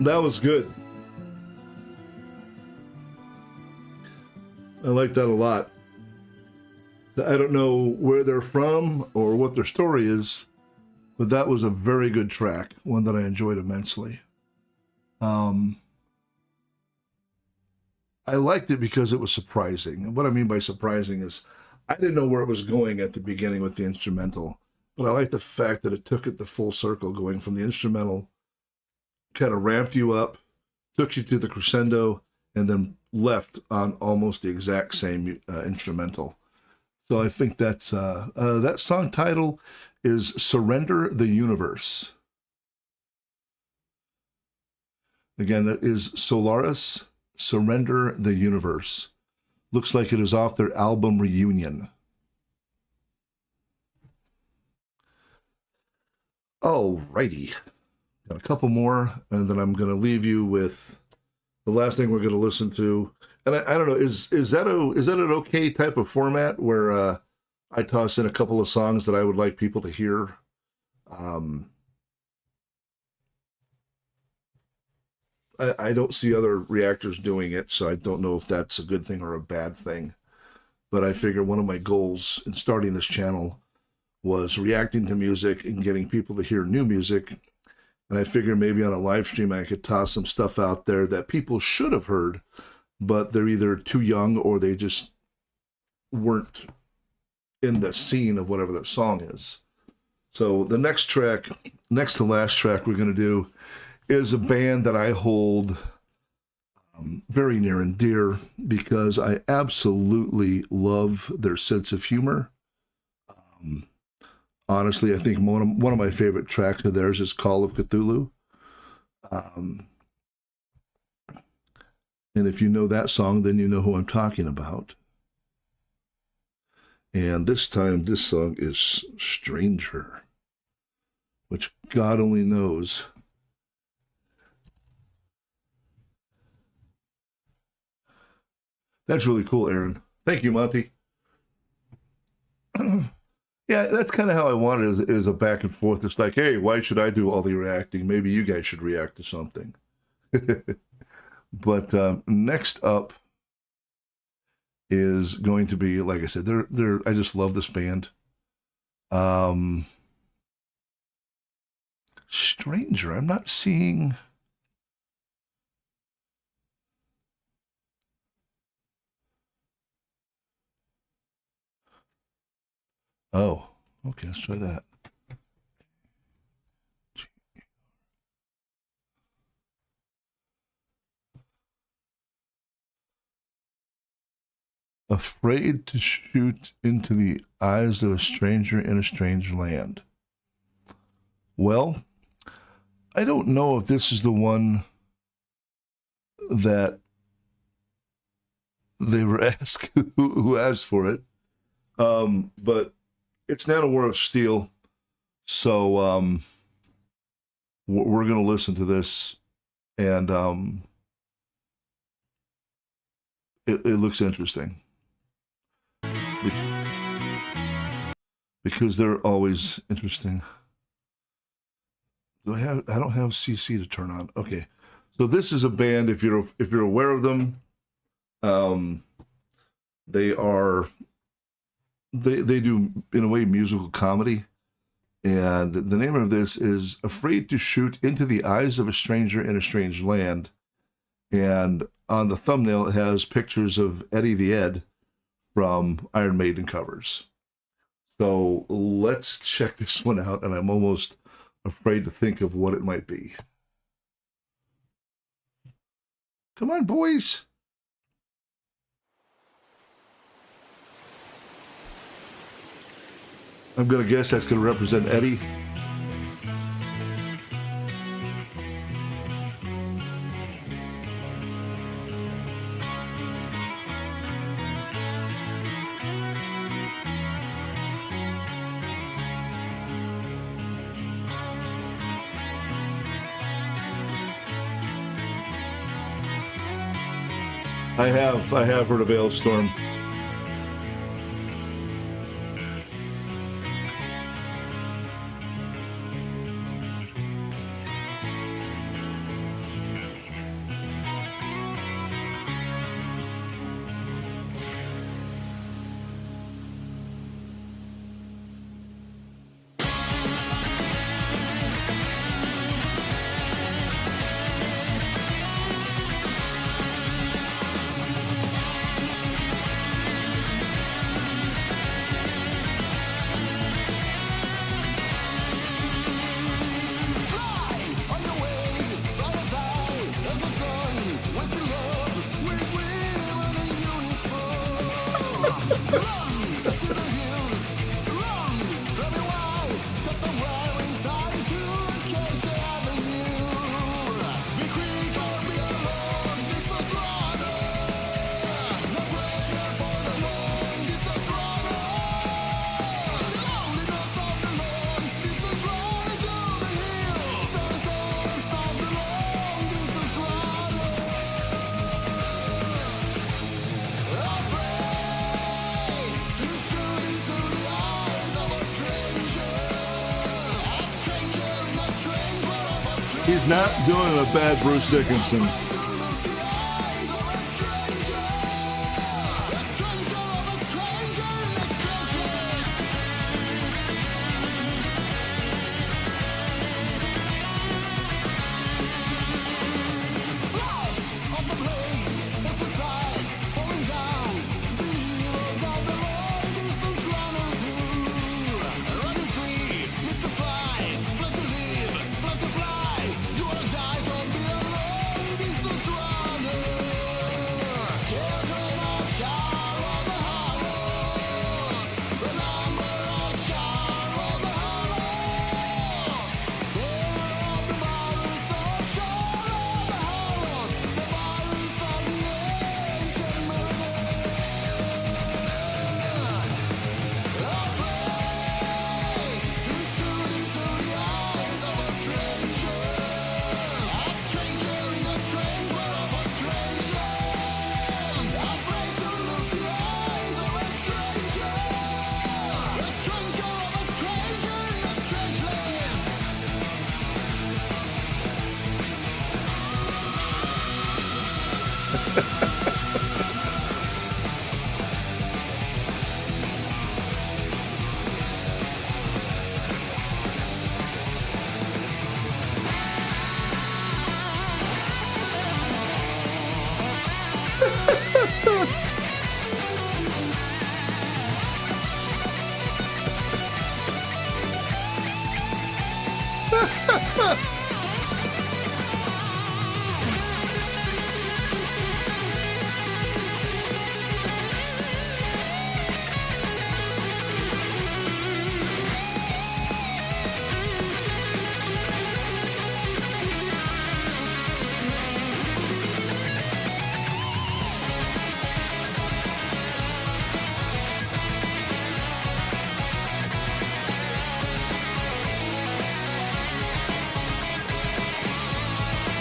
[SPEAKER 1] That was good. I like that a lot. I don't know where they're from or what their story is, but that was a very good track, one that I enjoyed immensely. I liked it because it was surprising. And what I mean by surprising is I didn't know where it was going at the beginning with the instrumental, but I like the fact that it took it the full circle, going from the instrumental, kind of ramped you up, took you to the crescendo, and then left on almost the exact same instrumental. So I think that's that song title is Surrender the Universe. Again, that is Solaris, Surrender the Universe. Looks like it is off their album Reunion. Alrighty. Got a couple more, and then I'm going to leave you with the last thing we're going to listen to. And I don't know, is that an okay type of format where I toss in a couple of songs that I would like people to hear? I don't see other reactors doing it, so I don't know if that's a good thing or a bad thing. But I figure one of my goals in starting this channel was reacting to music and getting people to hear new music. And I figure maybe on a live stream I could toss some stuff out there that people should have heard, but they're either too young or they just weren't in the scene of whatever that song is. So the next track, next to last track we're going to do is a band that I hold very near and dear because I absolutely love their sense of humor. Honestly, I think one of my favorite tracks of theirs is Call of Cthulhu. And if you know that song, then you know who I'm talking about. And this time, this song is Stranger, which God only knows. That's really cool, Aaron. Thank you, Monty. Yeah, that's kind of how I want it, is a back and forth. It's like, hey, why should I do all the reacting? Maybe you guys should react to something. But next up is going to be, like I said, I just love this band. Stranger, I'm not seeing... Oh, okay, let's try that. Afraid to shoot into the eyes of a stranger in a strange land. Well, I don't know if this is the one that they were asked, who asked for it. But it's Nanowar of Steel, so we're going to listen to this, and it looks interesting because they're always interesting. I don't have CC to turn on. Okay, so this is a band. If you're aware of them, they do, in a way, musical comedy. And the name of this is Afraid to Shoot into the Eyes of a Stranger in a Strange Land. And on the thumbnail, it has pictures of Eddie the Ed from Iron Maiden covers. So let's check this one out. And I'm almost afraid to think of what it might be. Come on, boys. I'm going to guess that's going to represent Eddie. I have heard of Hailstorm. He's not doing a bad Bruce Dickinson.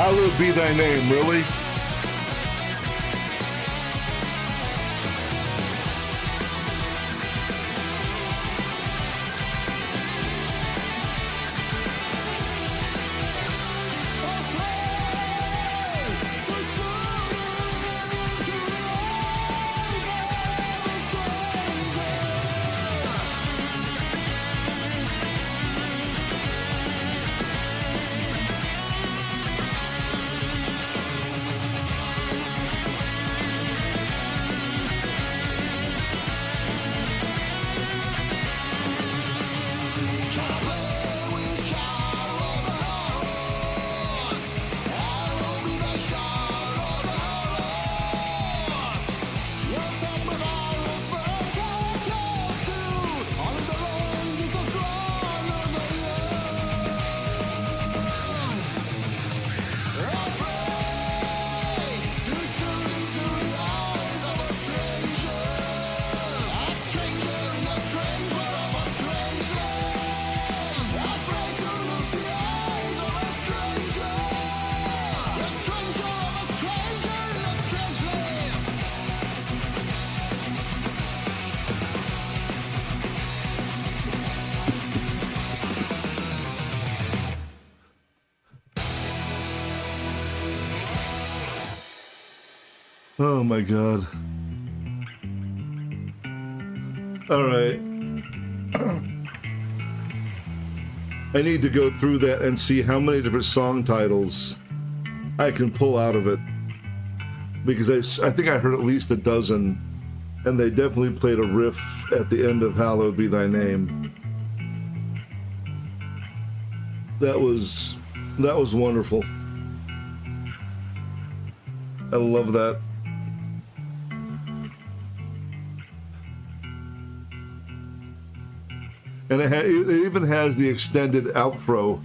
[SPEAKER 1] Hallowed be thy name, really? Oh my God. All right. I need to go through that and see how many different song titles I can pull out of it. Because I think I heard at least a dozen, and they definitely played a riff at the end of Hallowed Be Thy Name. That was wonderful. I love that. And it even has the extended outro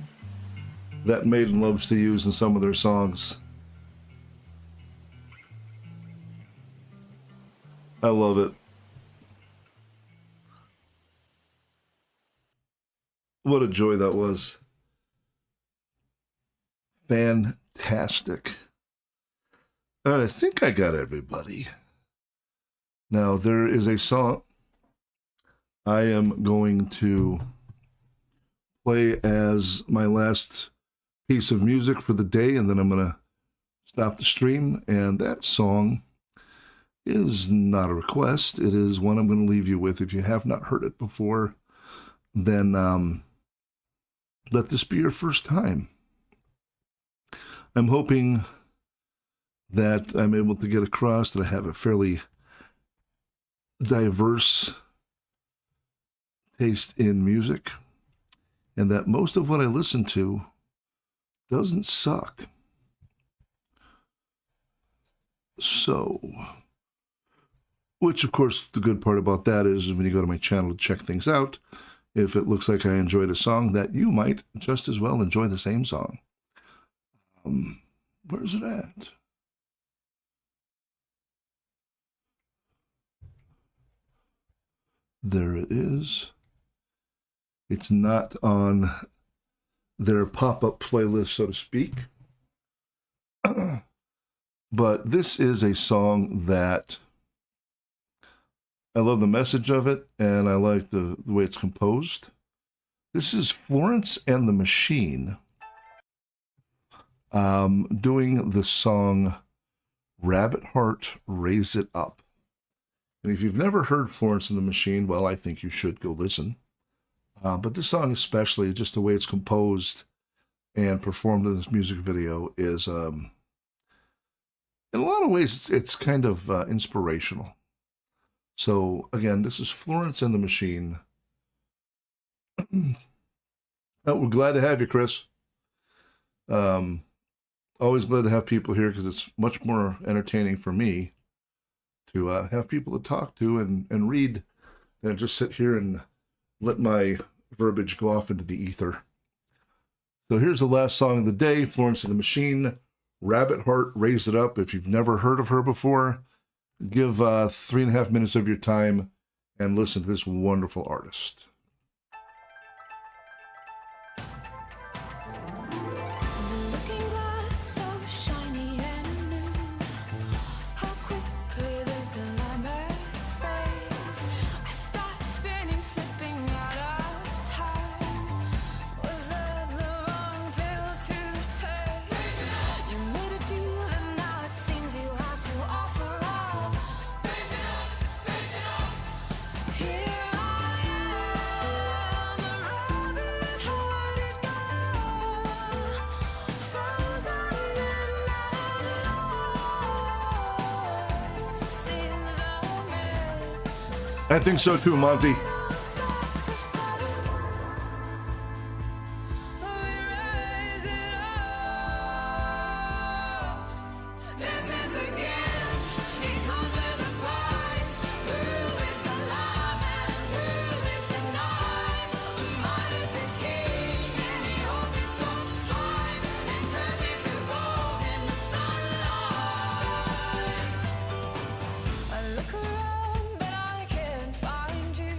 [SPEAKER 1] that Maiden loves to use in some of their songs. I love it. What a joy that was. Fantastic. All right, I think I got everybody. Now, there is a song I am going to play as my last piece of music for the day, and then I'm going to stop the stream. And that song is not a request. It is one I'm going to leave you with. If you have not heard it before, then let this be your first time. I'm hoping that I'm able to get across that I have a fairly diverse taste in music, and that most of what I listen to doesn't suck. So, which of course the good part about that is when you go to my channel to check things out, if it looks like I enjoyed a song, that you might just as well enjoy the same song. Where's it at? There it is. It's not on their pop-up playlist, so to speak. But this is a song that I love the message of it, and I like the way it's composed. This is Florence and the Machine doing the song Rabbit Heart, Raise It Up. And if you've never heard Florence and the Machine, well, I think you should go listen. But this song especially, just the way it's composed and performed in this music video is, in a lot of ways, it's kind of inspirational. So, again, this is Florence and the Machine. We're glad to have you, Chris. Always glad to have people here because it's much more entertaining for me to have people to talk to and read than just sit here and let my verbiage go off into the ether. So here's the last song of the day, Florence and the Machine, Rabbit Heart, Raise It Up. If you've never heard of her before, give 3.5 minutes of your time and listen to this wonderful artist.
[SPEAKER 3] Looking glass so shiny and new. How quickly the glamour fades. I start spinning, slipping out of time. Was that the wrong pill to take? You made a deal and now it seems you have to offer up. Here I am, a rabbit-hearted girl, frozen in the noise. It seems I'm in
[SPEAKER 1] I think so too, Monty.
[SPEAKER 3] a sacrifice. We raise it up. This is a gift. It comes with a price. Who is the lamb and who is the knife? Midas is king and he holds me sometime and turns me to gold in the sunlight. I look around but I can't find you.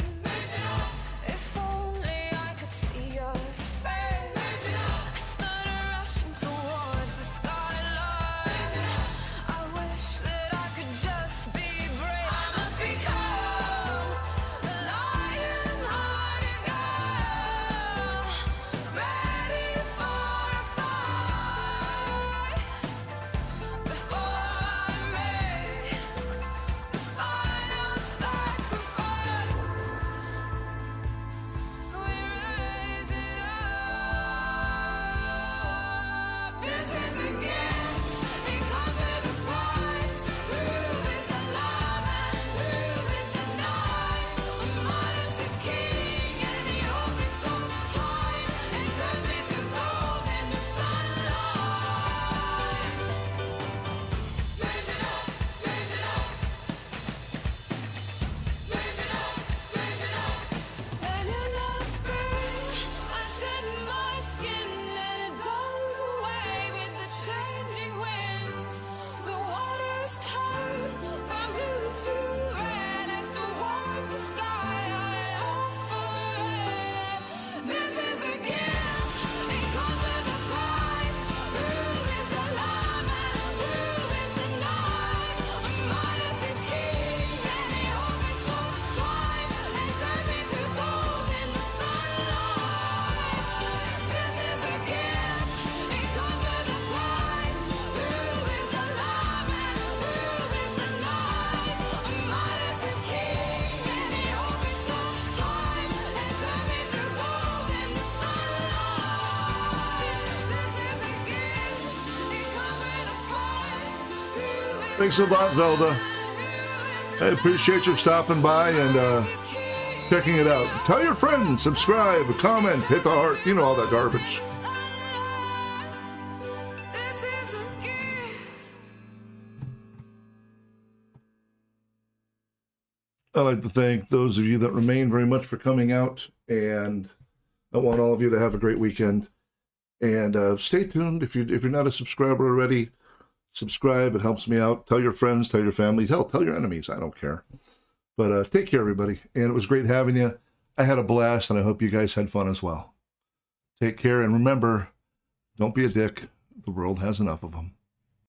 [SPEAKER 1] Thanks a lot, Velda. I appreciate you stopping by and checking it out. Tell your friends, subscribe, comment, hit the heart, you know, all that garbage. I'd like to thank those of you that remain very much for coming out, and I want all of you to have a great weekend. And stay tuned. If you're not a subscriber already, subscribe. It helps me out. Tell your friends, tell your families, hell, tell your enemies. I don't care. But take care, everybody. And it was great having you. I had a blast, and I hope you guys had fun as well. Take care, and remember, don't be a dick. The world has enough of them.